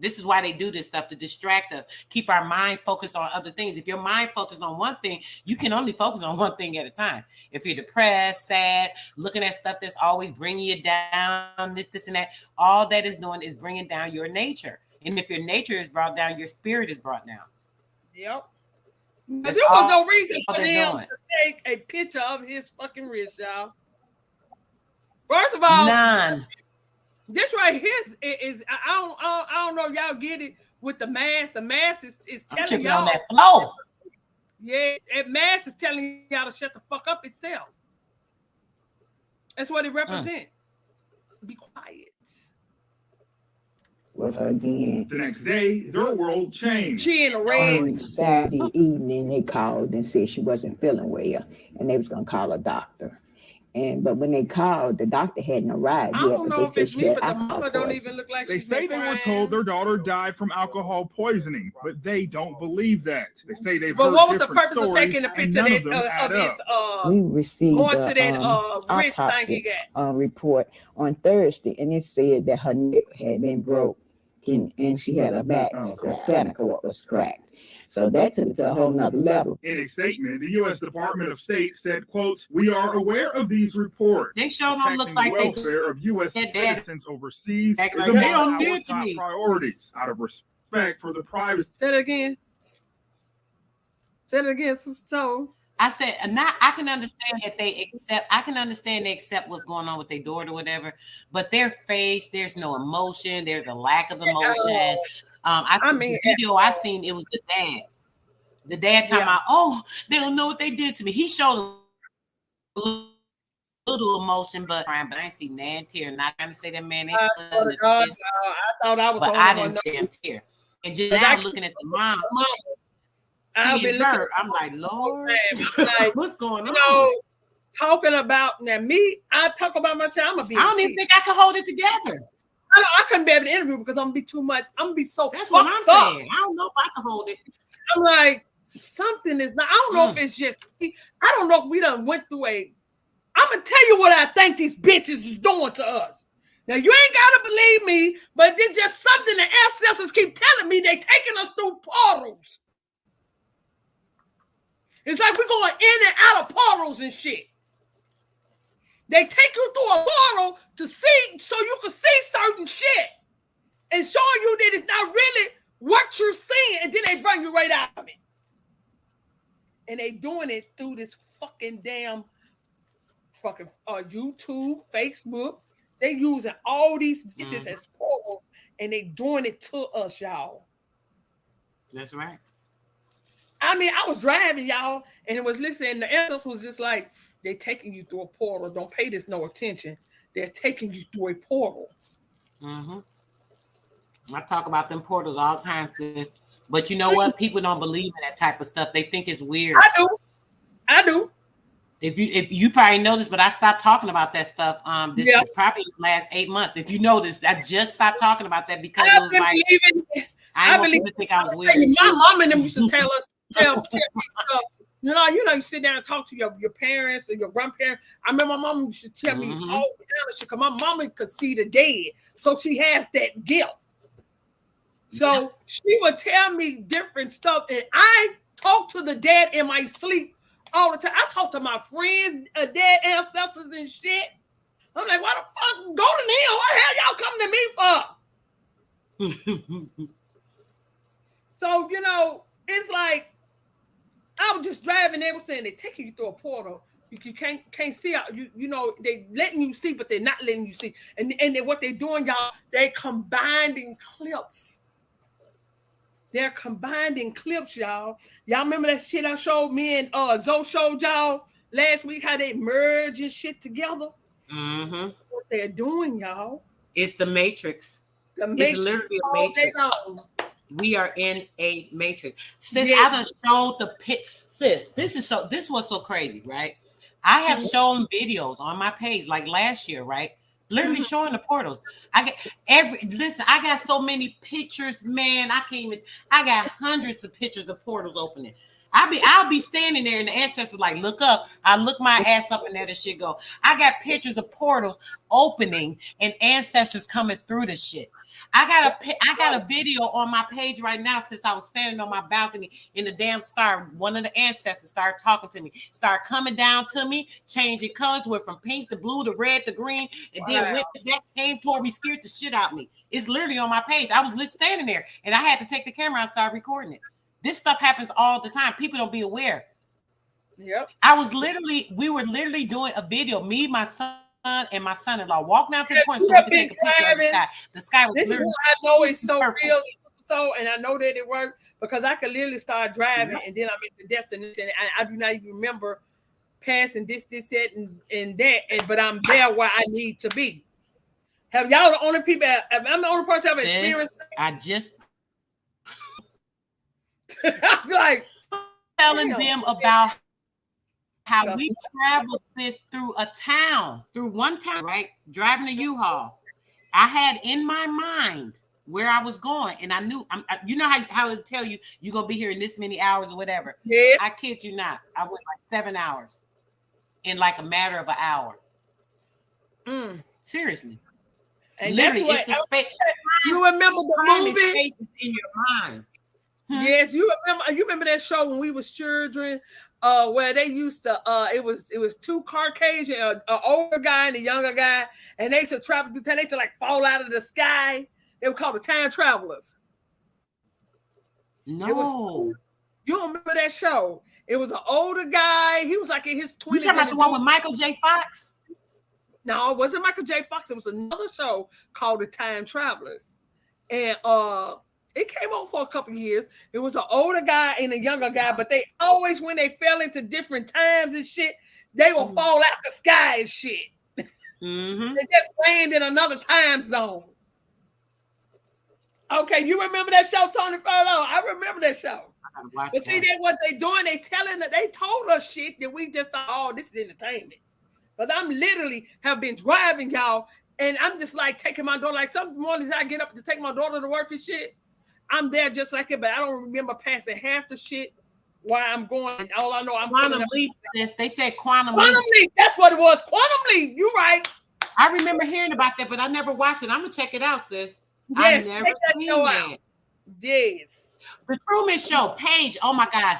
This is why they do this stuff, to distract us, keep our mind focused on other things. If your mind focused on one thing, you can only focus on one thing at a time. If you're depressed, sad, looking at stuff that's always bringing you down, this, and that, all that is doing is bringing down your nature. And if your nature is brought down, your spirit is brought down. Yep. But That's there was all- no reason all for they're them doing. to take a picture of his fucking wrist, y'all. First of all, None. this right here is I don't know if y'all get it with the mask. The mask is I'm telling tripping y'all. on that flow. Yes, that mask is telling y'all to shut the fuck up itself. That's what it represents. Be quiet. With her again. The next day, their world changed. She in the red. On Saturday evening, they called and said she wasn't feeling well, and they was gonna call a doctor. But when they called, the doctor hadn't arrived I yet. don't But know they if said it's she me, had but the alcohol mama don't poisoning. even look like They she's say they were told their daughter died from alcohol poisoning, but they don't believe that. They say they've But heard what was the different purpose of stories, taking a and picture none that, of them add of up. his We received going to that wrist thing he autopsy got? report on Thursday, and it said that her neck had been broke, and she had a back spinal cord was cracked. So that took it to a whole nother level. In a statement, the U.S. Department of State said, quote, "We are aware of these reports. They sure don't look Protecting like the they welfare of U.S. did that. citizens overseas Act is like among they don't our do it to top me. priorities out of respect for the privacy." Say it again. Say it again, Sister Toe. I said, not. I can understand that they accept. I can understand they accept what's going on with their daughter, or whatever. But their face, there's no emotion. There's a lack of emotion. The video I seen, it was the dad. The dad talking about, oh, they don't know what they did to me. He showed a little emotion, but I ain't see nan tear. Not trying to say that man ain't. I thought I was. But I didn't see him tear. And just now looking at the mom. I've been looking. I'm like, Lord, like, what's going on? You know, talking about now me, I talk about my child. I'm gonna be. I don't even think I can hold it together. I couldn't be able to interview because I'm gonna be too much. I'm gonna be so. That's what I'm up. saying. I don't know if I can hold it. I'm like, something is not. I don't know if it's just. I don't know if we done went through a. I'm gonna tell you what I think these bitches is doing to us. Now you ain't gotta believe me, but it's just something the ancestors keep telling me. They taking us through portals. It's like we're going in and out of portals and shit. They take you through a portal to see, so you can see certain shit and show you that it's not really what you're seeing, and then they bring you right out of it. And they doing it through this fucking damn fucking YouTube, Facebook. They using all these bitches as portals, and they doing it to us, y'all. That's right. I mean, I was driving, y'all, and it was listening. The answers was just like, they're taking you through a portal. Don't pay this no attention. They're taking you through a portal. Mm-hmm. I talk about them portals all the time. But you know what? People don't believe in that type of stuff. They think it's weird. I do. If you probably know this, but I stopped talking about that stuff. This is probably the last 8 months. If you notice, I just stopped talking about that because it was like I want people to think I was weird. My mom and them used to tell me stuff. You know, you sit down and talk to your parents or your grandparents. I remember my mom used to tell me all the time shit because my mama could see the dead, so she has that gift. So she would tell me different stuff, and I talk to the dead in my sleep all the time. I talk to my friends, dead ancestors and shit. I'm like, why the fuck go to them? What the hell y'all come to me for? So, you know, it's like I was just driving. They were saying they're taking you through a portal. You can't see out. You know, they letting you see, but they're not letting you see. And what they're doing, y'all, they combining clips. They're combining clips, y'all. Y'all remember that shit I showed me and Zoe showed y'all last week, how they merge and shit together? Mm-hmm. What they're doing, y'all. It's the Matrix. It's literally a Matrix. We are in a Matrix. Sis, I done showed the pit. Sis, this was so crazy, right? I have shown videos on my page like last year, right? Literally showing the portals. I got so many pictures, man. I got hundreds of pictures of portals opening. I'll be standing there and the ancestors like, look up. I look my ass up and there the shit go. I got pictures of portals opening and ancestors coming through the shit. I got a video on my page right now since I was standing on my balcony in the damn star. One of the ancestors started talking to me, started coming down to me, changing colors, went from pink to blue to red to green, and then went back, came toward me, scared the shit out of me. It's literally on my page. I was just standing there and I had to take the camera and start recording it. This stuff happens all the time. People don't be aware. Yep. We were literally doing a video, me, my son, and my son-in-law walked down to the point so we could take a picture of the sky. The sky was literally. I know it's so real, and I know that it worked because I could literally start driving and then I'm at the destination. I do not even remember passing this, that, and that, but I'm there where I need to be. Have y'all the only people? I'm the only person I've experienced. I just I'm like telling them about how we traveled this through one town, right? Driving a U-Haul. I had in my mind where I was going, and I knew, you know how it tell you you're going to be here in this many hours or whatever. Yes. I kid you not. I went like 7 hours in like a matter of an hour. Seriously. And literally, it's the space. You remember the movie? Spaces in your mind. Yes, you remember that show when we was children, where they used to it was two Caucasian, an older guy and a younger guy, and they used to travel through time. They used to like fall out of the sky. They were called the Time Travelers. No, you don't remember that show? It was an older guy. He was like in his 20s. You talking about the one with Michael J. Fox? No, it wasn't Michael J. Fox. It was another show called the Time Travelers, and it came on for a couple of years. It was an older guy and a younger guy, but they always, when they fell into different times and shit, they will fall out the sky and shit. Mm-hmm. They just land in another time zone. Okay, you remember that show, Tony Furlow? I remember that show. But see, that's what they doing. They told us shit that we just thought, oh, this is entertainment. But I'm literally have been driving, y'all, and I'm just like taking my daughter. Like some mornings I get up to take my daughter to work and shit. I'm there just like it, but I don't remember passing half the shit while I'm going. All I know, I'm quantum leap. They said quantum leap. That's what it was. Quantum leap. You right. I remember hearing about that, but I never watched it. I'm gonna check it out, sis. Yes, I never seen that. Yes. The Truman Show, Paige. Oh my gosh,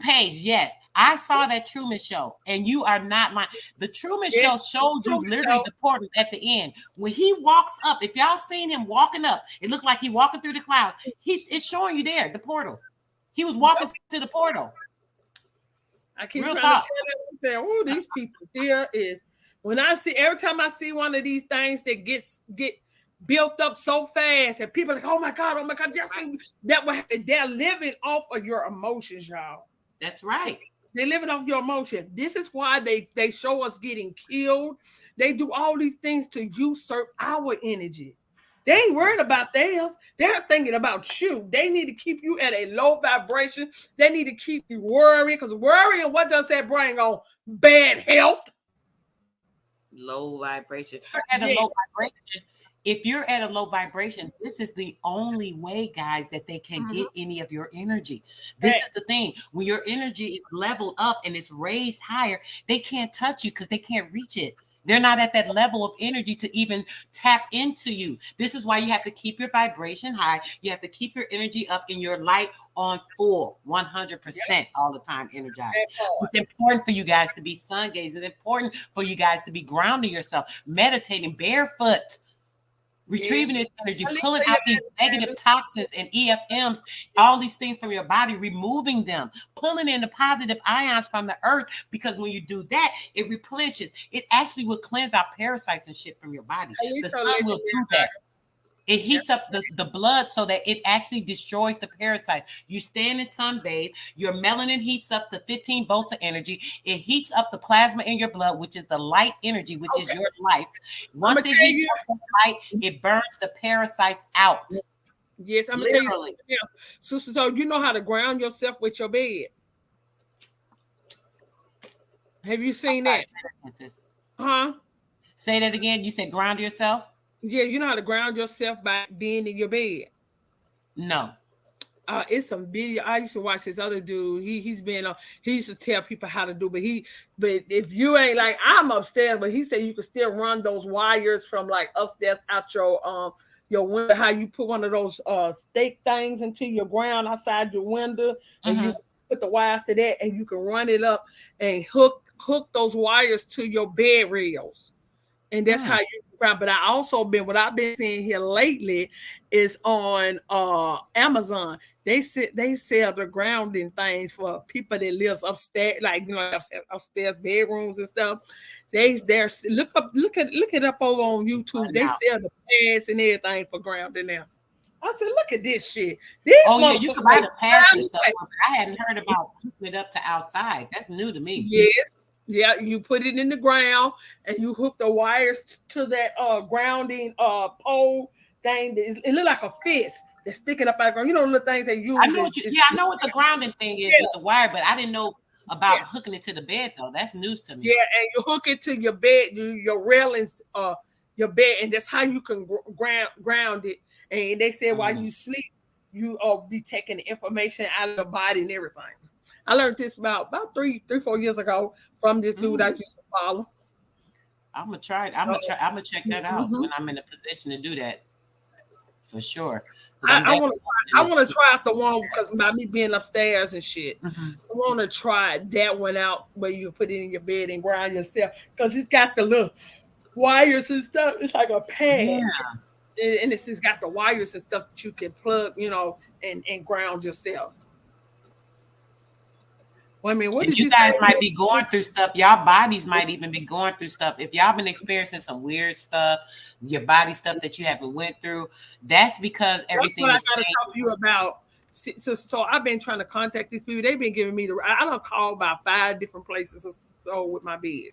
Paige. Yes, I saw that Truman Show, and you are not lying. The Truman Show showed you literally the portals at the end. When he walks up, if y'all seen him walking up, it looked like he walking through the cloud. It's showing you there, the portal. He was walking to the portal. I keep trying to tell them, oh, these people here is when I see every time I see one of these things that get built up so fast, and people are like, oh my God, just they're living off of your emotions, y'all. That's right. They're living off your emotion. This is why they show us getting killed. They do all these things to usurp our energy. They ain't worried about theirs. They're thinking about you. They need to keep you at a low vibration. They need to keep you worrying, because worrying, what does that bring on? Bad health. Low vibration. At a Yeah. low vibration. If you're at a low vibration, this is the only way, guys, that they can get any of your energy. This is the thing. When your energy is leveled up and it's raised higher, they can't touch you because they can't reach it. They're not at that level of energy to even tap into you. This is why you have to keep your vibration high. You have to keep your energy up and your light on full, 100% all the time energized. It's important for you guys to be sun gazing. It's important for you guys to be grounding yourself, meditating barefoot, retrieving this energy, pulling out these negative toxins and EFMs, all these things from your body, removing them, pulling in the positive ions from the earth, because when you do that, it replenishes. It actually will cleanse out parasites and shit from your body. The sun will do that. It heats up the blood so that it actually destroys the parasite. You stand and sunbathe, your melanin heats up to 15 volts of energy. It heats up the plasma in your blood, which is the light energy, which is your life. Once it heats up the light, it burns the parasites out. Yes, I'm going to tell you something else. So you know how to ground yourself with your bed. Have you seen that? Huh? Say that again. You said ground yourself? Yeah, you know how to ground yourself by being in your bed. No. It's some video. I used to watch this other dude. He used to tell people how to do, but if you ain't like, I'm upstairs, but he said you can still run those wires from like upstairs out your window. How you put one of those stake things into your ground outside your window, and you put the wires to that, and you can run it up and hook those wires to your bed rails. And that's how you ground. But what I've been seeing here lately is on Amazon. They sell the grounding things for people that lives upstairs, like upstairs bedrooms and stuff. They're look it up over on YouTube. They sell the pads and everything for grounding now. I said, look at this shit. You can buy the pads and stuff. I hadn't heard about hooking it up to outside. That's new to me. Yes. Yeah, you put it in the ground and you hook the wires to that grounding pole thing. It look like a fist that's sticking up out of the ground. You know the things they use. I know what the grounding thing is with the wire, but I didn't know about hooking it to the bed though. That's news to me. Yeah, and you hook it to your bed, your railings, your bed, and that's how you can ground it. And they said while you sleep, you be taking the information out of the body and everything. I learned this about 3-4 years ago from this dude I used to follow. I'm gonna try it. I'm gonna check that out when I'm in a position to do that, for sure. I want to try out the one because by me being upstairs and shit, I want to try that one out where you put it in your bed and ground yourself, because it's got the little wires and stuff. It's like a pad, and it's got the wires and stuff that you can plug, and ground yourself. Well, I mean, what did you guys might be going through stuff. Y'all bodies might even be going through stuff. If y'all been experiencing some weird stuff, your body stuff that you haven't went through, that's because everything. That's what I got to talk to you about. So I've been trying to contact these people. They've been giving me I don't call about 5 different places or so with my bed.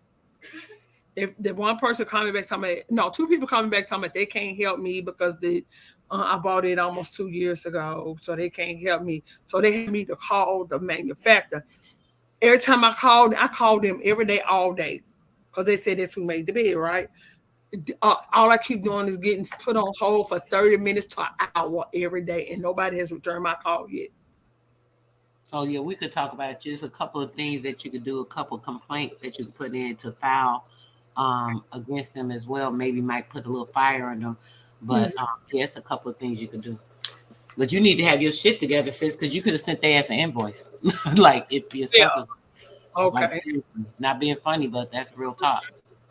If the one person called me back talking about, no, 2 people called me back talking about they can't help me because I bought it almost 2 years ago, so they can't help me. So they had me to call the manufacturer. Every time I called them every day, all day, because they said that's who made the bed, right? All I keep doing is getting put on hold for 30 minutes to an hour every day, and nobody has returned my call yet. Oh, yeah, we could talk about it. There's a couple of things that you could do, a couple of complaints that you could put in to file against them as well. Maybe might put a little fire on them. But it's a couple of things you could do. But you need to have your shit together, sis, because you could have sent their ass an invoice. Like, if your stuff was okay. Like, not being funny, but that's real talk.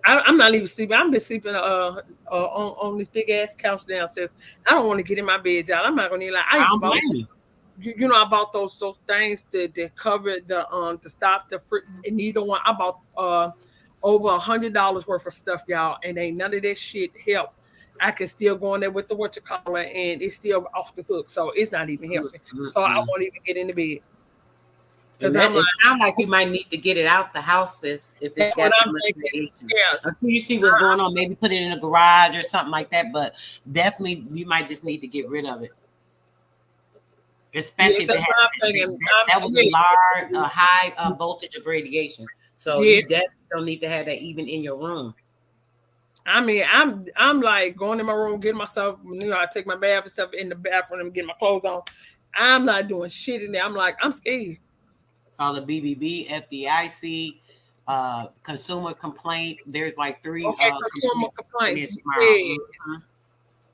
I'm not even sleeping. I've been sleeping on this big ass couch downstairs. I don't want to get in my bed, y'all. I'm not gonna like. I bought those things that cover the to stop the fruit. And neither one. I bought over $100 worth of stuff, y'all, and ain't none of that shit help. I can still go in there with the and it's still off the hook, so it's not even helping. So I won't even get in the bed. Because it sounds like you might need to get it out the house if it's got that much radiation. Yes. Until you see what's going on, maybe put it in a garage or something like that. But definitely, you might just need to get rid of it. Especially if it that was a high voltage of radiation. So you definitely don't need to have that even in your room. I mean, I'm like going in my room, getting myself, I take my bath and stuff in the bathroom and get my clothes on. I'm not doing shit in there. I'm like, I'm scared. Call the BBB, FDIC, consumer complaint. There's like 3 consumer complaints.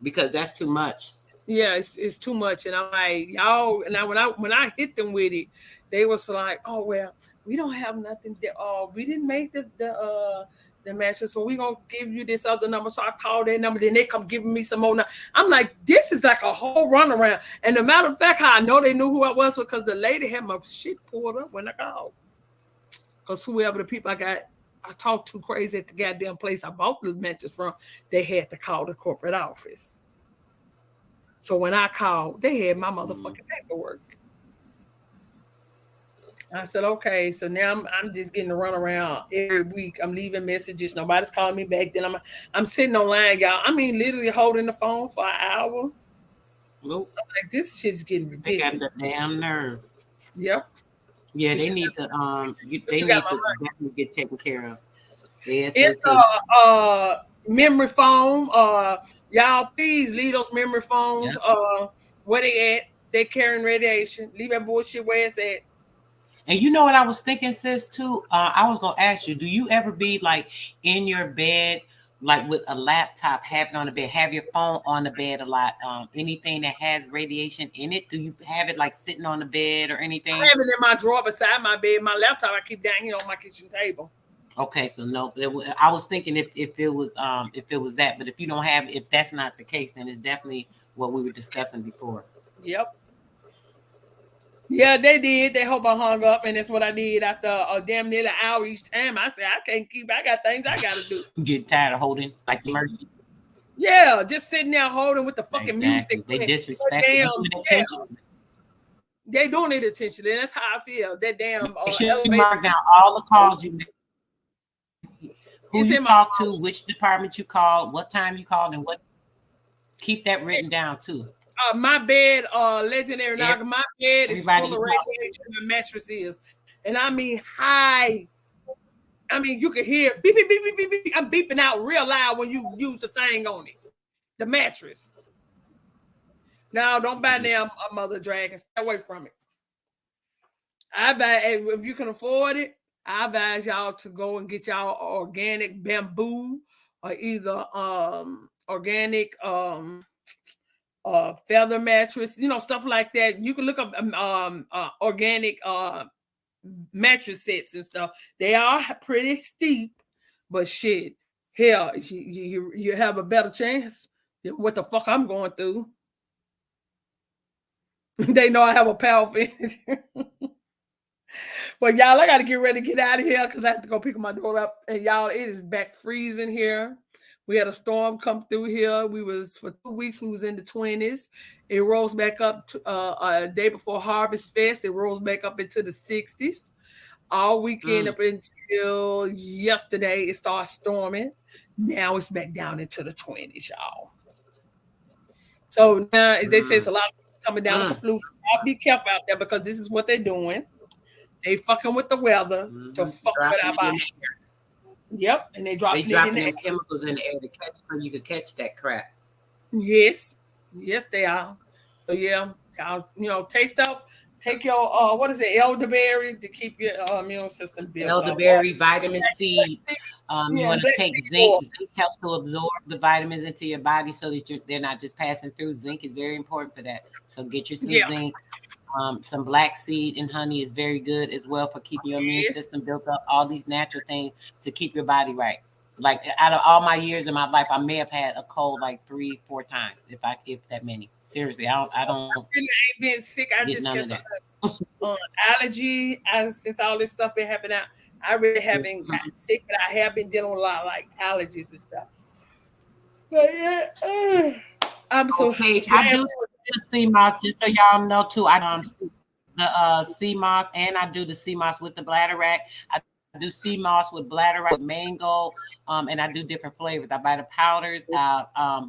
Because that's too much. Yeah, it's too much. And I'm like, y'all, and when I hit them with it, they was like, oh well, we don't have nothing we didn't make the matches, so we gonna give you this other number. So I called that number, then they come giving me some more. I'm like, this is like a whole runaround. And the matter of fact, how I know they knew who I was because the lady had my shit pulled up when I called. Because whoever the people I talked to crazy at the goddamn place I bought the matches from, they had to call the corporate office. So when I called, they had my motherfucking paperwork. I said, okay, so now I'm just getting to run around every week. I'm leaving messages. Nobody's calling me back. Then I'm sitting online, y'all. I mean, literally holding the phone for an hour. Nope. I'm like, this shit's getting ridiculous. They got the damn nerve. Yep. Yeah, they need to they need to definitely get taken care of. It's memory foam. Y'all please leave those memory foams. Yep. Where they at? They carrying radiation. Leave that bullshit where it's at. And you know what I was thinking, sis, too? I was gonna ask you, do you ever be like in your bed, like with a laptop, have it on the bed, have your phone on the bed a lot? Anything that has radiation in it, do you have it like sitting on the bed or anything? I have it in my drawer beside my bed. My laptop I keep down here on my kitchen table. Okay, so no, I was thinking if it was that, but if you don't have, if that's not the case, then it's definitely what we were discussing before. Yep. Yeah, they did. They hope I hung up, and that's what I did after damn near an hour each time. I said, I can't keep. I got things I gotta do. Get tired of holding like Mercy. Yeah, just sitting there holding with the fucking music. They disrespect. They don't need attention, and that's how I feel. That damn. You mark down all the calls you made. Who you talked to, which department you called, what time you called, and what. Keep that written down too. My bed, legendary Naga, my bed is full of radiation and mattresses. And I mean high. I mean, you can hear beep, beep, beep, beep, beep, beep. I'm beeping out real loud when you use the thing on it. The mattress. Now, don't buy damn a mother dragon. Stay away from it. If you can afford it, I advise y'all to go and get y'all organic bamboo or either organic feather mattress, stuff like that. You can look up organic mattress sets and stuff. They are pretty steep, but shit, hell, you have a better chance than what the fuck I'm going through. They know I have a powerful energy. But y'all, I got to get ready to get out of here because I have to go pick my daughter up. And y'all, it is back freezing here. We had a storm come through here. For 2 weeks, we was in the 20s. It rose back up to a day before Harvest Fest. It rose back up into the 60s. All weekend up until yesterday, it started storming. Now it's back down into the 20s, y'all. So now, as they say, it's a lot of people coming down with the flu. So y'all be careful out there because this is what they're doing. They fucking with the weather to fuck with our body. Yep, and they dropping their chemicals in the air to catch, so you can catch that crap. Yes, they are. So yeah, y'all, taste up. Take your what is it, elderberry to keep your immune system built. Elderberry, vitamin C. You want to take zinc. Zinc helps to absorb the vitamins into your body so that they're not just passing through. Zinc is very important for that. So get you some zinc. Some black seed and honey is very good as well for keeping your immune system built up. All these natural things to keep your body right. Like out of all my years in my life, I may have had a cold like 3-4 times, if that many. Seriously, I don't. I really ain't been sick. I just get allergy. Since all this stuff been happening, I really haven't gotten sick, but I have been dealing with a lot of like allergies and stuff. But yeah, I'm so. I do see Moss, just so y'all know too. the sea moss, and I do the sea moss with the bladder rack. I do sea moss with bladder rack, with mango, and I do different flavors. I buy the powders,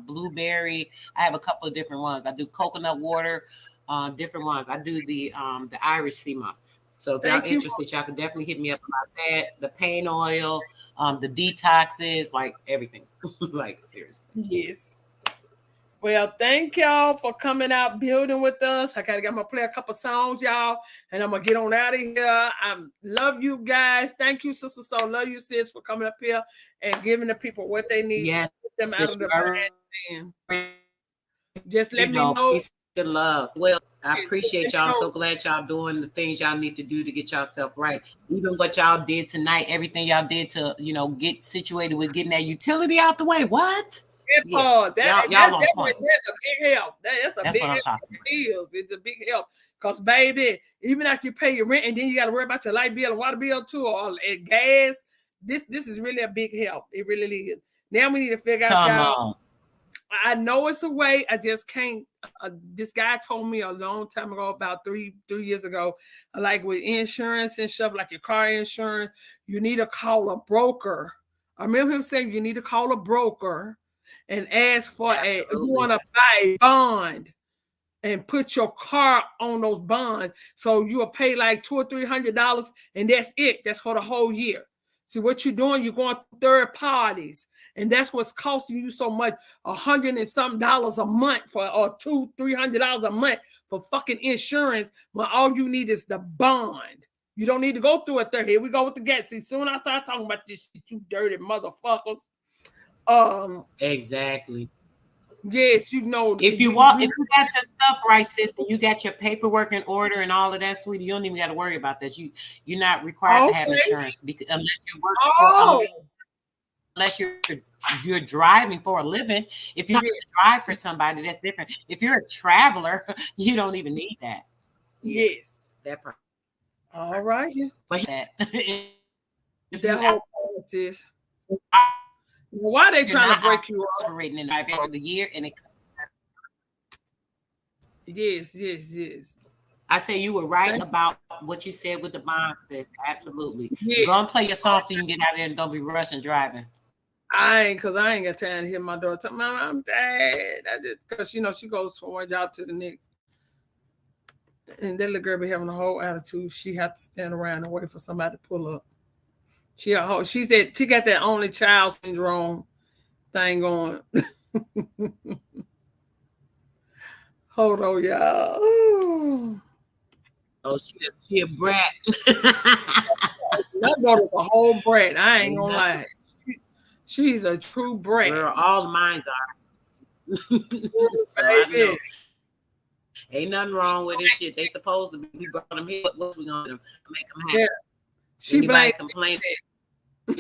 blueberry. I have a couple of different ones. I do coconut water, different ones. I do the Irish sea moss. So if y'all interested, y'all can definitely hit me up about that. The pain oil, the detoxes, like everything. Like seriously. Yes. Well, thank y'all for coming out building with us. I'm gonna play a couple songs, y'all, and I'm gonna get on out of here. I love you guys. Thank you, Sister So. Love you, sis, for coming up here and giving the people what they need. Yes, to get them out of the bad. Just let me know. Peace and love. Well, I appreciate y'all. I'm so glad y'all doing the things y'all need to do to get yourself right. Even what y'all did tonight, everything y'all did to, get situated with getting that utility out the way. What? Y'all that's a big help. That's big help. It's a big help. Because, baby, even after you pay your rent and then you got to worry about your light bill and water bill too, or gas, this is really a big help. It really is. Now we need to figure out, y'all. I know it's a way. I just can't. This guy told me a long time ago, about three years ago, like with insurance and stuff, like your car insurance, you need to call a broker. I remember him saying you need to call a broker and ask for you want to buy a bond and put your car on those bonds. So you'll pay like $200 or $300 and that's it. That's for the whole year. See what you're doing, you're going to third parties. And that's what's costing you so much, $100 and something a month or $200-$300 a month for fucking insurance when all you need is the bond. You don't need to go through it there. Here we go with the gas. See, soon I start talking about this shit, you dirty motherfuckers. Exactly. Yes, if you got your stuff right, sis, and you got your paperwork in order and all of that, sweetie, you don't even got to worry about that. You're not required to have insurance because unless you're driving for a living. If you drive for somebody, that's different. If you're a traveler, you don't even need that. Yes, that part. All right, but that whole process. Why are they trying to break you up? Operating in the year and it. Yes. I say you were right about what you said with the bond. Absolutely. Yes. Go and play your song so you can get out there and don't be rushing driving. I ain't got time to hear my daughter tell Mama, I'm dead. Because she goes from one job to the next. And that little girl be having a whole attitude. She had to stand around and wait for somebody to pull up. She said she got that only child syndrome thing going. Hold on, y'all. Oh, she a brat. My daughter's a whole brat. I ain't gonna lie. She's a true brat. Girl, all mine are. So I know. Ain't nothing wrong with this shit. They supposed to be. We brought them here. What we gonna do? Make them happy. Yeah. She blames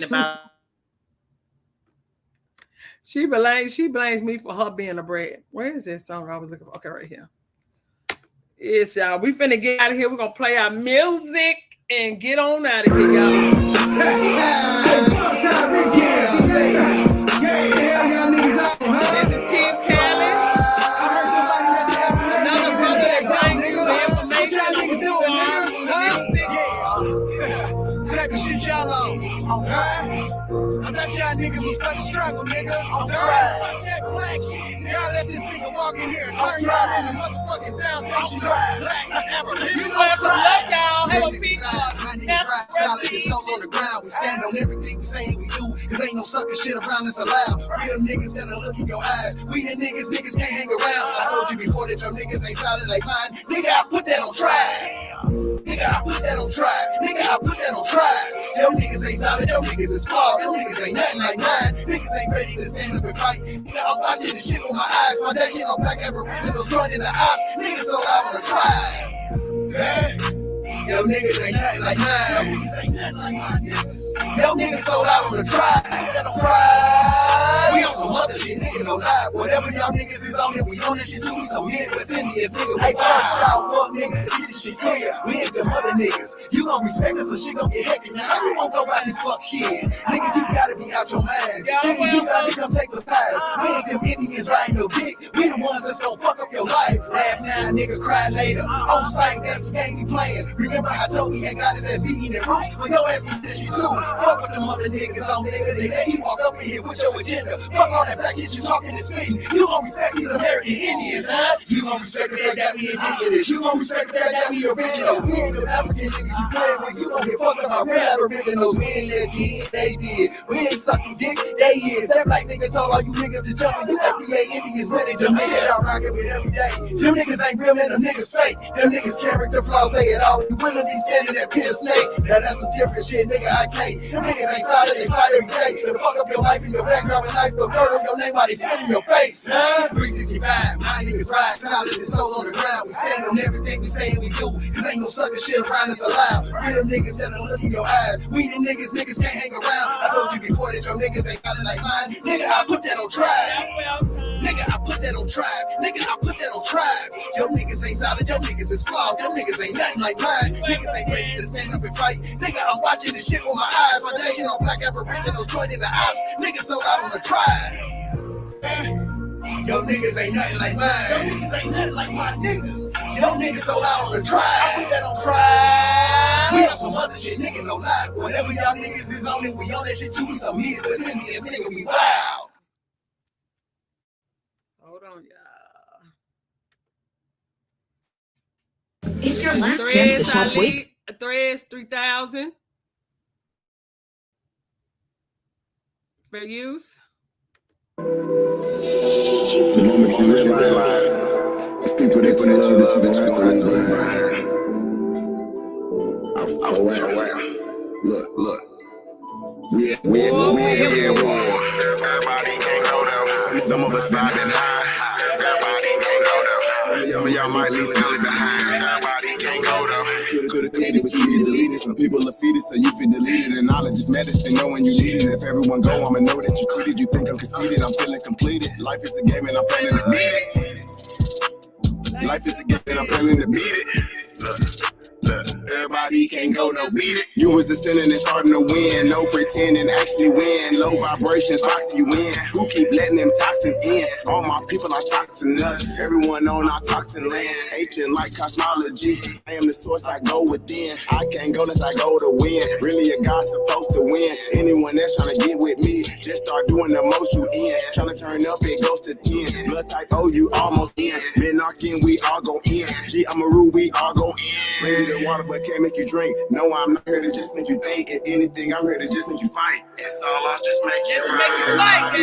about. She blames me for her being a brat. Where is that song I was looking for? Okay, right here. Yes, y'all. We finna get out of here. We're gonna play our music and get on out of here, y'all. This is Kim Kelly. Another brother that brings you the information on who you are, Type of shit y'all on. I thought y'all niggas was about to struggle, nigga. Fuck that black shit. Y'all let this nigga walk in here and turn y'all into motherfucking foundation of black African. You love y'all. Have a peace. Solid and toes on the ground. We stand on everything we saying we do. Cause ain't no sucker shit around us allowed. Real niggas that'll look in your eyes. We the niggas can't hang around. I told you before that your niggas ain't solid like mine. Nigga, I put that on try. Nigga, I put that on try. Nigga, I put that on try. Your niggas ain't solid, your niggas is flawed. Your niggas ain't nothing like mine. Niggas ain't ready to stand up and fight. Nigga, I'm watching this shit with my eyes. My that shit on black ever windows running the house. Niggas so I wanna try. Yeah. Yo niggas ain't nothing like mine. Yo niggas ain't nothing like my niggas. Yo niggas sold out on the drive. We on some other shit, nigga, no lie. Whatever y'all niggas is on it, we on this shit too. We some Midwest Indians, nigga. We first y'all fuck niggas, get this shit clear. We ain't them other niggas. You gon' respect us, so shit gon' get hectic. Now how you won't go by this fuck shit? Nigga, you gotta be out your mind. Nigga, you gotta come take us ties. We ain't them Indians riding your dick. We the ones that's gon' fuck up your life. Laugh now, now, nigga cry later. On sight, that's the game we playing. Remember how Toby had got his ass beaten in roots? Well, your ass was this shit too. Fuck with them other niggas on me, nigga. They let you walk up in here with your agenda. Fuck all that black shit you talking and spitting. You gon' respect these American Indians, huh? You gon' respect the fact that we indigenous. You gon' respect the fact that we original. We ain't them African niggas you play with. You gon' get fucked up by real aboriginals. We ain't let you in, they did. We ain't sucking dick, they is. That black nigga told all you niggas to jump and you FBA Indians with it. Them shit y'all rockin' with every day. Them niggas ain't real, man, them niggas fake. Them niggas character flaws, say it all. You women be scared of that pit of snake. Now that's some different shit, nigga, I can't. Them niggas ain't solid, they fight every day. To fuck up your life and your background and life, throw dirt on your name while they spit in your face. Huh? 365, my niggas ride, college and souls on the ground. We stand on everything we say and we do. Cause ain't no sucker shit around us allowed. Real niggas that'll look in your eyes. We the niggas can't hang around. I told you before that your niggas ain't got it like mine. Nigga, I put that on tribe. Nigga, I put that on tribe. Nigga, I put that on tribe. Your niggas ain't solid, your niggas is flawed. Them niggas ain't nothing like mine. Niggas ain't ready to stand up and fight. Nigga, I'm watching this shit with my eyes. My days on black aboriginals joining the ops. Niggas sold out on the tribe. Yo niggas ain't nothing like mine. Yo niggas ain't nothing like my niggas. Yo niggas sold out on the tribe. I put that on tribe. We on some other shit, nigga, no lie. Whatever y'all niggas is on it, we on that shit too. We some Midwest Indians, nigga, we wild. Hold on, y'all. It's your last chance to shop with Threads 3,000. Fair use. The moment you realize it's people that put love that you don't have to leave behind. Look. We at war. Everybody can't go there. Some of us vibing high. Everybody can't go there. Some of y'all might leave family behind. Everybody can't go there. Could've committed, but you get deleted. Some people are defeated, so you feel deleted. And knowledge is medicine, knowing you need it. If everyone go, I'ma know that you treated. You think I'm conceited, I'm feeling completed. Life is a game and I'm planning to beat it. Life is a game and I'm planning to beat it. Look, everybody can't go, no beat it. You was ascending and starting to win. No pretending, actually win. Low vibrations, boxing you in. Who keep letting them toxins in? All my people are toxinous. Everyone on our toxin land. Ancient like cosmology. I am the source, I go within. I can't go unless I go to win. Really a God supposed to win. Anyone that's trying to get with me, just start doing the most you in. Trying to turn up, it goes to 10. Blood type O, you almost in. Minarchin, we all go in. G, I'm a rule, we all go in. Ready to water, but can't make you drink. No, I'm not here to just make you think. If anything, I'm here to just make you fight. It's all ours, just make it right.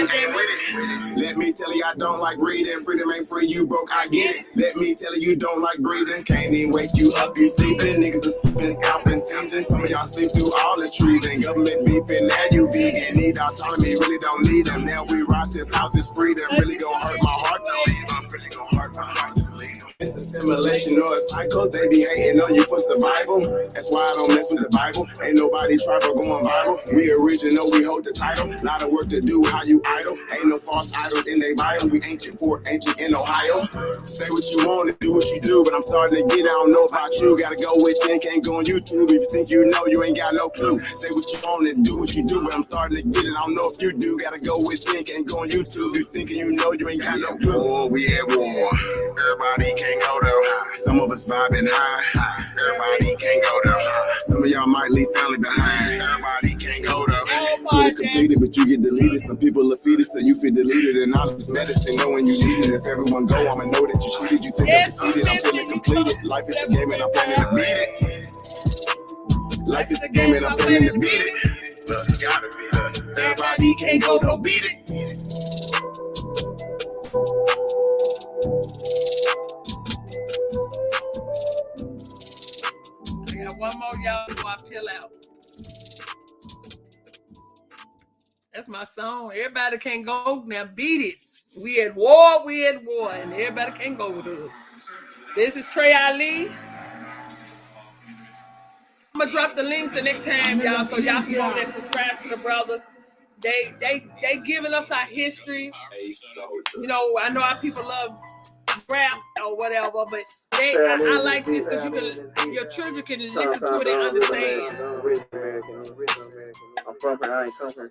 Let me tell you, I don't like breathing. Freedom ain't free, you broke, I get it. Let me tell you, you don't like breathing. Can't even wake you up, you sleeping. Niggas are sleeping, scalping season. Some of y'all sleep through all the treason. Government beefing, now you vegan. Need autonomy, really don't need them. Now we rise, this house is freedom. Really gonna hurt my heart to leave them. Really gonna hurt my heart to leave them. It's a simulation or a cycle. They be hating on you for survival. That's why I don't mess with the Bible. Ain't nobody tribal going viral. We original, we hold the title. Lot of work to do, how you idle. Ain't no false idols in they bio. We ancient in Ohio. Say what you want and do what you do, but I'm starting to get, I don't know about you. Gotta go with think, ain't go on YouTube. If you think you know, you ain't got no clue. Say what you want and do what you do, but I'm starting to get it, I don't know if you do. Gotta go with think, ain't go on YouTube. You thinking you know, you ain't got no clue. War, we at war. Everybody can't go there. Some of us vibing high. Everybody can't go there. Some of y'all might leave family behind. Everybody can't go there. Could've completed, but you get deleted. Some people are feeded, so you feel deleted. And knowledge is medicine, knowing you need it. If everyone go, I'ma know that you cheated. You think I'm conceited, I'm feeling completed. Life is a game and I'm planning to beat it. Life is a game and I'm planning to beat it. Look, gotta be look. Everybody can't go, no beat it. I got one more, y'all, before I peel out. That's my song. Everybody can't go. Now beat it. We at war, and everybody can't go with us. This is Trey Ali. I'm gonna drop the links the next time, y'all, so y'all can go there and subscribe to the brothers. They giving us our history. You know, I know our people love rap or whatever, but I like this because your children can listen to it and understand. I'm from her, I ain't come from.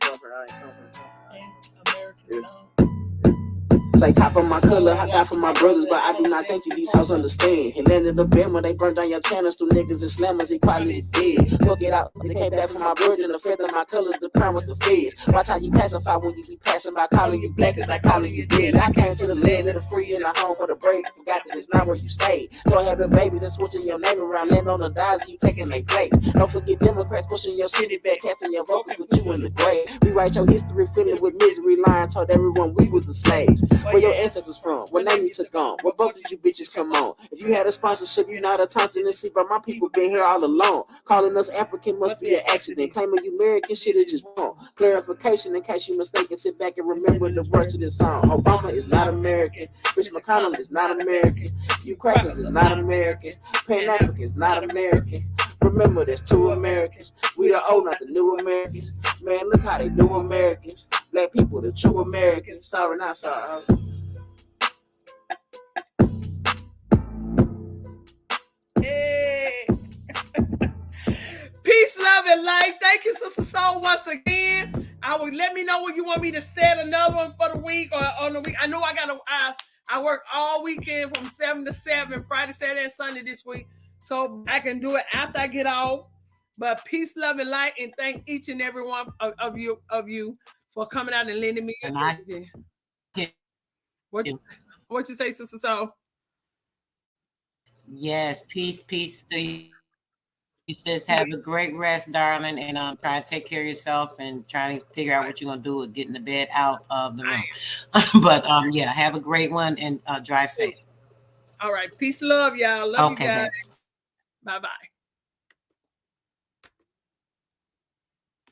American song. Say top of my color, I die for my brothers, but I do not think you these hoes understand. He landed the bed when they burned down your channels through niggas and slammers, equality dead. Fuck it out, they came back for my bird and the feather, my colors, the crown with the feds. Watch how you pacify when you be passing by, calling you black is like calling you dead. I came to the land of the free and the home for the brave. Forgot that it's not where you stay. So having babies and switching your name around, land on the dies, you taking their place. Don't forget Democrats pushing your city back, casting your vocals with you in the grave. Rewrite your history, filling with misery, lying, told everyone we was the slaves. Where your ancestors from? What name you took on? What boat did you bitches come on? If you had a sponsorship, you not a Thompson and see, but my people been here all along. Calling us African must be an accident. Claiming you American shit is just wrong. Clarification in case you mistaken. Sit back and remember the words of this song. Obama is not American. Rich McConnell is not American. You crackers is not American. Pan African is not American. Remember, there's two Americans. We the old, not the new Americans. Man, look how they do Americans. Black people, the true Americans. Sorry, not sorry. Hey. Peace, love, and light. Thank you, Sister Soul, once again. I will let me know when you want me to set another one for the week or on the week. I know I work all weekend from 7 to 7, Friday, Saturday, and Sunday this week. So I can do it after I get off. But peace, love, and light, and thank each and every one of you for coming out and lending me your energy. What you say, Sister Soul? Yes, peace to you. You says have a great rest, darling, and try to take care of yourself and try to figure out what you're gonna do with getting the bed out of the room. But yeah, have a great one and drive safe. All right, peace, love, y'all. Love you guys. Bye-bye.